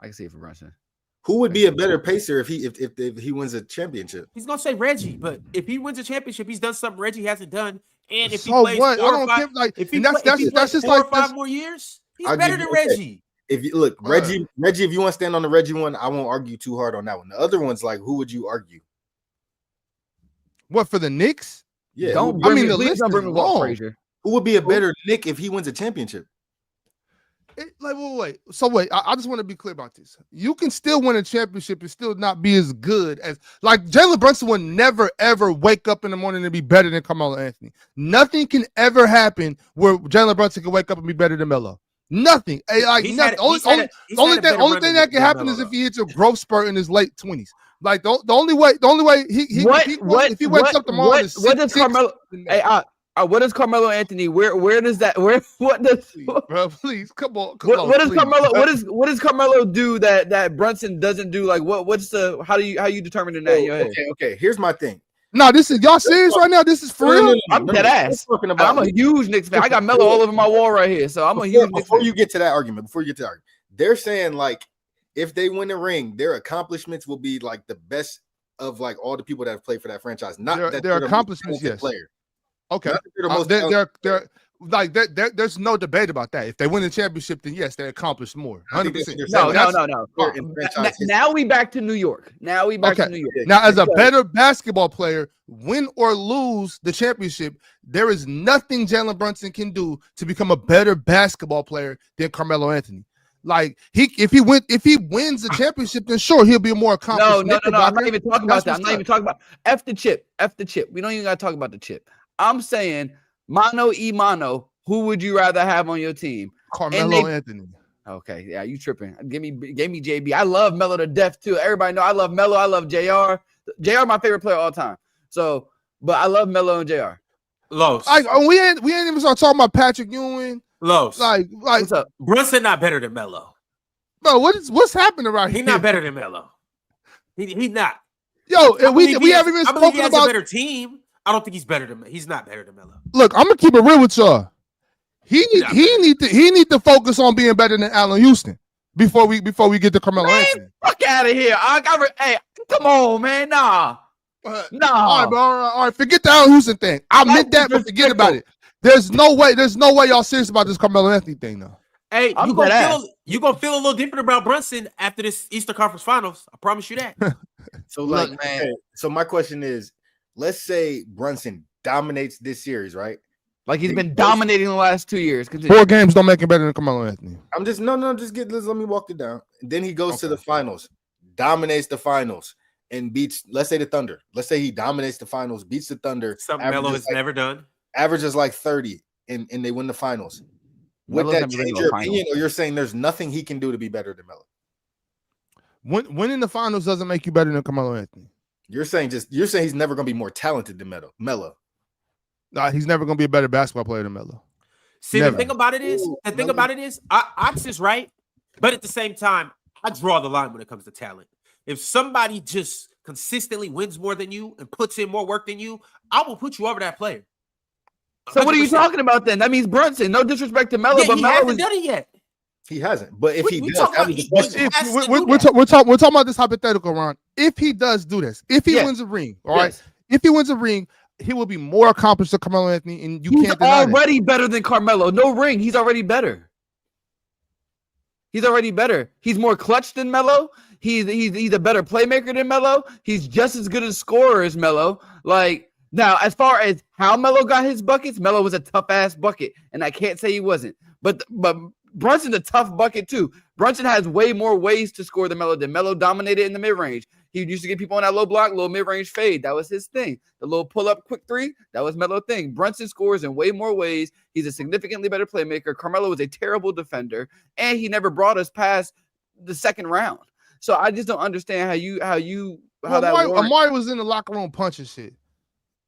I can see it for Brunson. Who would be a better pacer if he wins a championship? He's gonna say Reggie, but if he wins a championship, he's done something Reggie hasn't done. And if he So plays what? I 4 or don't 5, care. Like, if he and that's plays just 4 like or 5 more years, he's I'll better give than you- okay. Reggie. If you look, Reggie, if you want to stand on the Reggie one, I won't argue too hard on that one. The other one's like, who would you argue? What for the Knicks? Yeah, Don't I mean, bring the me, please list don't is bring me Walt long. Frazier. who would be a better Nick if he wins a championship? Wait. So wait, I just want to be clear about this. You can still win a championship and still not be as good as like Jalen Brunson would never ever wake up in the morning and be better than Carmelo Anthony. Nothing can ever happen where Jalen Brunson can wake up and be better than Melo. Nothing. Like He's nothing. had- Only he's had a thing better run that than can happen Melo, is if though. he hits a growth spurt in his late 20s. Like the only way if he wakes up tomorrow and is what does 6'6", Carmelo? Hey, what does Carmelo Anthony? Where does that? What does? bro, please come on. What does please. Carmelo? What does Carmelo do that Brunson doesn't do? Like what's the how you determine that in your head? Okay. Here's my thing. No, this is y'all serious right now? This is for real? I'm dead ass. Talking about I'm a huge Knicks fan. I got Melo all over my wall right here, so I'm a huge Knicks before fan. you get to that argument, they're saying like if they win the ring, their accomplishments will be like the best of like all the people that have played for that franchise. Not Their that they're the most accomplishments, talented yes. player. Okay. Not that they're the most They're like there's no debate about that. If they win the championship, then yes, they accomplished more. I think 100%. that's what they're saying. No. In franchise history. Now we back to New York. Okay. Now, as a better basketball player, win or lose the championship, there is nothing Jalen Brunson can do to become a better basketball player than Carmelo Anthony. Like if he wins the championship, then sure he'll be a more accomplished. No. I'm not even talking about that. That's I'm not even talking about F the chip. We don't even gotta talk about the chip. I'm saying mano y mano. Who would you rather have on your team? Carmelo Anthony. Okay, yeah, you tripping. Give me JB. I love Melo to death too. Everybody know I love Melo. I love JR. JR my favorite player of all time. So, but I love Melo and JR. Los. We ain't even start talking about Patrick Ewing. Los. Like What's up? Brunson not better than Melo. bro, what's happening right here? He's not better than Melo. He's not. Yo, I we believe haven't even I believe he spoken has about. a better team. I don't think he's better than. He's not better than Melo. Look, I'm gonna keep it real with y'all. He need to focus on being better than Allen Houston before we get to Carmelo Anthony. Fuck out of here. Hey, come on, man. Nah. All right, bro. All right. Forget the Allen Houston thing. I meant that, but forget about it. There's no way y'all serious about this Carmelo Anthony thing, though. Hey, you're gonna feel a little different about Brunson after this Eastern Conference Finals. I promise you that. So like, man. So my question is, let's say Brunson dominates this series, right? Like he's been dominating the last 2 years. Continue. 4 games don't make him better than Carmelo Anthony. I'm just let me walk it down. And then he goes to the finals, dominates the finals, and beats, let's say the Thunder. Let's say he dominates the finals, beats the Thunder. Something Melo has never done. Averages like 30, and they win the finals. Would that change your opinion, or you're saying there's nothing he can do to be better than Melo? Winning the finals doesn't make you better than Carmelo Anthony. You're saying he's never going to be more talented than Melo. Nah, he's never going to be a better basketball player than Melo. See, Never. the thing about it is, Ox is right, but at the same time, I draw the line when it comes to talent. If somebody just consistently wins more than you and puts in more work than you, I will put you over that player. So what are you talking about then? That means Brunson. No disrespect to Melo, Yeah, but he Melo hasn't done it yet. He hasn't. But if he We does, talking that about- was the question. We're talking about this hypothetical, Ron. If he does do this, if he wins a ring, all right. Yes. If he wins a ring, he will be more accomplished than Carmelo Anthony, and you He's can't deny that. already better than Carmelo. No ring. He's already better. He's more clutch than Melo. He's a better playmaker than Melo. He's just as good a scorer as Melo. Like now, as far as how Melo got his buckets, Melo was a tough ass bucket, and I can't say he wasn't. But Brunson's a tough bucket too. Brunson has way more ways to score than Melo. Melo dominated in the mid range. He used to get people on that low block, low mid range fade. That was his thing. The little pull up quick three, that was Melo's thing. Brunson scores in way more ways. He's a significantly better playmaker. Carmelo was a terrible defender, and he never brought us past the second round. So I just don't understand how that works. Amari was in the locker room punching shit.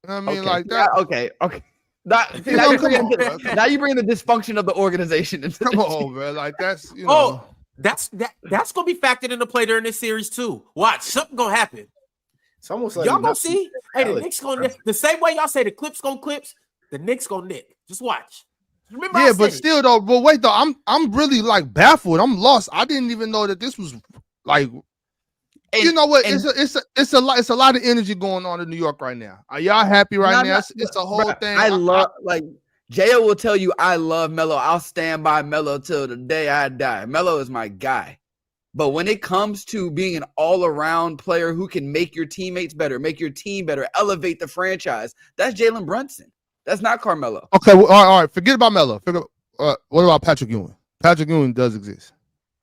You know what I mean, like that. Yeah, okay. Now you bring in the dysfunction of the organization. Come on, bro. Like that's That's gonna be factored into play during this series too. Watch, something gonna happen. It's almost like Y'all gonna see. Hey, the Knicks gonna the same way y'all say the Clips gonna Clips, the Knicks gonna Nick. Just watch. Remember, yeah, but still though. But wait though, I'm really like baffled. I'm lost. I didn't even know that this was like. And, you know what? It's a lot of energy going on in New York right now. Are y'all happy right now? It's a whole thing. I love like J.O. will tell you I love Melo. I'll stand by Melo till the day I die. Melo is my guy. But when it comes to being an all-around player who can make your teammates better, make your team better, elevate the franchise, that's Jalen Brunson. That's not Carmelo. Okay, well, all right. Forget about Melo. What about Patrick Ewing? Patrick Ewing does exist.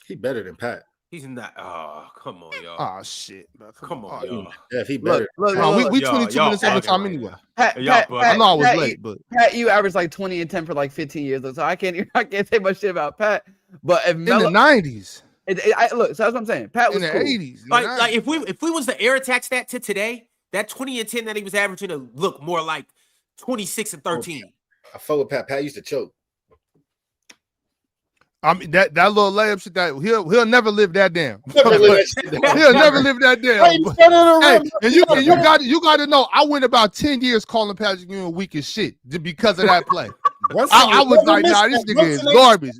He better than Pat. He's not. Oh, come on, y'all. Oh shit, bro. Come on, y'all. Yeah, he better. Look, we 22 minutes over time anyway. Pat, I know I was late, but Pat, you averaged like 20 and 10 for like 15 years, so I can't say much shit about Pat. But if Melo, in the 90s. Look, so that's what I'm saying. Pat was in the cool. 80s. Like if we was the air attack stat to today, that 20 and 10 that he was averaging to look more like 26 and 13. I fought with Pat. Pat used to choke. I mean that little layup shit that he'll never live that down. He'll never live that down. Hey, and you got to know I went about 10 years calling Patrick Ewing weak as shit because of that play. I was like, nah, this nigga is garbage.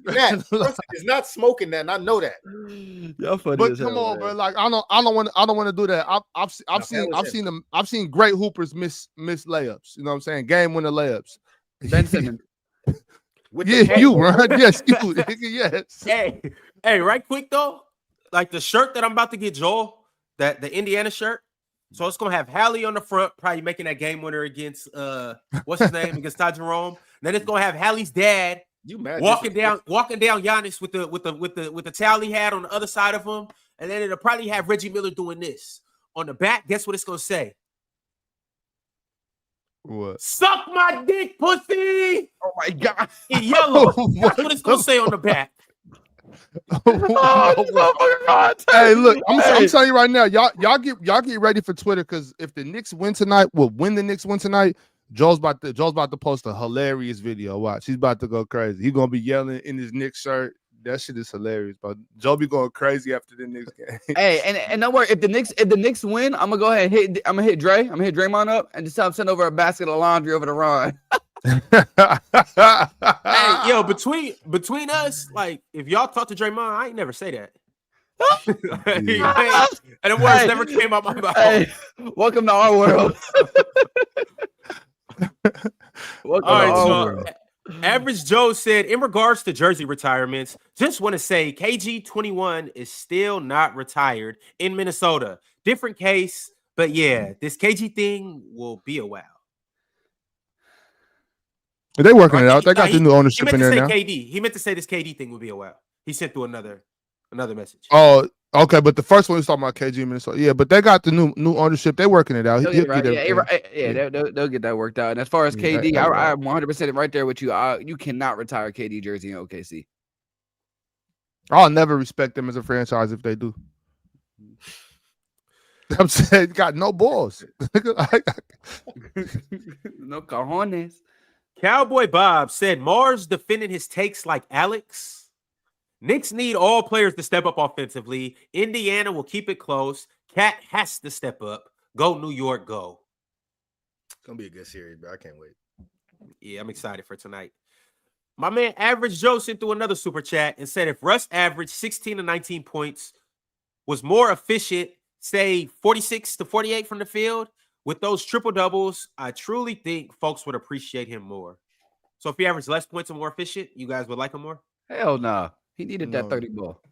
He's not smoking that, and I know that. Y'all funny but as come hell, on, man. bro. Like I don't want to do that. I've seen great hoopers miss layups. You know what I'm saying? Game winner layups. Ben Simmons. You run. Yes, you. Yes. Hey, right quick though, like the shirt that I'm about to get Joel, that the Indiana shirt. So it's gonna have Hallie on the front, probably making that game winner against what's his name against Ty Jerome. Then it's gonna have Hallie's dad walking down Giannis with the towel he had on the other side of him, and then it'll probably have Reggie Miller doing this on the back. Guess what it's gonna say? What? Suck my dick, pussy! Oh my god! In yellow. That's what it's gonna say on the back. Hey, look, I'm telling you right now, y'all get ready for Twitter because if the Knicks win tonight, when the Knicks win tonight, Joel's about to post a hilarious video. Watch, he's about to go crazy. He's gonna be yelling in his Knicks shirt. That shit is hilarious, but Joe be going crazy after the Knicks game. Hey, and don't worry, if the Knicks win, I'm gonna go ahead and hit Dre. I'm gonna hit Draymond up and just have him send over a basket of laundry over to Ron. Hey, yo, between us, like if y'all talk to Draymond, I ain't never say that. And the words never came out my mouth. Hey, welcome to our world. All right, so Average Joe said, in regards to jersey retirements, just want to say KG21 is still not retired in Minnesota. Different case, but yeah, this KG thing will be a while. They're working it out. They got the new ownership in there now. He meant to say this KD thing will be a while. He sent through another message. Oh, okay, but the first one was talking about KG in Minnesota. Yeah, but they got the new ownership. They're working it out. They'll get that worked out. And as far as KD, I'm 100% right there with you. You cannot retire KD jersey in OKC. I'll never respect them as a franchise if they do. I'm saying, got no balls. No cojones. Cowboy Bob said Mars defending his takes like Alex. Knicks need all players to step up offensively. Indiana will keep it close. Cat has to step up. Go New York, go. It's going to be a good series, but I can't wait. Yeah, I'm excited for tonight. My man Average Joe sent through another super chat and said if Russ averaged 16 to 19 points, was more efficient, say 46 to 48 from the field, with those triple doubles, I truly think folks would appreciate him more. So if he averaged less points and more efficient, you guys would like him more? Hell no. He needed that 30 ball.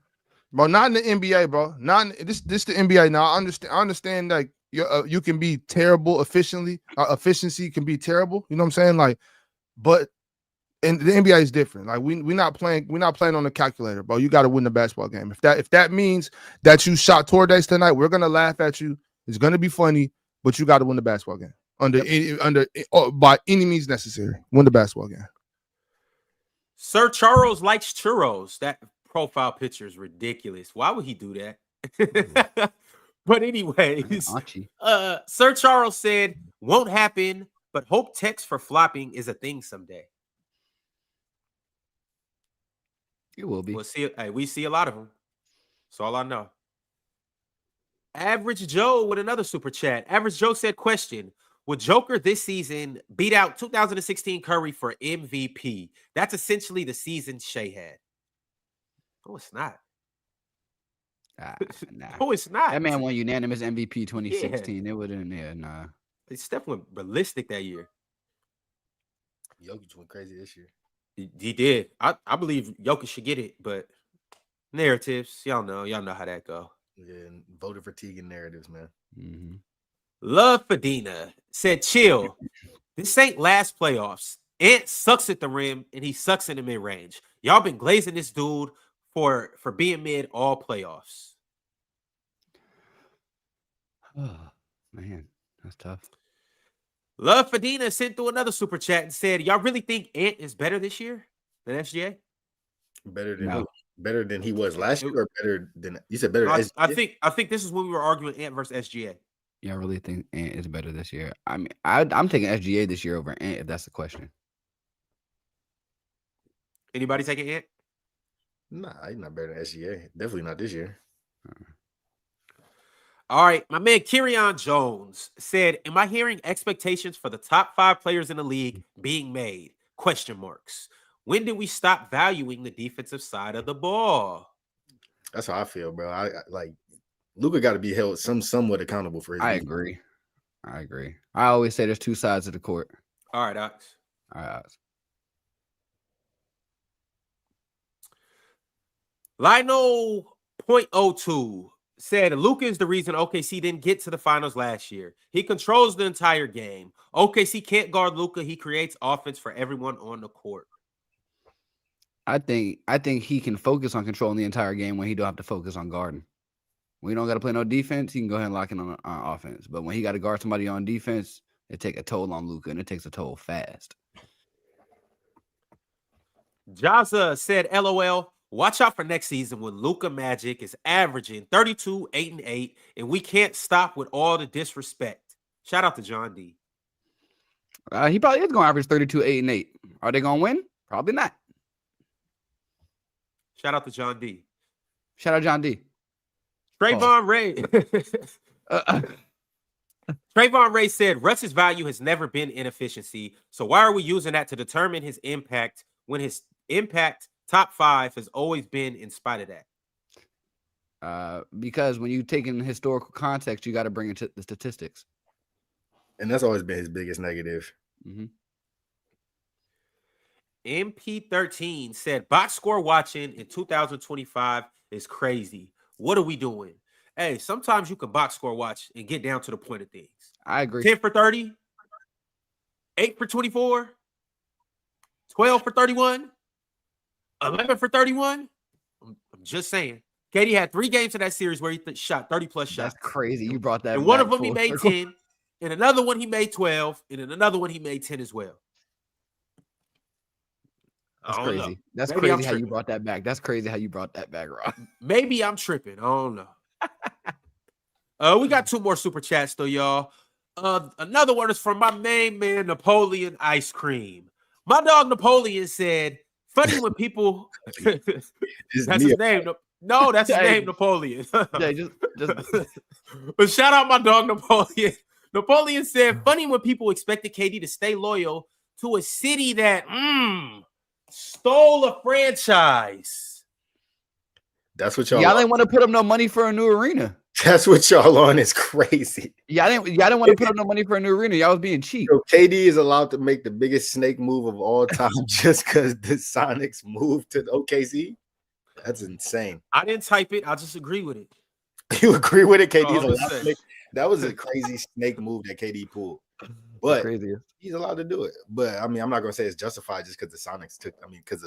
Bro, not in the NBA, bro. Not in, this the NBA. Now I understand like you can be terrible efficiency can be terrible. You know what I'm saying? Like, but and the NBA is different. Like we're not playing on the calculator, bro. You got to win the basketball game. If that means that you shot Tordays tonight, we're gonna laugh at you. It's gonna be funny, but you got to win the basketball game by any means necessary. Win the basketball game. Sir Charles likes churros. That profile picture is ridiculous. Why would he do that? But anyways, Sir Charles said, won't happen, but hope text for flopping is a thing someday. It will be. We'll see. Hey, we see a lot of them. That's all I know. Average Joe with another super chat. Average Joe said, question, would Joker this season beat out 2016 Curry for MVP? That's essentially the season Shai had. No, it's not. Nah. No, it's not. That man won unanimous MVP 2016. Yeah. It wouldn't, nah. Steph went ballistic that year. Jokic went crazy this year. He did. I believe Jokic should get it, but narratives, y'all know how that go. Yeah, and voter fatigue and narratives, man. Mm-hmm. Love Fadina said, chill. This ain't last playoffs. Ant sucks at the rim and he sucks in the mid range. Y'all been glazing this dude for being mid all playoffs. Oh, man, that's tough. Love Fadina sent through another super chat and said, y'all really think Ant is better this year than SGA? Better than he was last year, or better than you said? Better. I think this is when we were arguing Ant versus SGA. Yeah, I really think Ant is better this year. I mean, I'm taking SGA this year over Ant, if that's the question. Anybody taking Ant? Nah, he's not better than SGA. Definitely not this year. All right, my man Kirion Jones said, am I hearing expectations for the top 5 players in the league being made? Question marks. When did we stop valuing the defensive side of the ball? That's how I feel, bro. I like Luka got to be held somewhat accountable for his I defense. agree. I always say there's 2 sides of the court. All right, Ox. All right, Ox. Lionel .02 said Luka is the reason OKC didn't get to the finals last year. He controls the entire game. OKC can't guard Luka. He creates offense for everyone on the court. I think he can focus on controlling the entire game when he don't have to focus on guarding. When he don't got to play no defense, he can go ahead and lock in on offense. But when he got to guard somebody on defense, it take a toll on Luka, and it takes a toll fast. Jaza said, LOL, watch out for next season when Luka Magic is averaging 32, 8, and 8, and we can't stop with all the disrespect. Shout out to John D. He probably is going to average 32, 8, and 8. Are they going to win? Probably not. Shout out to John D. Shout out John D. Trayvon Ray. Trayvon Ray said, Russ's value has never been inefficiency, so why are we using that to determine his impact when his impact top 5 has always been in spite of that? Because when you take in historical context, you got to bring into the statistics. And that's always been his biggest negative. Mm-hmm. MP13 said, box score watching in 2025 is crazy. What are we doing? Hey, sometimes you can box score watch and get down to the point of things. I agree. 10 for 30, 8 for 24, 12 for 31, 11 for 31. I'm just saying. KD had 3 games in that series where he shot 30-plus shots. That's crazy. You brought that. And one of them he made 10, and another one he made 12, and then another one he made 10 as well. That's crazy. Know. That's Maybe crazy how you brought that back. That's crazy how you brought that back, Rob. Maybe I'm tripping. I don't know. We got 2 more super chats though, y'all. Another one is from my main man, Napoleon Ice Cream. My dog Napoleon said, funny when people that's his name. No, that's his name, Napoleon. Yeah, just But shout out my dog Napoleon. Napoleon said, funny when people expected KD to stay loyal to a city that stole a franchise. That's what y'all didn't want to put up no money for a new arena. That's what y'all on is crazy. Y'all didn't want to put up no money for a new arena. Y'all was being cheap. So KD is allowed to make the biggest snake move of all time just because the Sonics moved to the OKC. That's insane. I didn't type it. I just agree with it. You agree with it? KD's allowed to make, that was a crazy snake move that KD pulled. But he's allowed to do it. But I mean, I'm not gonna say it's justified just because the Sonics because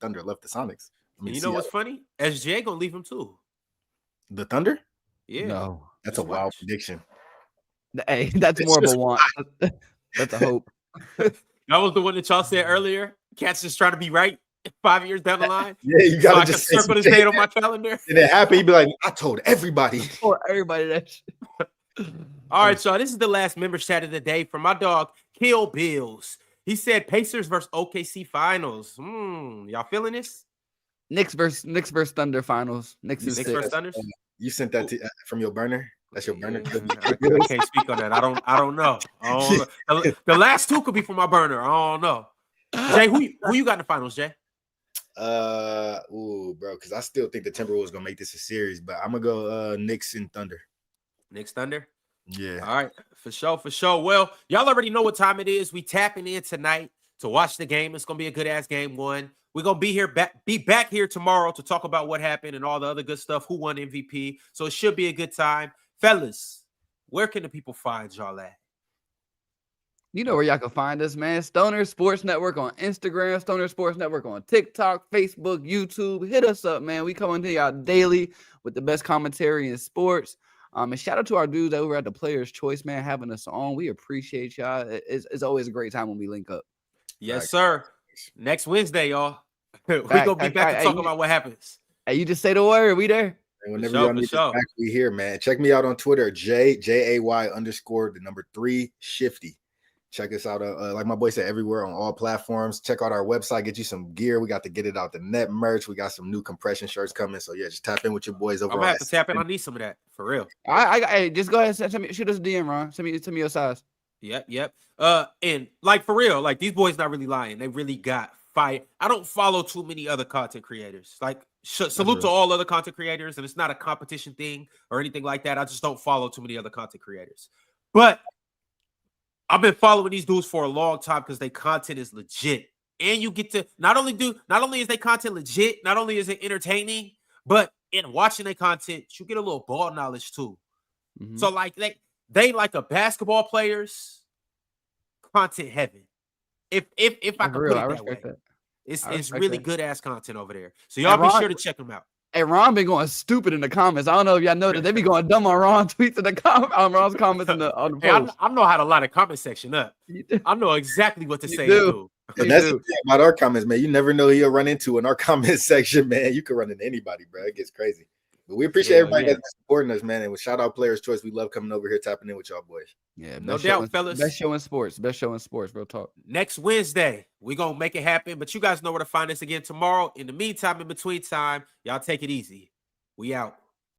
Thunder left the Sonics. I mean, you know what's funny? SGA gonna leave him too. The Thunder? Yeah. No. That's a wild prediction. Hey, that's more of a want. That's a hope. That was the one that y'all said earlier. Cats just trying to be right 5 years down the line. Yeah, you gotta just circle this date on my calendar. And it happened. He'd be like, I told everybody. Everybody that. All right, y'all. This is the last member chat of the day from my dog, Kill Bills. He said Pacers versus OKC finals. Y'all feeling this? Knicks versus Thunder finals. Knicks is Knicks 6. versus Thunders. You sent that from your burner. That's your burner. I can't speak on that. I don't know. The last two could be from my burner. I don't know. Jay, who you got in the finals, Jay? Bro, because I still think the Timberwolves gonna make this a series, but I'm gonna go Knicks and Thunder. Knicks Thunder. Yeah. All right, for sure. Well, y'all already know what time it is. We tapping in tonight to watch the game. It's gonna be a good ass game one. We're gonna be back here tomorrow to talk about what happened and all the other good stuff. Who won MVP? So it should be a good time, fellas. Where can the people find y'all at? You know where y'all can find us, man. Stoner Sports Network on Instagram, Stoner Sports Network on TikTok, Facebook, YouTube. Hit us up, man. We come into y'all daily with the best commentary in sports. And shout out to our dudes over at the Players Choice, man, having us on. We appreciate y'all. It's always a great time when we link up. Yes, sir. Next Wednesday, y'all. We're going to be back to talk about what happens. Hey, you just say the word. We there. And whenever y'all need to be here, man. Check me out on Twitter, JAY_3 Shifty. Check us out, like my boy said, everywhere on all platforms. Check out our website, get you some gear. We got to get it out the net merch. We got some new compression shirts coming. So yeah, just tap in with your boys over. I'm gonna have to tap in. I need some of that for real. Hey, just go ahead and shoot us a DM, Ron. Send me your size. Yep. And like for real, like these boys not really lying. They really got fire. I don't follow too many other content creators. Like salute to all other content creators, and it's not a competition thing or anything like that. I just don't follow too many other content creators. But I've been following these dudes for a long time because their content is legit. And you get to not only is their content legit, not only is it entertaining, but in watching their content, you get a little ball knowledge too. Mm-hmm. So like they like a basketball player's content heaven. If I can put it that way. It's really good ass content over there. So y'all be sure to check them out. Hey, Ron been going stupid in the comments. I don't know if y'all know that they be going dumb on Ron tweets in the Ron's comments on the post. Hey, I know how to line a comment section up. I know exactly what to say. And that's the thing about our comments, man. You never know who you'll run into in our comment section, man. You can run into anybody, bro. It gets crazy. But we appreciate everybody that's supporting us, man. And with shout out Players Choice, we love coming over here, tapping in with y'all boys. Yeah, no doubt, fellas. Best show in sports. Real talk. Next Wednesday, we're going to make it happen. But you guys know where to find us again tomorrow. In the meantime, in between time, y'all take it easy. We out.